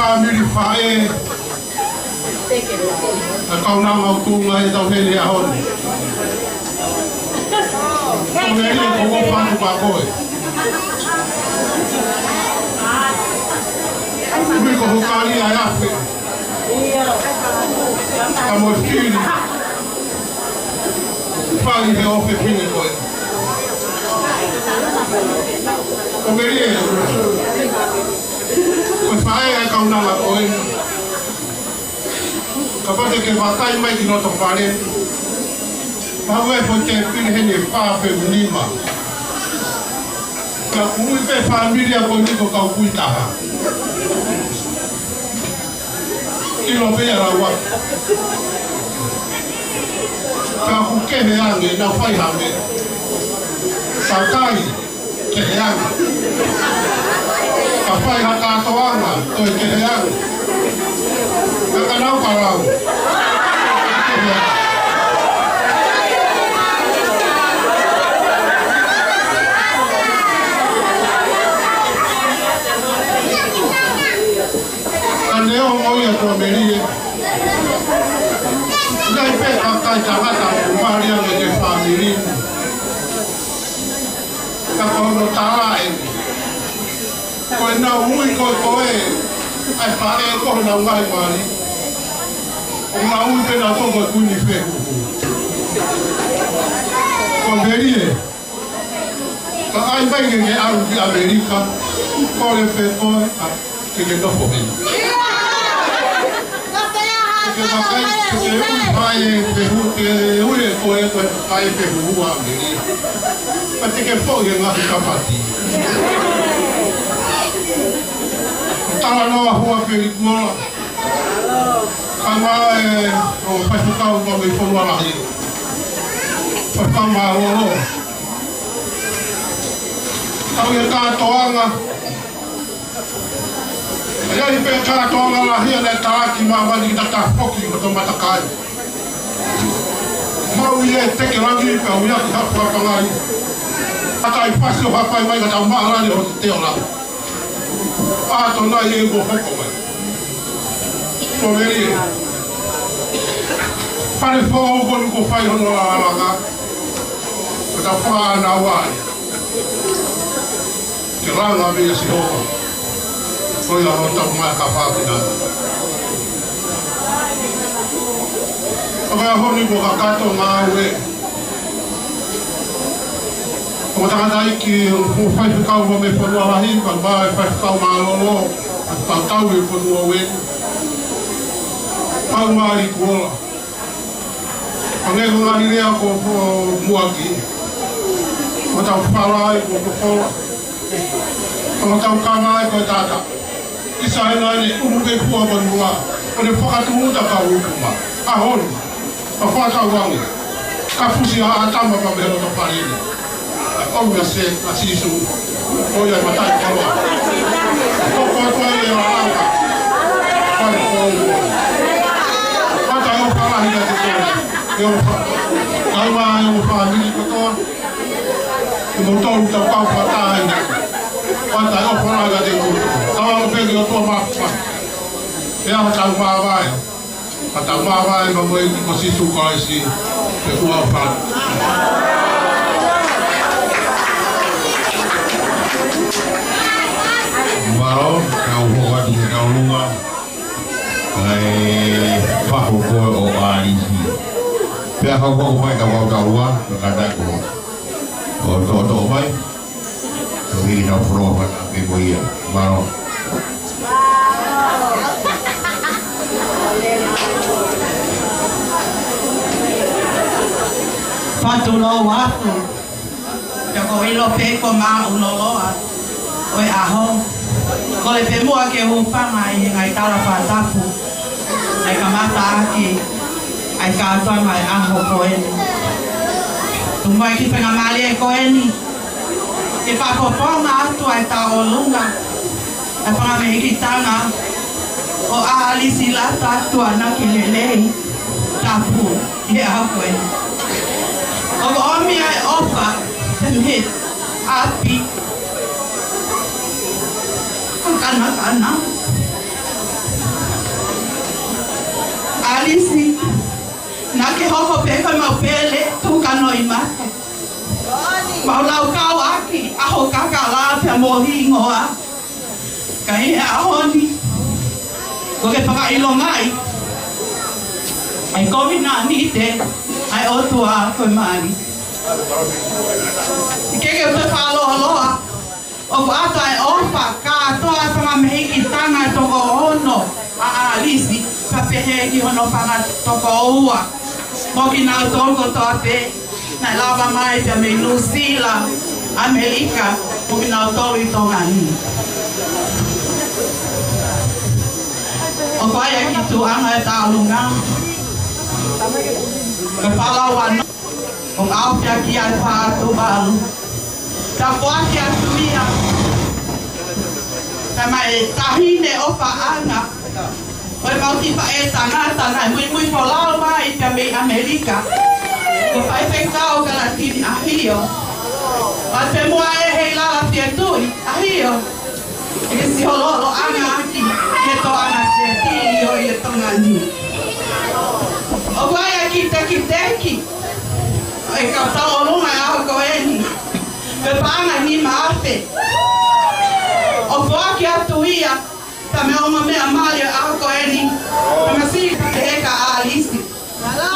family fae. Kau na mau tunga e tau hele a hon. Kau hele ko o pātu pa koe. Ui ko hukari a yape. Ka mo fili. Whali he ope pini koe. Ko meri e. Koe whae ai kaunanga koe. Ka pate ke wakai mai ki noto whare. Pawe po te pini hene whaape unima. Ka kui pe familia ko niko kau kui taha. Ilo pe ara wa. Ka kukehe ange na whai hame. Ka kai ke ange. Ka whai haka atoanga toi ke ange. Ka kanau karau. Neo moia to merie. Ngai pe ka tangata maria me te family. Ka kono tae. Ko na ui ko koe. Ai pare ko na ngai mari. O na ui pe na to ko kuni fe. Ko merie. Ka ai mai nge au di Amerika. Ko le pe ko ke ke no fobi. Ke makai ke pai pehu ke ule koe ko pai pehu wa ngiri. Pati ke fo ye ngah kapati. Tala no hua pe ikola. Kama o pasuka o me fo wa lahi. Pakama o. Tau ye ka toanga. Ia i pe kara tonga la hia ne taraki ma wani ta ka poki o to matakai. Mau ia teke rangi pe o ia ki hapua kangai. Ata i pasi o hapai mai ka tau maharani o te teo la. Ato na i e go hoko mai. Ko meri e. Pare fo o ko nuko whai hono a alanga. Ka ta whaa na wai. Ke ranga mea si hoko. Koi la rota mai ka whātina. Kaya honi ko ka kato ngā ue. Ko tangata iki o whai whikau wa me whanua lahi, ka mai whai whikau mā lolo, a tātau e whanua wen. Pau maari kuola. Ka nge ngari rea ko muaki. Ko tau wharai ko kukola. Ko tau kāngai ko tāta. Isa ena ni umuke kuwa banua. Kone whakatumuta ka ukuma. Ahon. Ka whaka wangi. Ka fusi ha atama pa mehero ta parini. Au na se a sisu. Oia matai kawa. Koko atua e a langa. Kone kouru. Kata eo whalahi na te kore. Eo kaima eo whamili katoa. Eo tau tau kau whatai na. Kata eo whalahi na te kore. Tawa pegi o tua mapa. E aha tau mawai. Ka tau mawai ma moe ki ko sisu kai si. Te kua whan. Maro, kau hoa tu ke kau lunga. Kai whaho koe o ārisi. Pea kau kau mai ka wau taua. Ka kata ko. O tō mai. Ko hiri nau whroa ke ko ia. Maro. Whatu lo watu. Ka ko ilo pe ko mā uloloa. Oi aho. Ko le pe mua ke hupanga i ngai tara whatapu. Ai ka mata aki. Ai ka atua mai aho koeni. Tumai ki whenga mali e koeni. Ke whapoponga atu ai tā o lunga. Ai whanga me hiki tanga. O a alisi lata atu ana ki lelei. Tapu. He aho koeni. O omi ai ofa. Temhe. Api. Kana. ke hoko pe ko mau pele tu ka noi ma mau lau kau aki aho kaka la pe mo hi ngoa kai a honi ko ke paka ilo ngai ai covid na ni te ai o tua ko mari ke pe fa lo o ata e ofa ka toa panga mehi tanga toko ono a alisi papehe ki hono panga toko ua moki na toko toa pe na lava mai pe me Lucila Amerika moki na toko tonga ni o kaya ki tu anga e taulunga ka palawan o au pia ki ai pa tu balu ta kuaki atuia mai tahine o faanga oi mauti pa e tangata na muy folau mai pe me Amerika ko fai pecao ka la tini ahio pa te mua e hei la pia tui ahio e si holo anga aki e to anga se ti o e tonga ni o vai aki teki e ka tau lunga a ko eni pe panga ni maafe o foaki atuia ta me oma me amalia a ko eni pe masi te ka alisi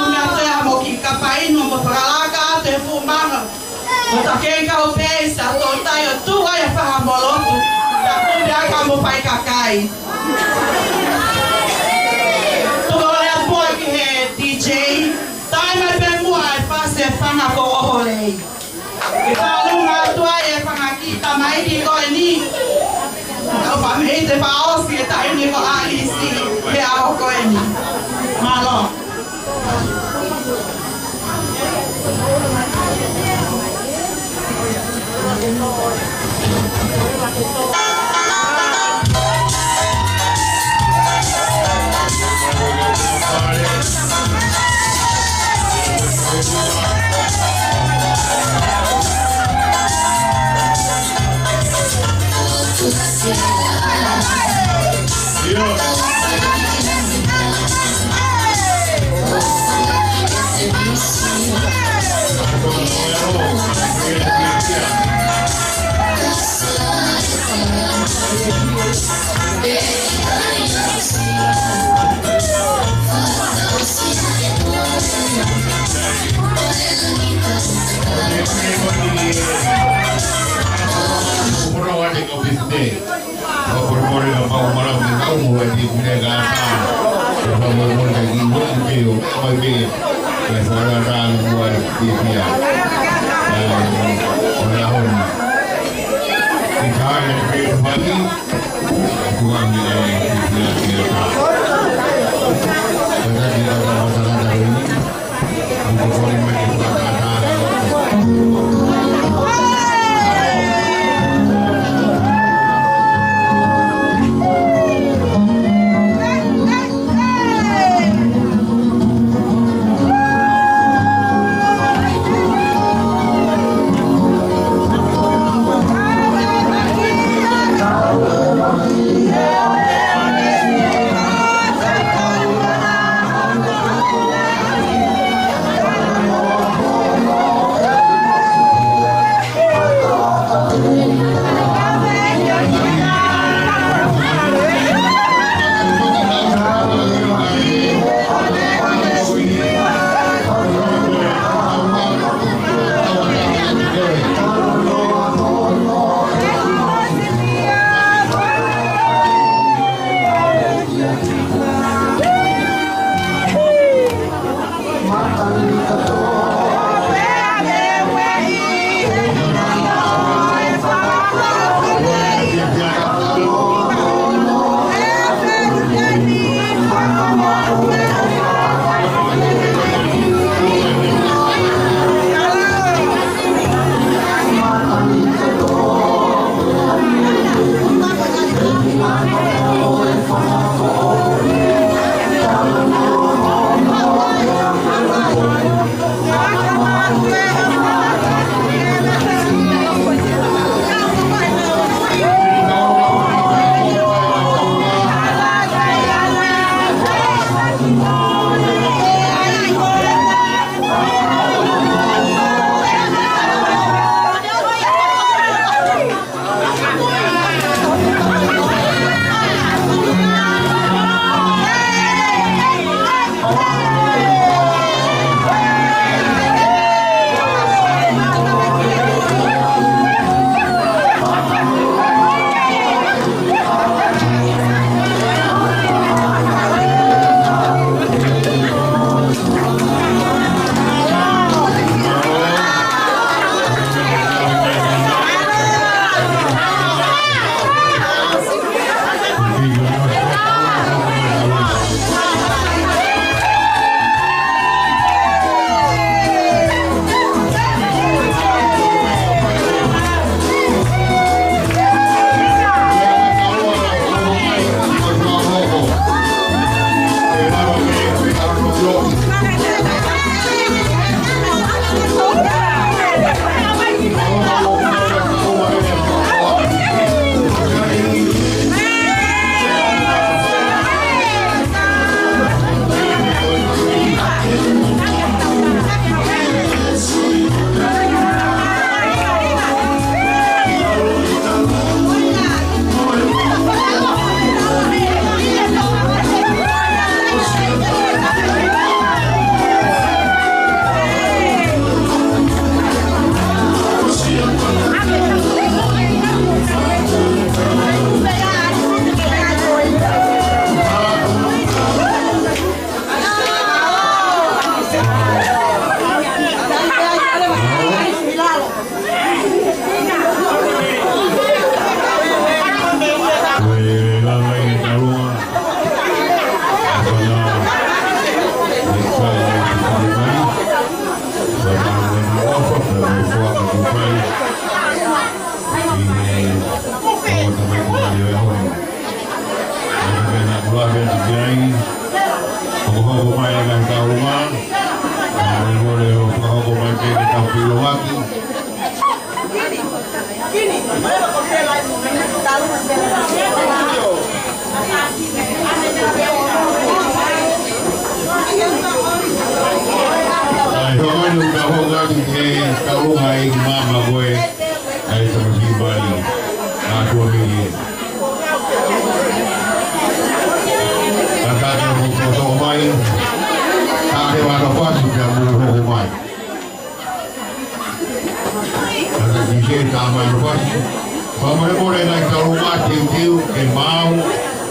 una te amo ki kapaino mo pralaka te fumanga o ta ke ka o pesa to tai o tu ai fa molotu ta ku ya ka mo pai kakai to le boy ki he DJ tai me pe mo ai fa se fanga ko ohorei kita lunga tua e fanga kita mai di ko ni o fa me te pa o si ta ni ko alisi he a ko ni malo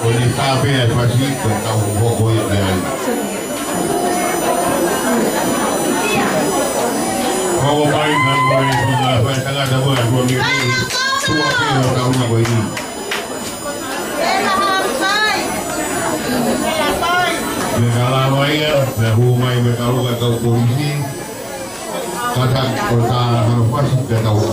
Oni tape a pasi ko ta ho ho ya ya. Ko bai kan ko ni ko ba ta ga da bo ko ni tu a ke no ta una ko ni. Me kala mai ya, me hu mai me kalu ka ko polisi. Kata ko ta no pasi ka ta ho.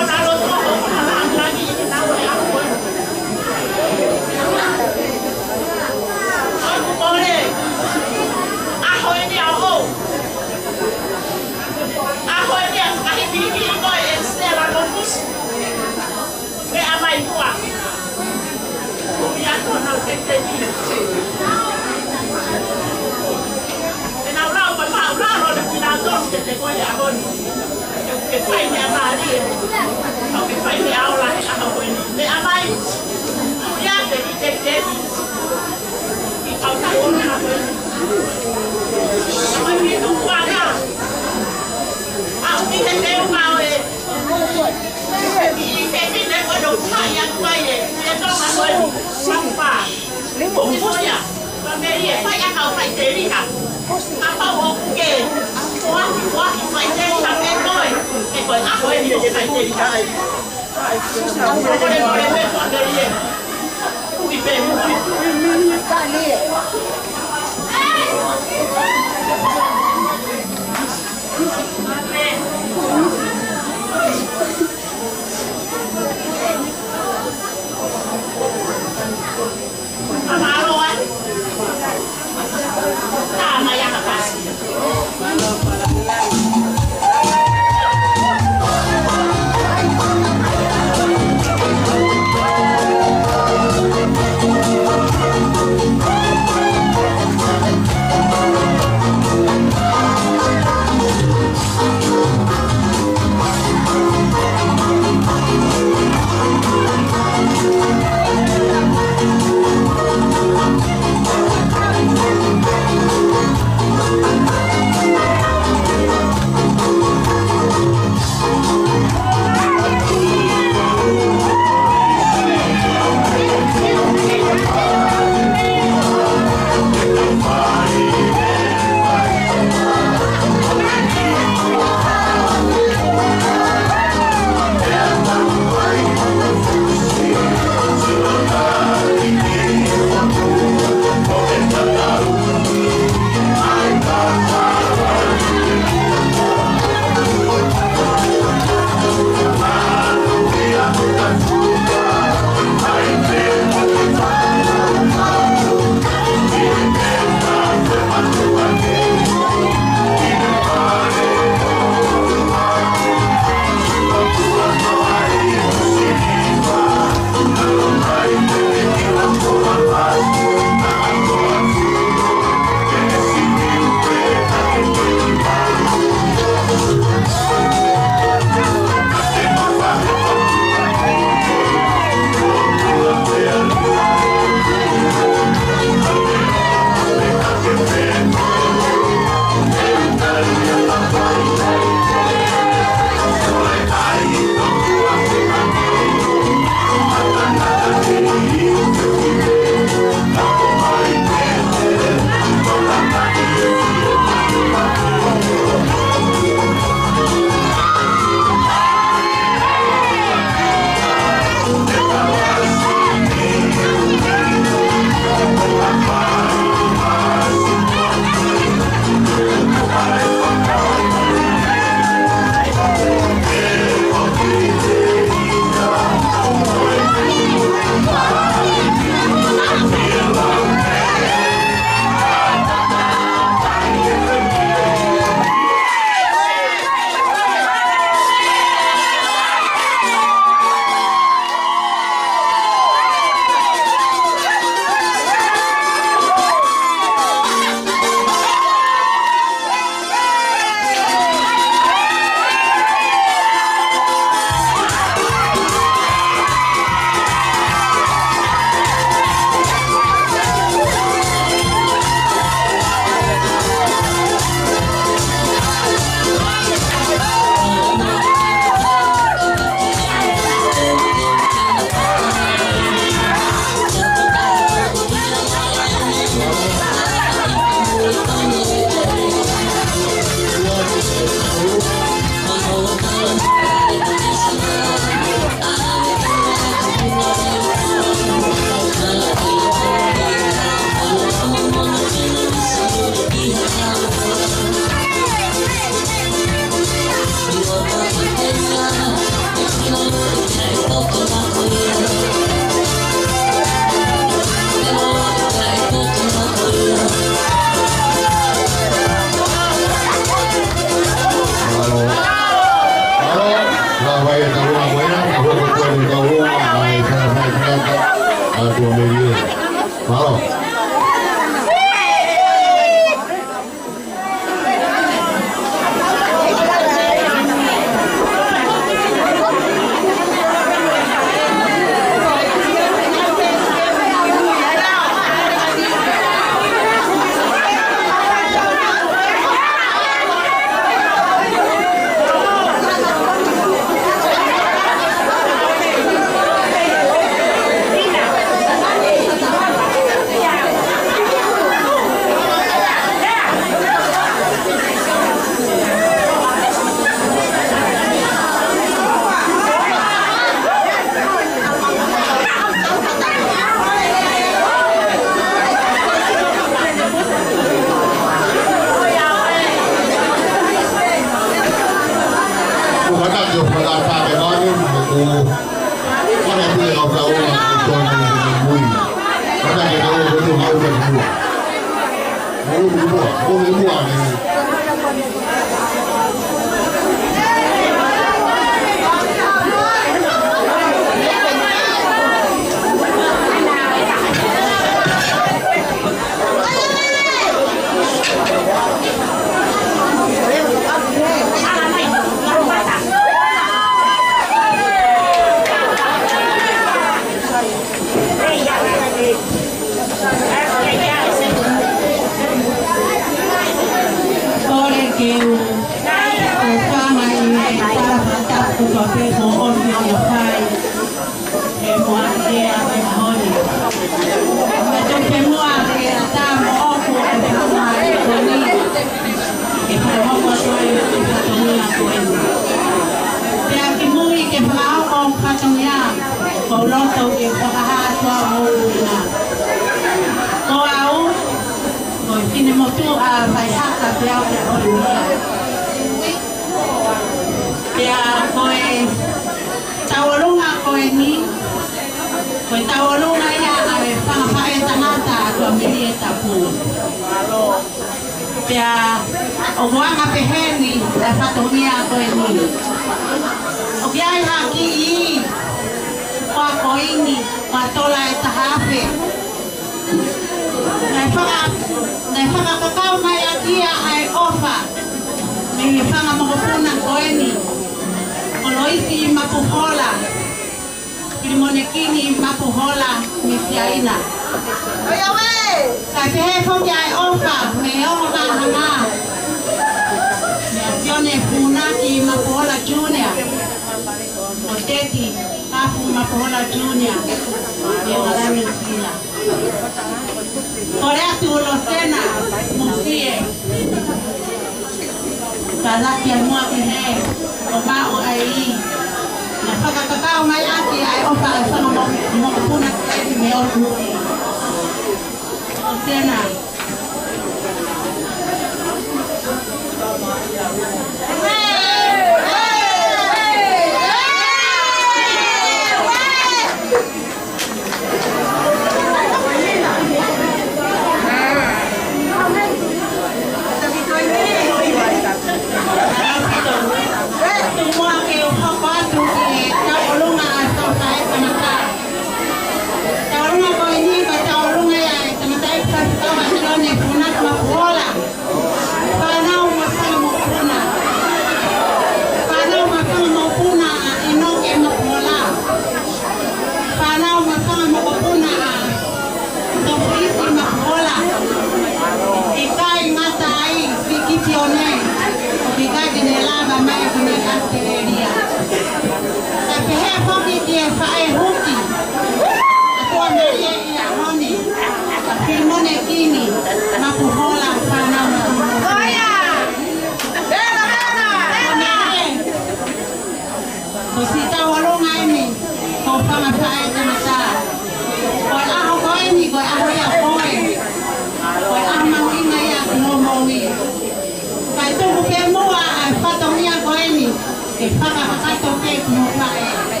ke whakakato te kumo kae.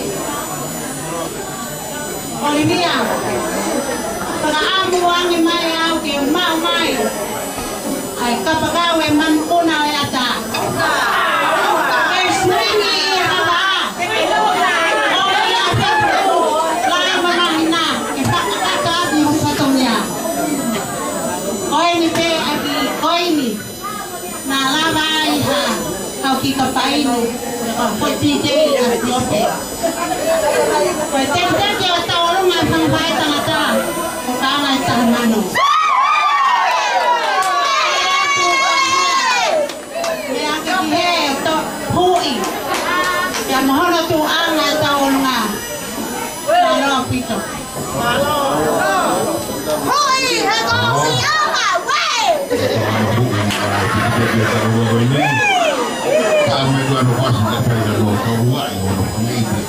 Olivia, pag-aamu ang may au ke mau ay kapagaw ay manpuna ay ata. Ay swingi iraba. Lai manahina, ipakakato yung patungya. Koy ni pe aki koy ni na lavai ha kau kita painu poti te aslote koy tem ke taolo ma sampai tangata kama tanmano ya ke to hui ya mohon tu anga taolna malo pito malo hui hego si kami tuan kuasa dapat kalau kau buat orang kami itu.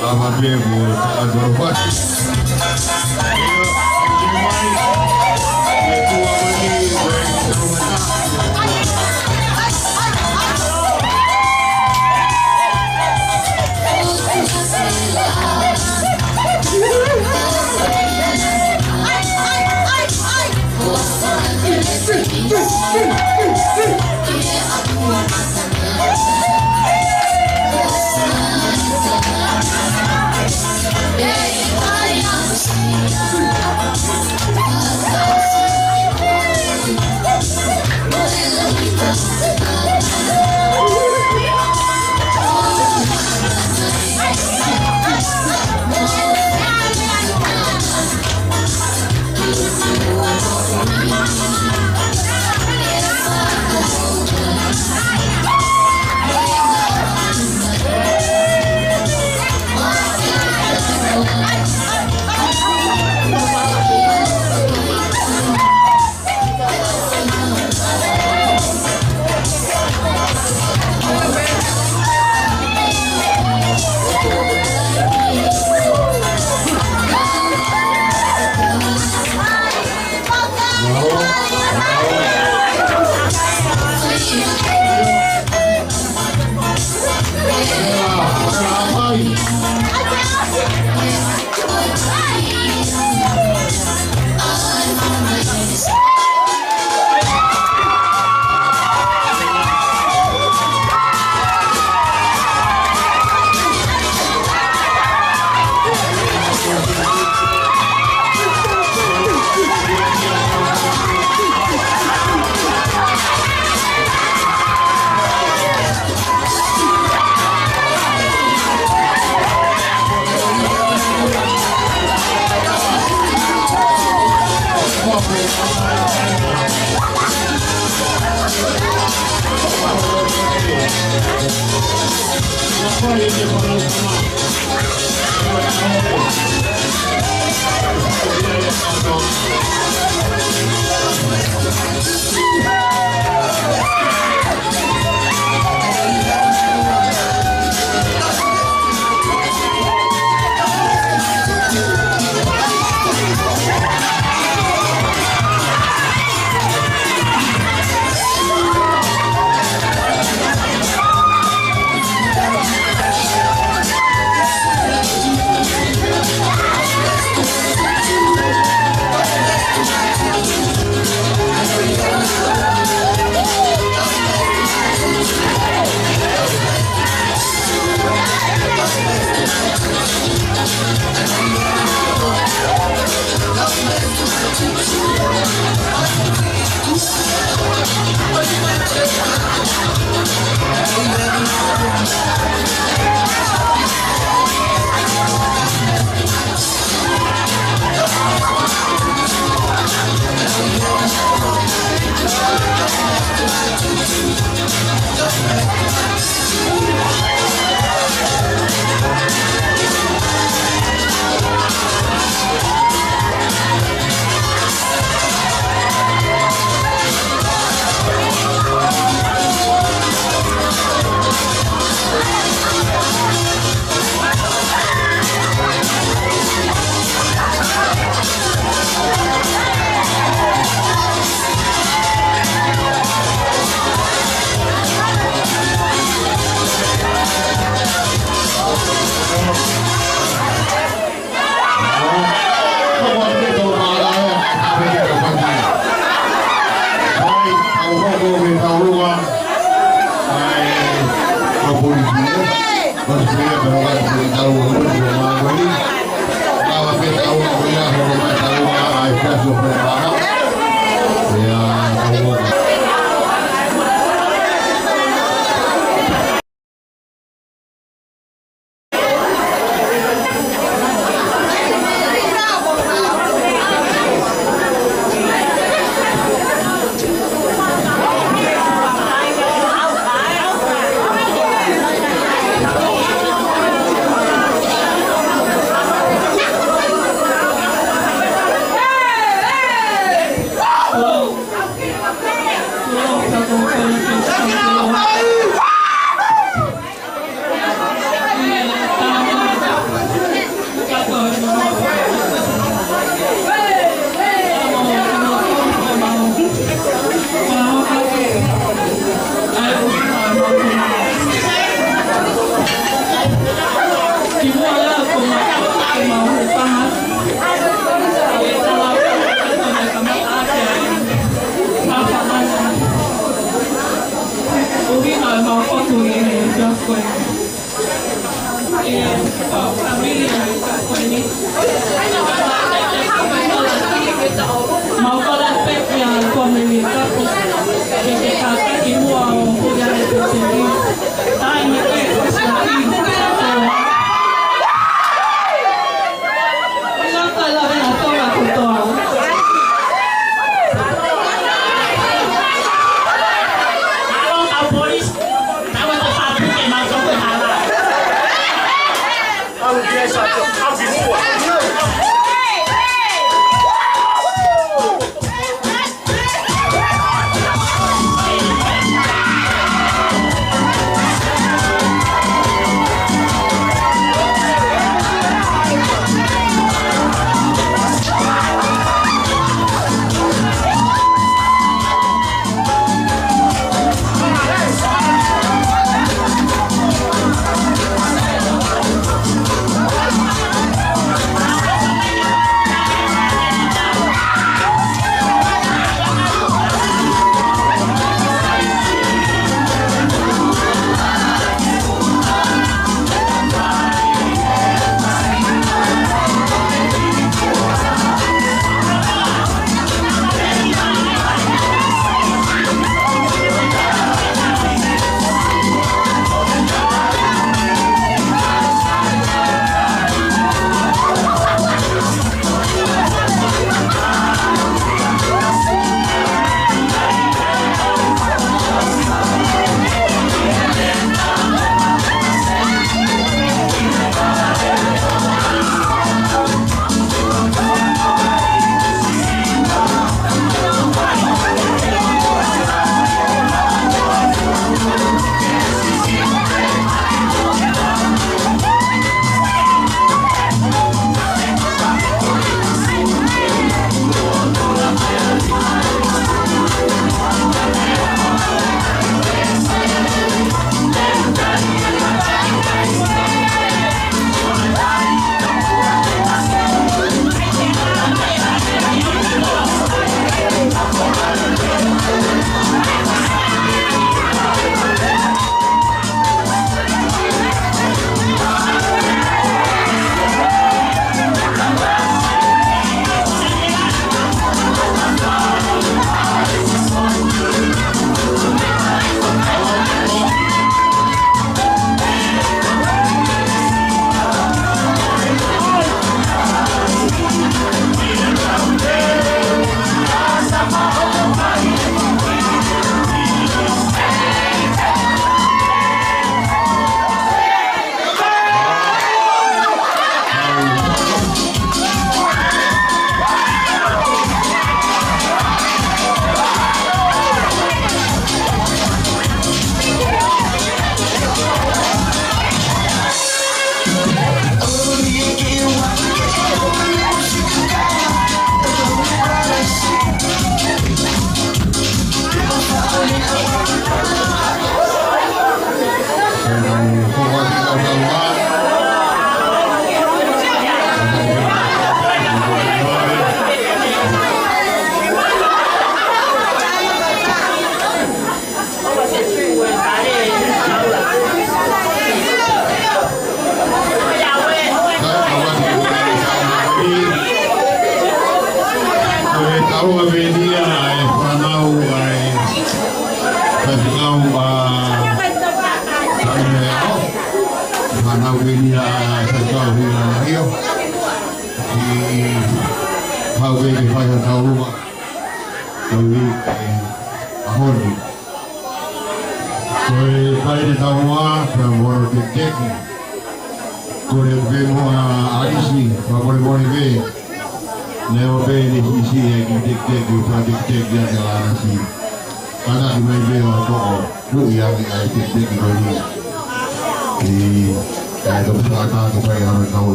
Lama dia buat ada buat.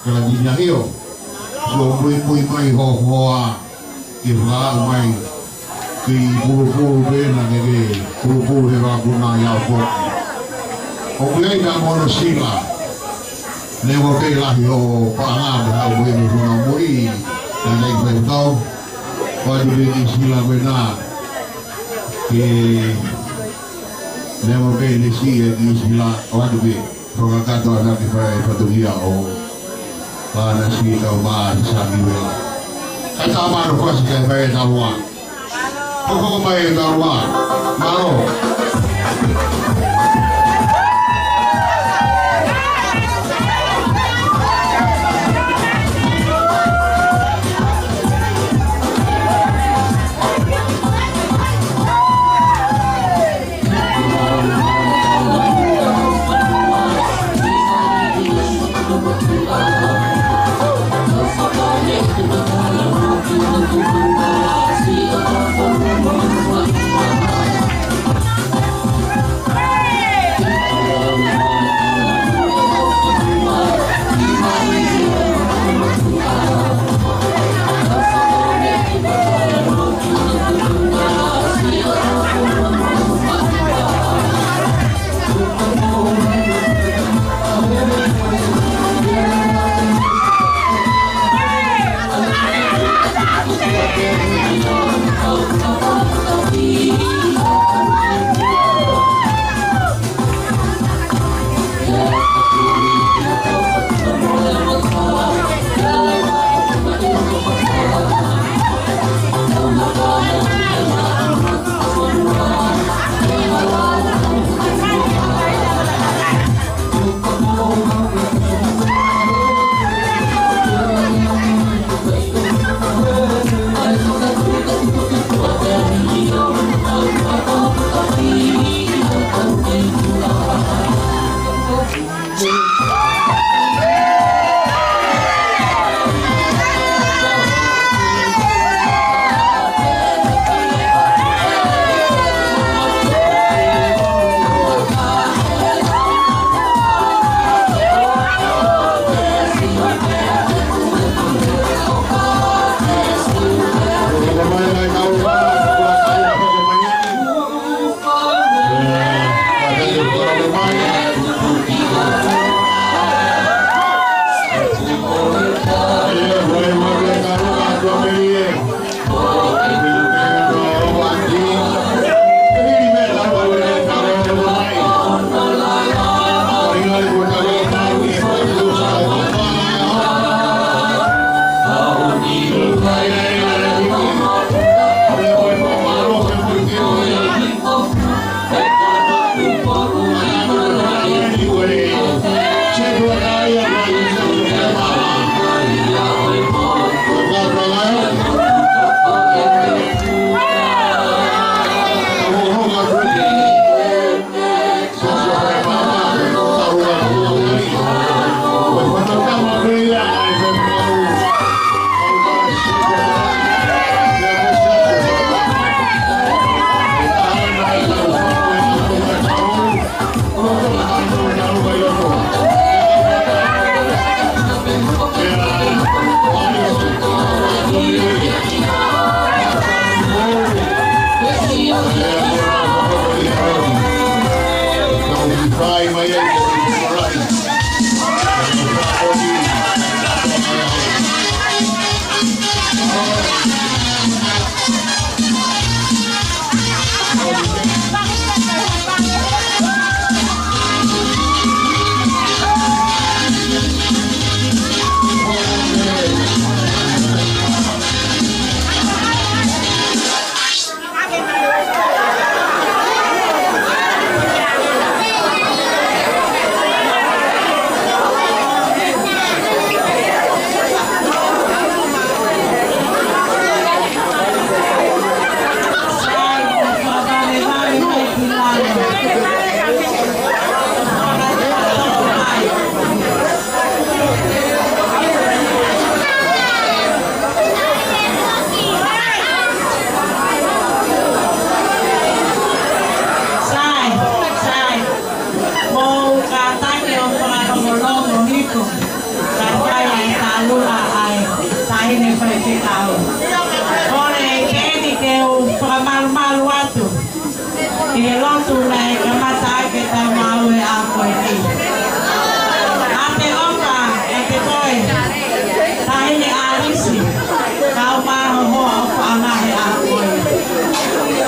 kala dinya hiyo so pui mai ho hoa ki la mai ki puru bena ngege puru he ra buna ya fo o kuai na mono sila ne mo ke la yo pa na ba o we no no muri na nei pe tau pa du ni sila bena ki ne mo ke ni si e ni sila o du be ko ka to na ki fa tu dia o para si kau ba sa mi we kata ma ro ko si ka fa ta wa ko mai ta wa ma ro See you. e lotu nei kamata ke ta mau e a koe ni. A te oka e te koe, ta hini a risi, kau maho hoa o whaangahe a koe.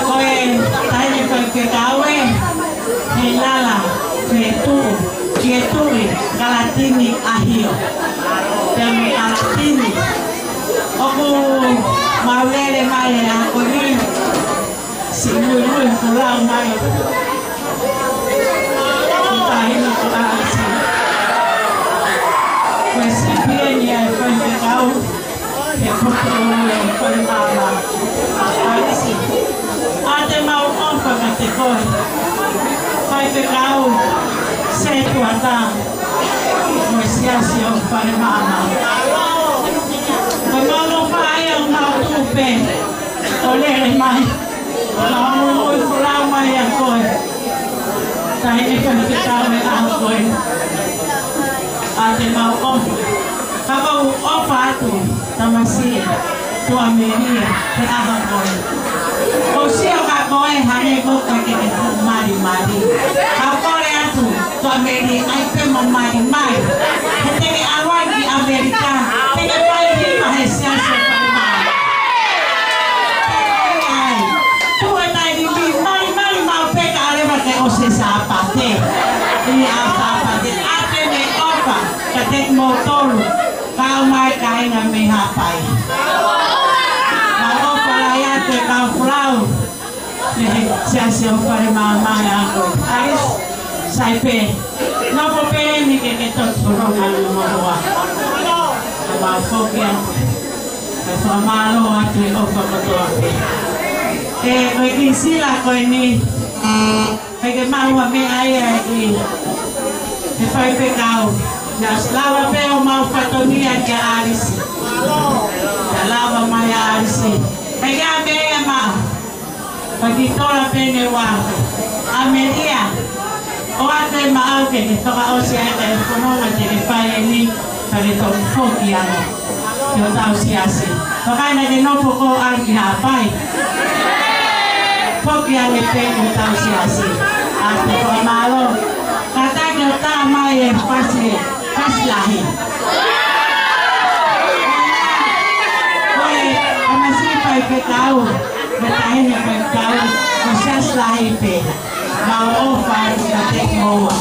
Koe, ta hini koe ke kaue, he lala, ke tu, ke tui, kalatini ahio. Te me kalatini. Oku maulele mai e a koe ni, si mui fulau mai. Tahini ko aasi. Koe si pieni ai koe ke kau, ke kokoro e koe mama. Aisi. A te mau onfa ka te koe. Koe ke kau, se tuata. Koe siasi o koe mama. Koe mau whae o mau tupe. O lere mai. Mau mui fulau mai a koe. Tahini koe ke kau e a koe. A te mau ofa. Ka wau ofa atu, tamasia, tua meria, te aha koe. O sio ka koe hane koka ke te mari mari. Ka kore atu, tua meria, ai te mo mari mari. He teke awai ki Amerika, teke pai hima he siasa pai mari. Tua tai di mari mari mau peka alewa ke o se saapate. Ini a saapate. Ate me ofa, ka te mo tolu. Kau mai kai na me hapai. Na ofa la ya te kau fulau. Ne siasi o pare mama ya ko. Aris saipe. No po pe ni ke tot furonga no moa. Ma fokia. Ka fa malo ate ofa ko to ape. O ki sila ko ni. Ke maua me ai ai. E fai pe kau. Nas lava pe o mau fatonia ke arisi. Ya lava mai arisi. Pega me ma. Pagi tola pe ne wa. Ameria. O ate ma au ke toka o si ai te kono te fai ni pare to foki ana. Yo tau si asi. Toka na de no poko arki ha pai. Foki ana pe no tau si asi. Ate ko malo. Kata ke ta mai e pasi. Pas lahi. Koe, amasi pai pe kau, betahene pe kau, masas lahi pe. Mau ofa ka tek moa.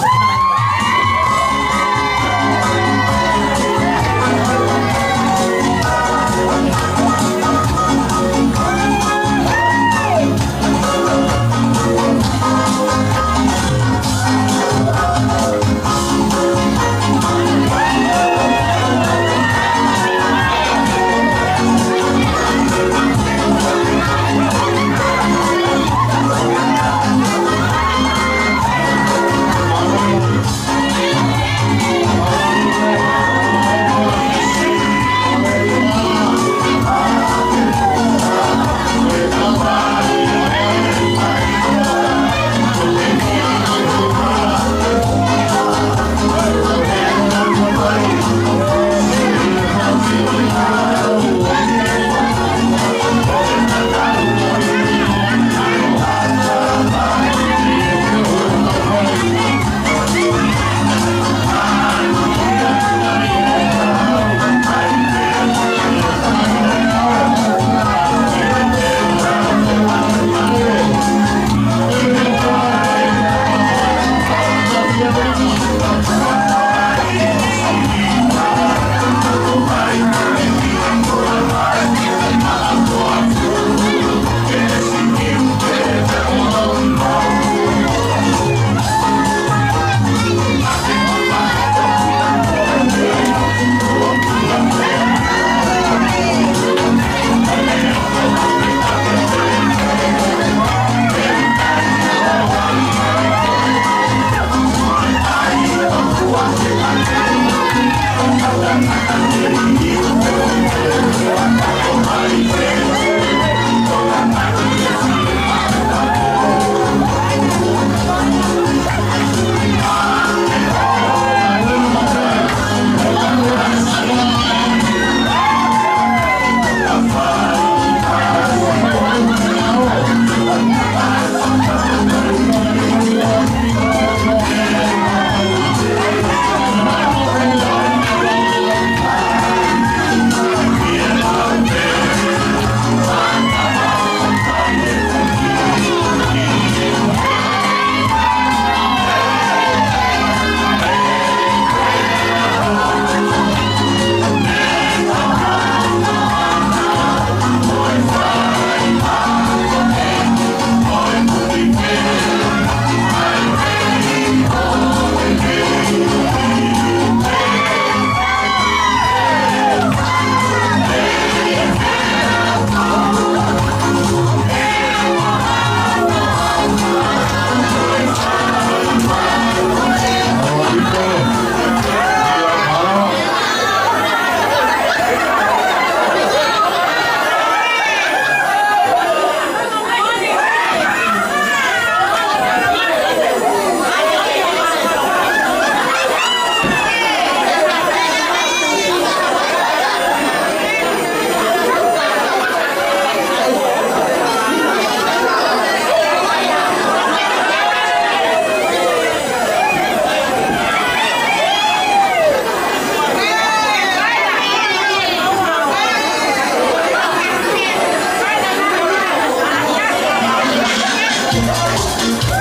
Gracias.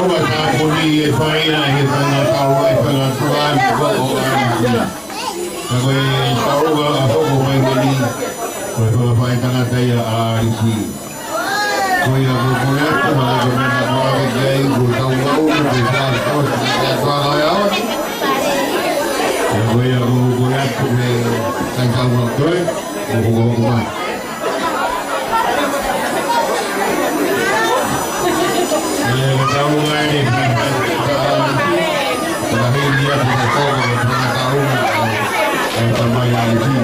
Karua Tapuni, a fine, I hit on the Karua, if I'm not trying to go on. Karua, a Fogo, my lady, but if I cannot tell you, I Koi aku punya tu malah kemudian aku lagi gay, tahu bisa terus suara awak. Koi aku punya tu tangkal waktu, aku bawa. Ini tahu ni, terakhir dia punya tahu yang sama yang ini.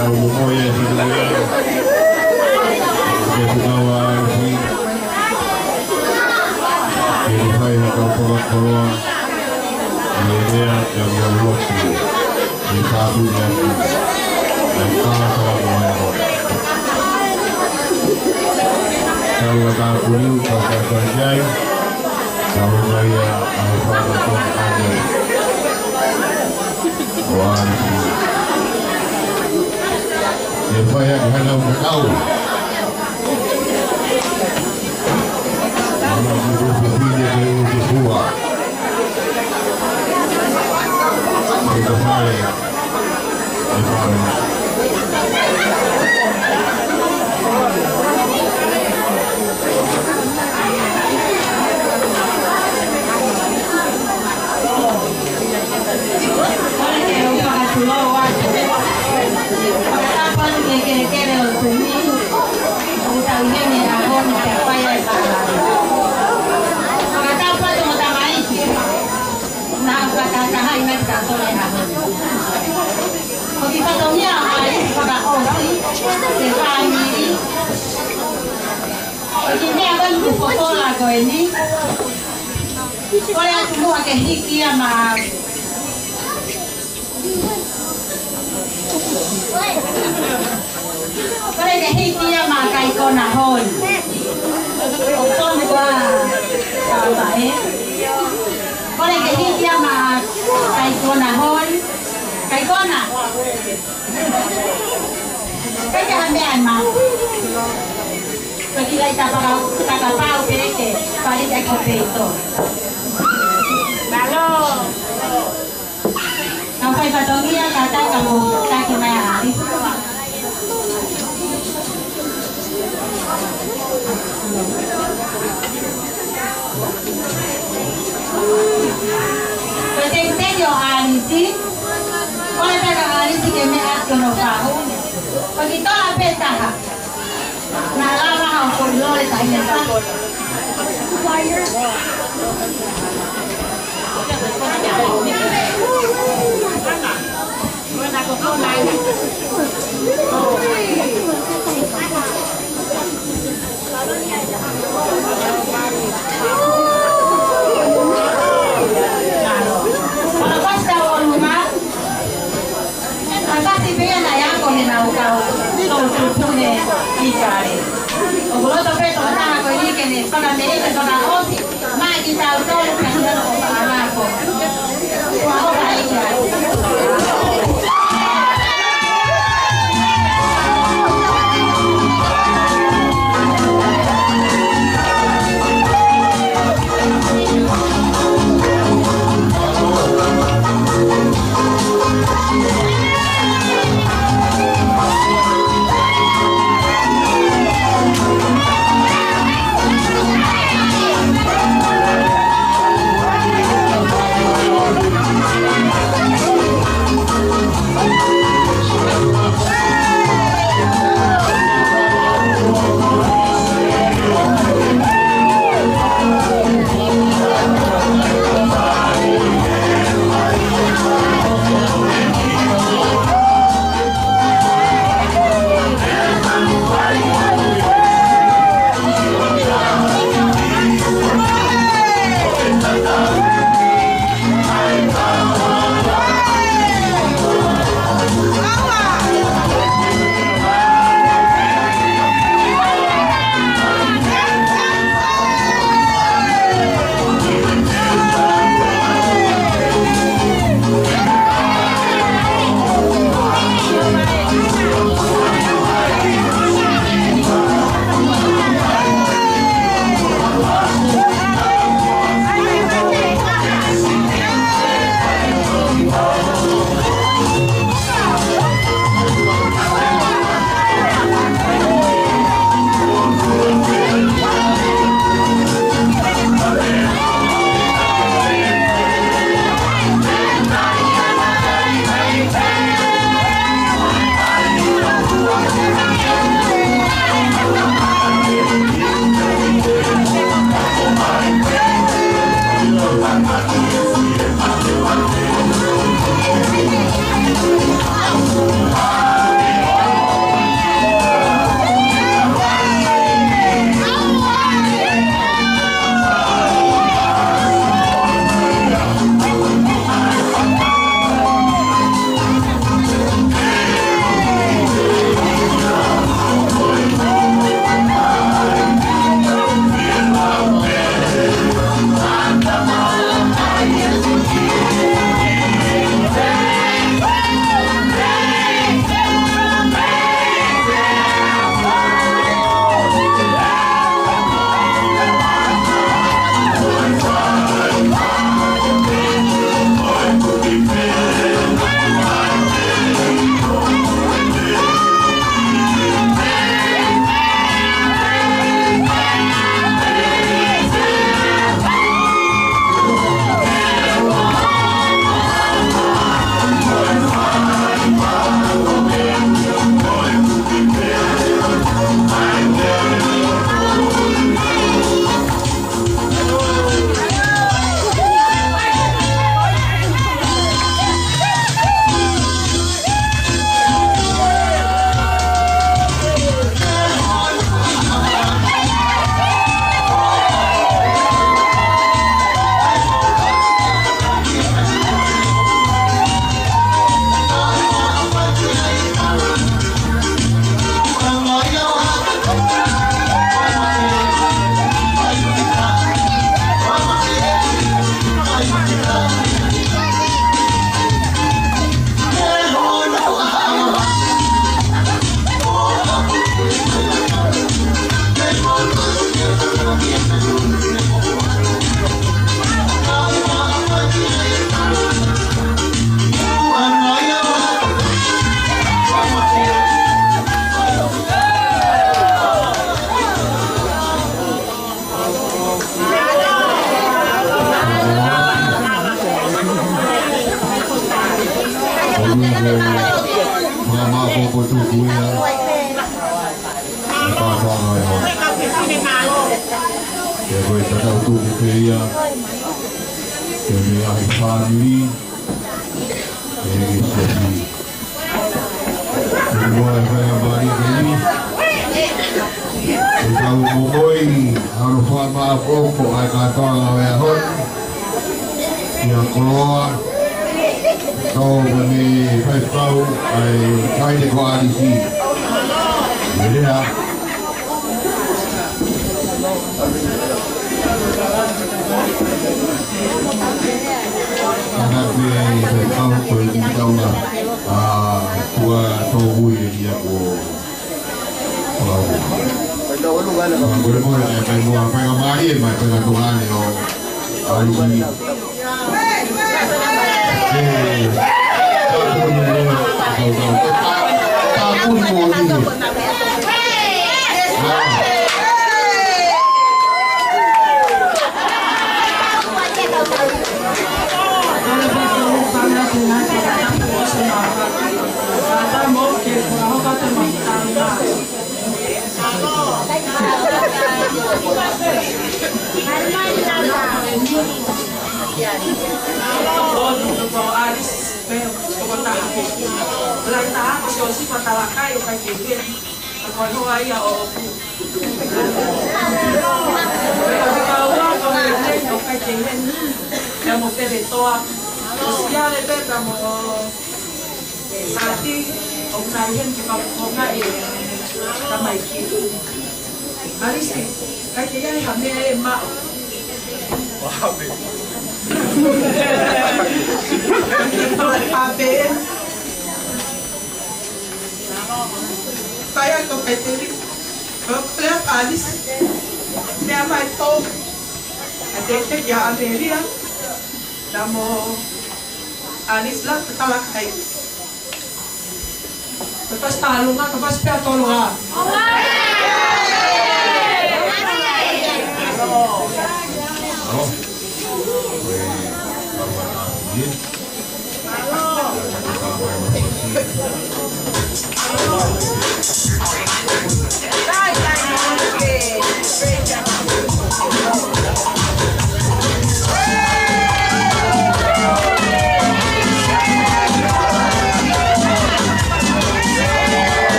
Thank you. po tu kuya. Apa ai ho. Ya voi ta tu kuya. Ya ni ai family. Ya ni Boy, bari ini. Kita boy harus maaf kok ai kata lawe hot. Ya keluar. Kau ini first kau ai kai de koalisi. Jadi ya. Sangat first kau politik kau lah. Tua tahu dia ko. Boleh boleh apa yang mau apa yang main macam apa Tuhan yo. Ali. Takut mau ni. Saya ke PT Klep Alis dia mai to ada ya Amelia damo Alis lah ketalak kai lepas talunga lepas piatolunga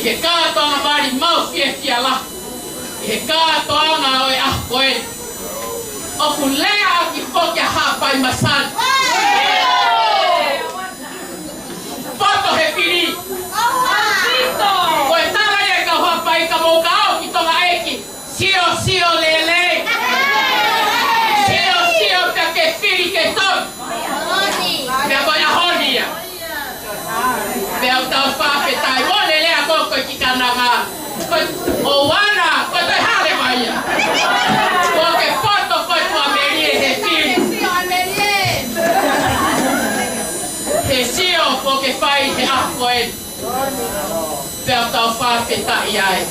He kātoanga mari mau fia la. He kātoanga oe koe. O ku lea ki poki a hapai masan. Poto he piri. Koe tala ia ka hapai ka mou ka au ki tonga eki. Sio lele. Sio pia ke piri ke ton. Pia koe a honia. Pia o tau whawhetai. Mone lea koko ki kananga. O wana, koe toi hale maia. Koe ke poto koe tua merie he piri. He sio po ke whai he akoe. Pia o tau whawhetai ai.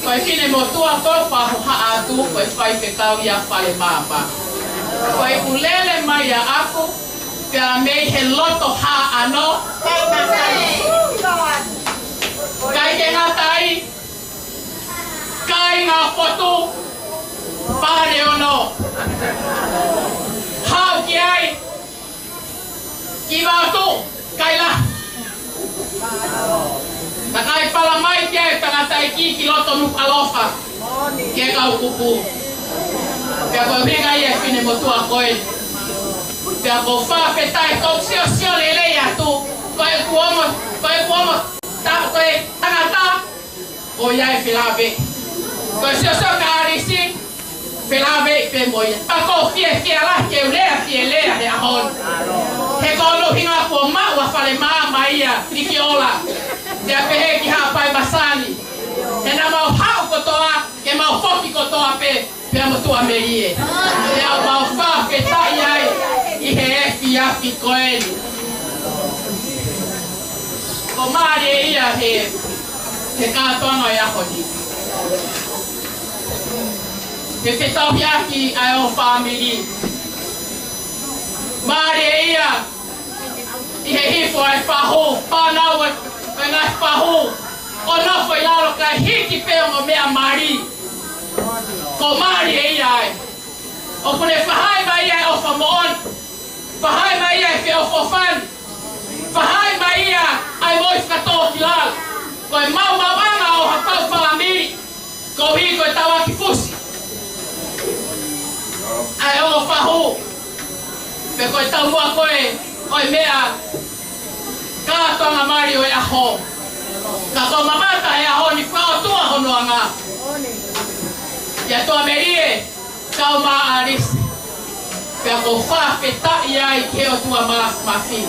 Koe kine mo tua koe whahu haa atu koe whai whetau ia whale mama. Koe kulele mai a aku. Pia mei he loto haa ano. Kai ke ngā tai. Kai ngā whotu. Pāre ono. Hau ki ai. Ki wātu. Kai la. Ta kai pala mai ki ai tangata i ki loto nuk alofa. Ke kau kupu. Pia koe mega ia fine mo tua koe. Pia ko whawhetai kau sio lele atu. Koe kuomo. Koe tangata. O iai whilawe. Koe sio karisi. Whilawe pe moia. Pako fia la ke ulea lea he ahon. He kolo hinga ko maua whale maa ia. Triki ola. Te apehe ki hapai masani. He na mau hau kotoa. Ke mau foki kotoa pe. Pea motua me ie. Pea mau whawhetai ai. I he afi koeni. Ko maare ia he kātoanga i ahoni. He whetau hiaki ai o whamiri. Maare ia i he hifo ai whaho. Whanau e ngai whaho. O nofo i alo kai hiki peongo mea mari. Ko maare ia ai. O kone whahai mai ai o whamoon. Whahai mai ai whio whofan. Whahai mai ia ai moi whakatoa ki lal. Koe mau anga o hapau whaamiri. Ko hi koe tawa ki fusi. Ai o whahu. Pe koe tau mua koe. Koe mea. Kātoanga mari o e aho. Ka ko mamata e aho ni whao tua honoa ngā. Ia toa merie. Kau maa arisi. Pea ko whawhetai ai ke o tua mafi.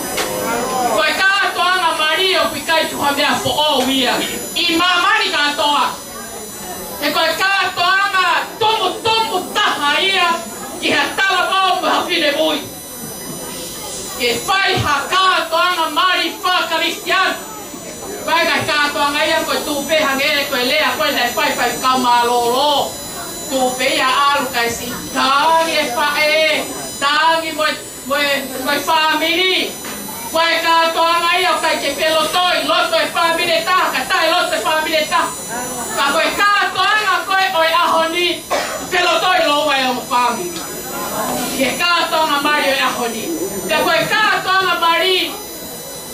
Koe kātoanga mari o pikai tuha mea fo o wia. I mamani kātoa. He koe kātoanga tomu taha ia ki ha tala mau hawhine mui. Ke whai ha kātoanga mari whakaristian. Koe kai kātoanga ia koe tūpe hangere koe lea koe nei whai kau malolo. Tūpe ia alu kai si tangi e whae. Tangi moi whamiri. Koe kātoanga ia o kai ke pelotoi. Loto e whamire taha. Ka tai loto e whamire taha. Ka koe kātoanga koe oi ahoni. Pelotoi loa e o whamiri. Ke kātoanga mari oi ahoni. Ka koe kātoanga mari.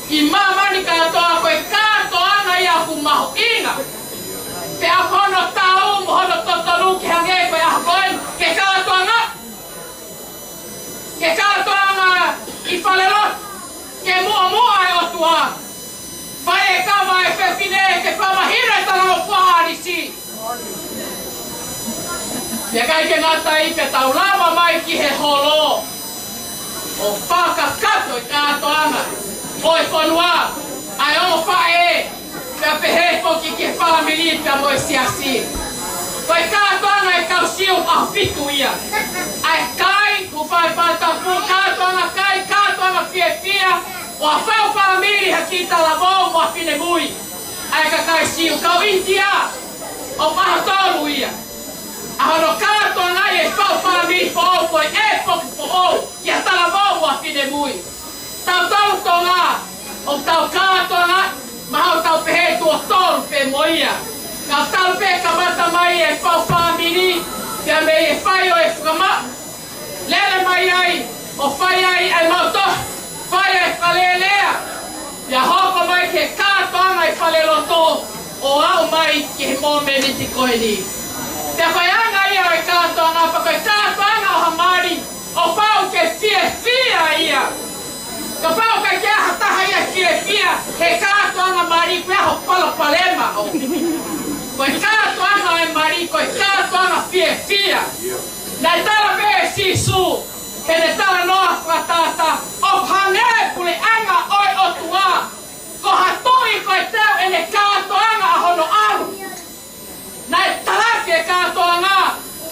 I mamani kātoanga koe kātoanga ia ku mahu inga. Pe ahono tau mo hono totoru ki hange koe ahokoen. Ke kātoanga. Ke kātoanga i whalelot. Ke mua e otua. Whae e kawa e whewhine ke whamahira e tala o whaharisi. Pia kai ke ngata i pe tau lava mai ki he holo. O whakakato i kātoanga. O e whanua. Ai o whae. Pia pehe poki ki he whamili pia mo e siasi. Koe kātoanga e kausiu a whitu ia. Ai kai, ku whai whatapu, kātoanga kai, kātoanga fia. O a whau whamiri ha ki talavou mo a whine mui. Ai ka kai siu, kau intia. O paha tolu ia. A hono kātoanga e whau whamiri po o koe e poki po o. Ki a talavou mo a whine mui. Tau tolu tonga. O tau kātoanga, mahau tau pehe tua tolu pe moia. Ka tau pe kamata mai e whau whamiri. Pia mei e whai o e whakama. Lele mai ai. O whai ai ai mauto. Whai ai whalelea. Ia hoko mai ke kātoanga i whaleloto o au mai ki he mō me niti koe ni. Te koe anga ia o katoa ngā pa koe katoa anga o hamari o pau ke fia ia. Ka pau ka kia hataha ia fia he katoa anga mari koe aho palo palema o. Koe katoa anga e mari koe katoa anga fia. Nai tala me sisu he ne tala noa whatata o hange pule anga oi o tua. Ko hatui koe teo e ne katoa anga a hono aru. Nai talaki e katoa ngā,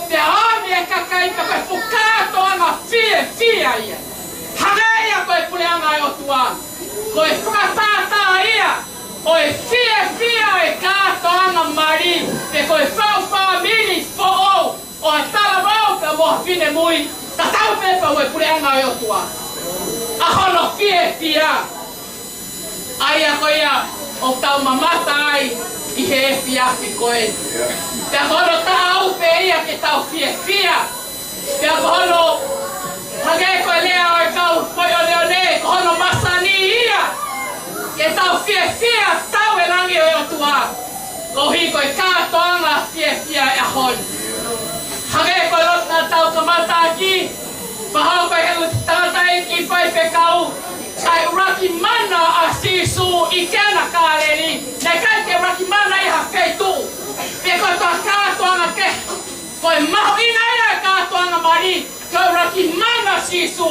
te aami e kakai ka koe fu katoa ngā fia ia. Hangeia koe pule anga e o tua. Koe whakatata ia, oe fia e katoa anga mari, te koe whau mini fo o, o a tala mau ka moha fine mui, ka tau pepa oe pule anga e o tua. A hono fia. Aia koe ia, o tau mamata ai, I he fiafi koe. Te hono ta aupe ia ke tau fia. Te hono hage koe lea o e kau koe o leone, ko hono masani ia. Ke tau fia tau e rangi o e otua. Ko hi koe kātoanga fia e ahon. Hage koe lotna tau kamata aki, wahau koe helu tangata e ki whai whekau. Kai uraki mana a sisu I kena kāreri, nei kai ke uraki mana I hawheitu. Pe koe toa kātoanga ke, koe maho ina ia e kātoanga mari, koe uraki mana sisu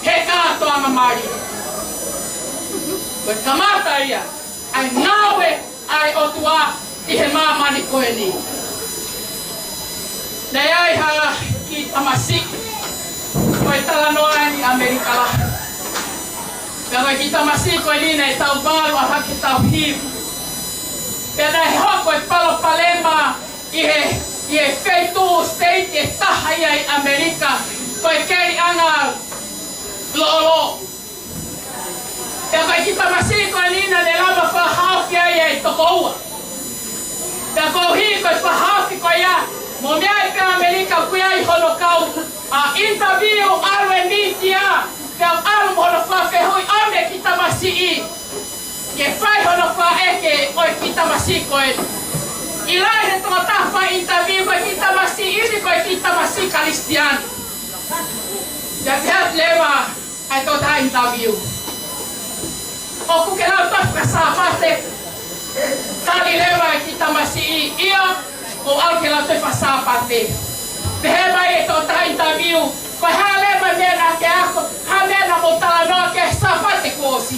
he kātoanga mari. Koe kamata ia, ai nawe ai otua I he māmani koe ni. Nei ai hala ki tamasik, koe talanoa ni Amerika la. Pera ki tamasi koe ni nei tau balu a hake tau hiu. Pera he hoko e palo palema I he feitu state e taha ia I Amerika. Koe keri anga loolo. Pera ki tamasi koe ni na ne lama whahawhi ia I tokoua. Pera koe hi koe whahawhi koe ia. Mo mea I pe Amerika koe ai hono kau. A interview alwe mitia. Pea alu hono wha hui ame ki tamasi I. Ke whai hono wha eke oi ki tamasi koe. I lai he tonga taha interview koe ki tamasi ini koe ki tamasi kalistian. Ja te hat lewa ai tō taha interview. O kuke lau tafka saa pate. Tali lewa ki tamasi I ia. O alu ke lau tawha saa pate. Te he mai e tō taha interview. Koe haa lewa mena ke ako, haa mena mo tala noa ke sapate kōsi.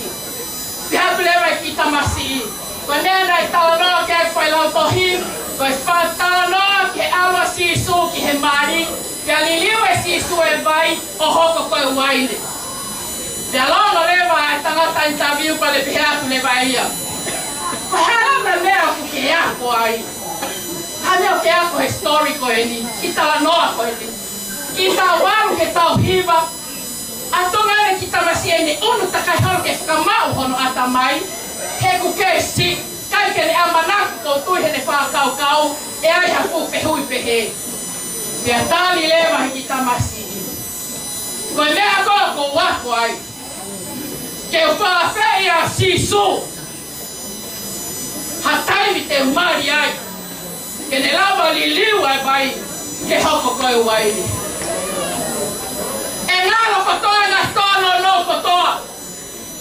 Te hatu lewa ki tamasi I. Koe mena I tala noa ke koe lau tohi, koe wha tala noa ke awa sisu ki he mari, te aliliu e sisu e vai o hoko koe waile. Te alono lewa e tangata interview pa le pihe atu lewa ia. Koe haa lama mea ku ke ako ai. Haa mea ke ako he story koe ni, ki tala noa koe ni. Ki tau waru ke tau hiva, a tonga ere ki tamasi e ne unu takai holo ke whakamau hono ata mai, he ku ke si, kai ke ne amanaku kou tui he ne whakau, e ai hafu pehui pehe. Pea tali lewa he ki tamasi I. Koe mea koa kou wako ai, ke u whawhea sisu, ha taimi te umari ai, ke ne lawa li liu ai vai, ke hoko koe wairi. E ngalo kotoa na tono no kotoa.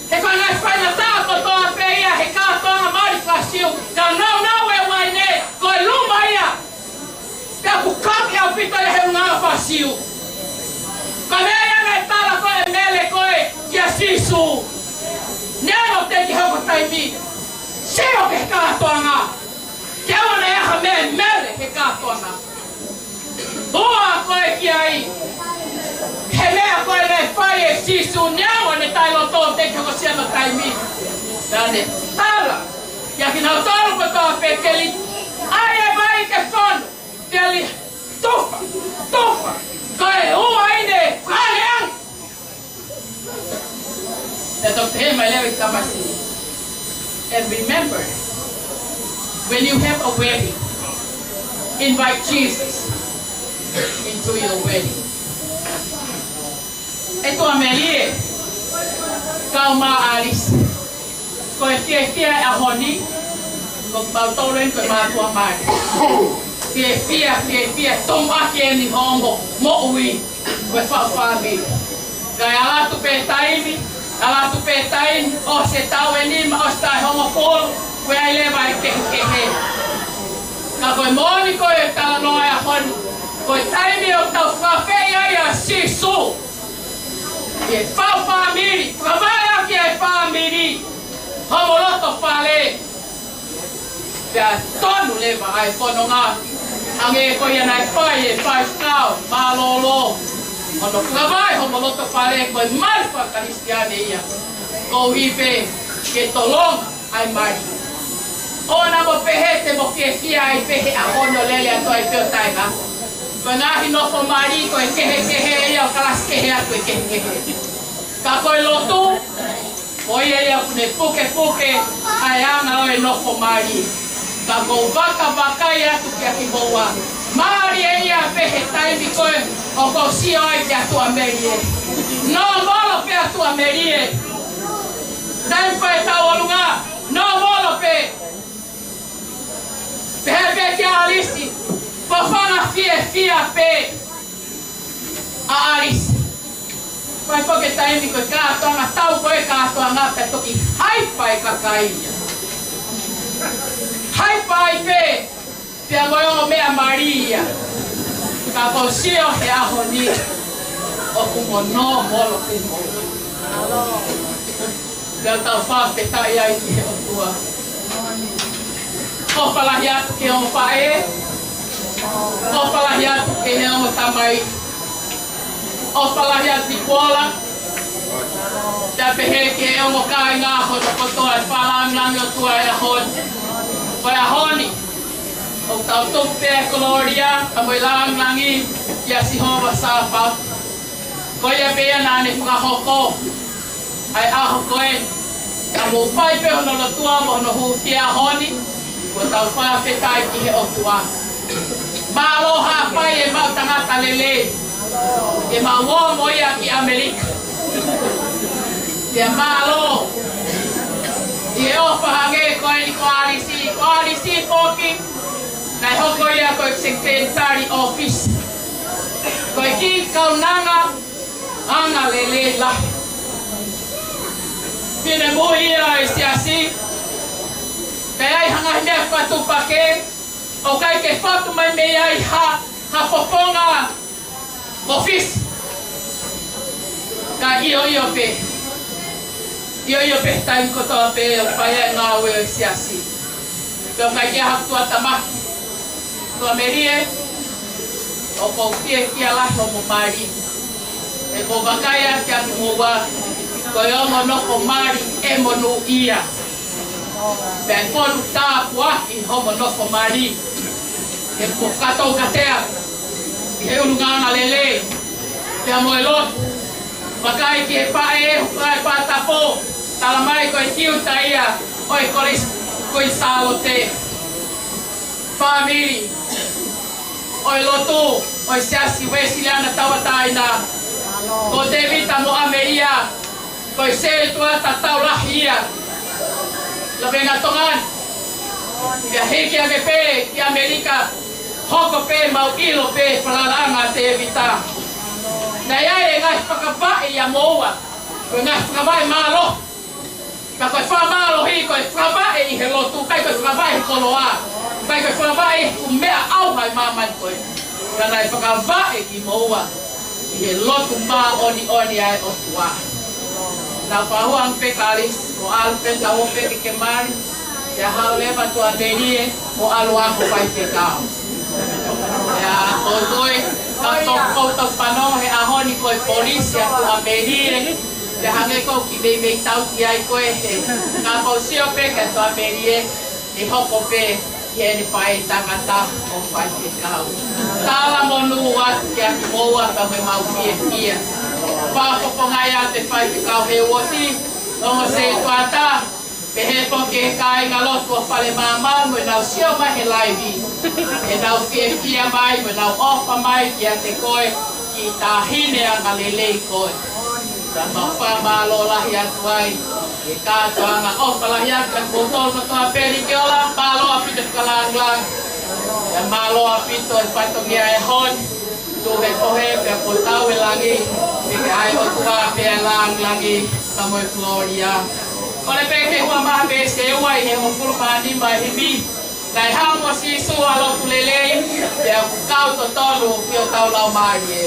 He koe ngai whaina tā kotoa pe ia he kātoa mari whasiu. Ka nau e waine, koe luma ia. Pea ku kami au pita le he ngā whasiu. Koe mea ia ngai tala koe mele koe kia sisu. Nero te ki hoko taimi. Seo ke kātoa ngā. Ke ona e aha mele he kātoa ngā. Hoa koe ki ai. He mea koe ne whai e sisu niawa ne tai loto te koko siano taimi. Tane, tala. Ia ki nau tolu kotoa pe keli. Ai e vai ke whanu. Teli, tufa. Koe hua ine, hane ang. Te tok te he mai lewi tamasi. And remember, when you have a wedding, invite Jesus into your wedding. E tua melie, kau ma aris. Koe fia a honi, Ko tau ren ko mātua mai. Fia, tom aki e ni hongo, mo ui, koe whawhami. Kai alatu pe taimi, o se tau e nima, o se tai hongo folo, koe ai lewa e kehe. Ka koe moni koe e tala noa e honi, koe taimi o tau whawhei ai a sisu. E whawhamiri, whawai aki e whamiri, homo loto whale. Pea tonu lewa ai whono ngā. Ange ko ia nai whai e whai whau, mālolo. Ono whawai homo loto whare koe mai whakaristiane ia. Ko hipe ke tolong ai mai. Ona mo pehe te mo fia ai pehe a hono lele ato ai peo taiga. Koe ngahi nofo mari koe kehe ia o kalas kehe atu e kehe. Ka koe lotu, o ia ia kune puke ai anga oe nofo mari. Ka kou waka atu ki aki moua. Maari e ia pehe taimi koe o kou sio ai ki atu amerie. No molo pe atu amerie. Taimi whae tau olunga. No molo pe. Pehe pe ki a alisi. Pofana fia pe. A alisi. Koe poke taimi koe kātoanga tau koe kātoanga pe toki haipa e kakaia. Hai pai pe, pia koe o mea Maria. Ka ko sio he aho ni, o kumo no molo pe mo. Pia tau whape tai ai ki he o tua. O whalahi atu ke o whae, o whalahi atu ke he o tamai, o whalahi atu kuola. Pia pehe ke he o kai ngā hono kotoa e whalangangi o tua e ahoni. Koe a honi, o tau tupe e koloria, a moe langi, ia si hova sāpau. Koe a bea nāne whakahoko, ai aho koe, a mō whai pe hono no tua mo hono huwhi a honi, ko tau whawhetai ki he o tua. Mālo hāpai e mau tangata lele, e mau wō moia ki Amerika. Ia mālo, i ofa hange koe ni ko alisi poki, nai hoko ia koe secretary office. Koe ki kaunanga, anga lele lahi. Pine mui ia e siasi, kai ai hangahi mea whatu pake, o kai ke whatu mai mei ai ha fofonga office. Ka io pe. Io pe taim kotoa pe o whaia ngā ue o siasi. Peo kai kia hakutua tamaki. Tua merie, o kou fia lahi o mo mari. E kou wakaia ki aki moua, koe ongo noko mari e monu ia. Pea whonu tāpu aki homo noko mari. E kou whakatou katea, he urungana lele. Pea moe lotu. Wakai ki he pae, whae pātapo, tala mai koe tiuta ia, oi koris koe sālo te. Whamiri, oi lotu, oi siasi wesiliana tawataina, ko te vita mo Ameria, koe sere tuata tau lahi ia. Lavenga tongan, kia heki age pe, ki Amerika, hoko pe, mau ilo pe, whalalanga te vita. Nei ai e ngai whakapae ia moua, koe ngai whakapae mālo. Ka koe whamālo hi, koe whakapae i he lotu, kai koe whakapae i koloa. Kai koe whakapae i mea auhai māmai koe. Ka ngai whakapae ki moua, i he lotu mā oni ai o tua. Nā whahuang pekalis, o alu penta o peke ke mari, ia hau lewa tua merie, o alu ako pai pekao. Ia o toi, ka koutou whanau he ahoni koe polisia kua merie, te hange kou ki mei tauti ai koe he. Ngā kou sio peke tua merie, e hoko pe ki ene whae tangata o whae pekao. Tāla monu atu ki aki moua ka me mau fia. Whakoko ngai a te whae pekao he uoti, ongo se tuata, pe he poke he kai ngā lotu o whale māmau, me nau sio mai he laivi. E nau fia mai, me nau ofa mai ki a te koe, ki tā hine a ngā lelei koe. Tā mawha mālo lahi atu ai, e kātoanga o whalahian ka kōtol matoa peri ke ola māloa pita kalang-lang e māloa pito e whatongia e hon tu he kohe pia kōtau e langi e ke ai o tua pia lang-langi ka moe Gloria kone pe ke hua maha pe se ua i he ho furupani mai he mi kai hamo si su alo kulelei pia kukau to tolu pio tau lau maari e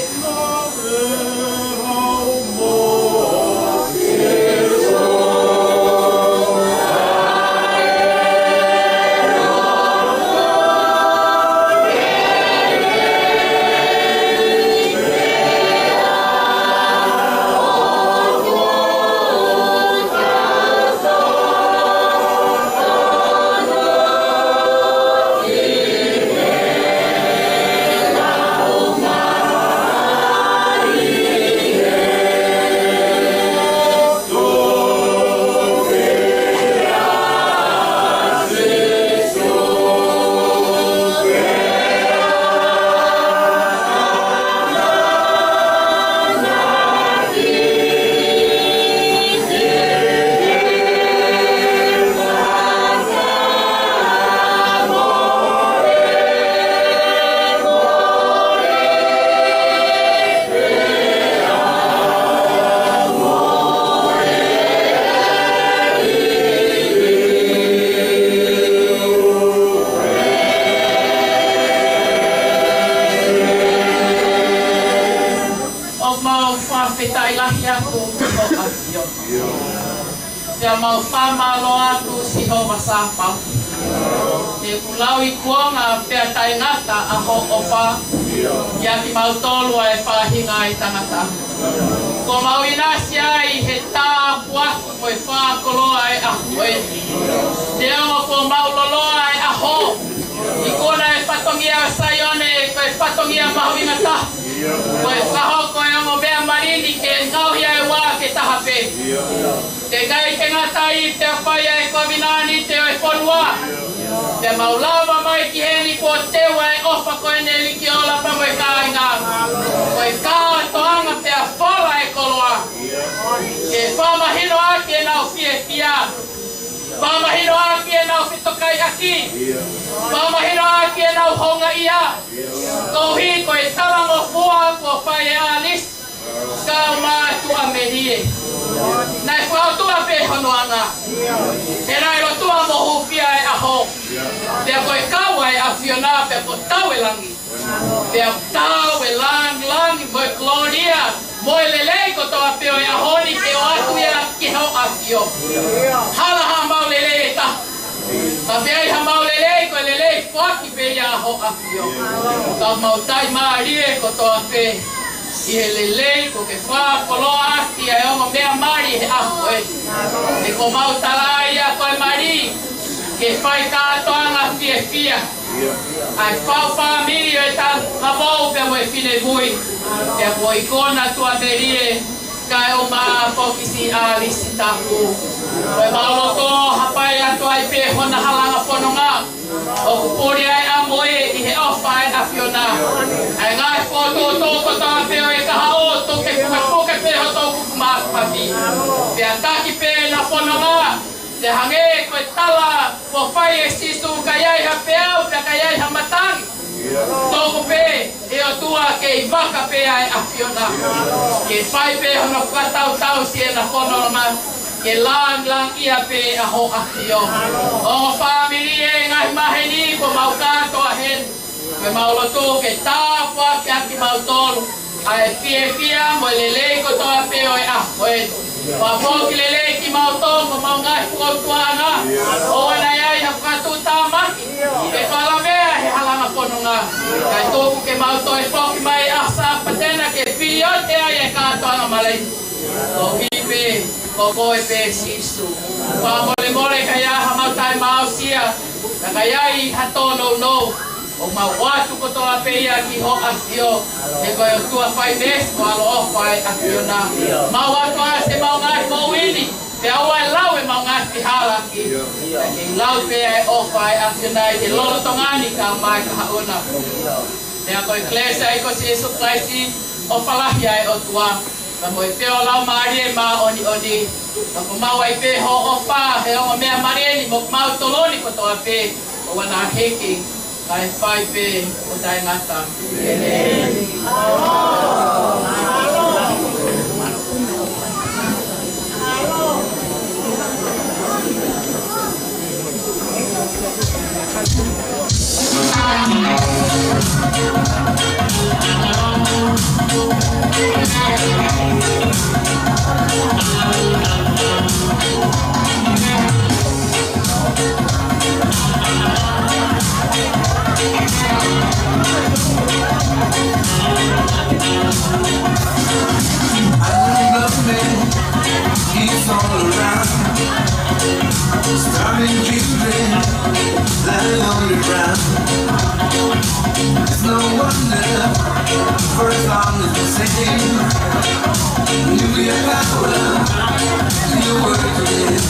mau fama loa tu si ho masapa te pulau I kuonga pea taingata a ho ofa ya ki mau tolu e whahinga I tangata ko mau inasi ai he tā puaki ko e whakoloa e ahu e te ongo ko mau loloa e aho I kona e whatongia saione ko e whatongia mahu ingata ko e whahoko e ongo bea marini ke ngauhia e wā ke tahape te kai te ngatai te whaia e kovinani te o e whanua te maulawa mai ki heni ko tewa e ofa ko e neli ki ola pa mo e kāinga ko e kātoanga te a whala e koloa ke whamahino aki e nau fie fia whamahino aki e nau whitokai aki whamahino aki e nau honga ia kohi ko e talango fua ko whaia alis kau mātua merie nai whautua pe honoanga e nai rotua mohu fia e aho pea koe kaua e awhiona pea ko tau e langi pea tau e langi moe Gloria moe lelei ko toa peo e ahoni ke o atu ia ki hau awhio hala ha mau lelei e ta ma pea I ha mau lelei ko lelei whaki pe ia aho awhio ka mau tai maarie ko toa pe I he lelei ko ke whakoloa aki e ongo mea mari he aho e. E ko mau tarai a koe mari ke whai kātoanga fie fia. Ai whau whamiri e ta kamau pe mo e whine mui. E ko I kona tua merie kai o maa fokisi a lisi taku. Koe maoloto hapai atu ai pe hona halanga whanonga. O kupuri ai a moe I he ofa ai a whiona. Ai ngai whoto tōko tā peo e kaha o toke kuke peho tōku kumakumapi. Pea taki pe na whanonga. Te hange koe tala po whai e sisu ka iai ha peau pea ka iai ha matangi. Tōku pe e o tua ke I waka pe ai a whiona. Ke whai pe hono whakatau tau si e na whanonga. Ke lang ia pe a ho a hio. O whamiri e ngai maheni ko mau kātoa hen. Me mauloto ke tāpua ke aki mau tolu. Ai fia mo lelei ko toa peo e ahoe. Wa poki lelei ki mau tolu ko mau ngai fukotuana. O ana iai ha whakatu tāmaki. Ke whalamea he halanga whanunga. Kai tōku ke mau toi poki mai asa patena ke whiriote ai e kātoanga malei. Ko hipe, ko koe pe sisu. Whamole mole ka ia ha mau tai mausia. Ka iai ha tono no. O mau watu ko toa peia ki ho asio e koe o tua whai mes ko alo o whai akiona mau watu a se mau ngai mauini te aua e lau e mau ngai pihala ki e lau pea e o whai akiona I te lolo tongani ka mai ka hauna te a koe klesa e ko si Jesu Christi o whalahia e o tua ka moe peo lau maari e maa oni Ako mau ai pe ho o pa he o mea mareni mo mau toloni ko toa pe o wana heki kai pai pe o tai ngata. He's all around, starting dreaming, lying on the ground. It's no wonder, for as long as the same, nuclear power, your word is.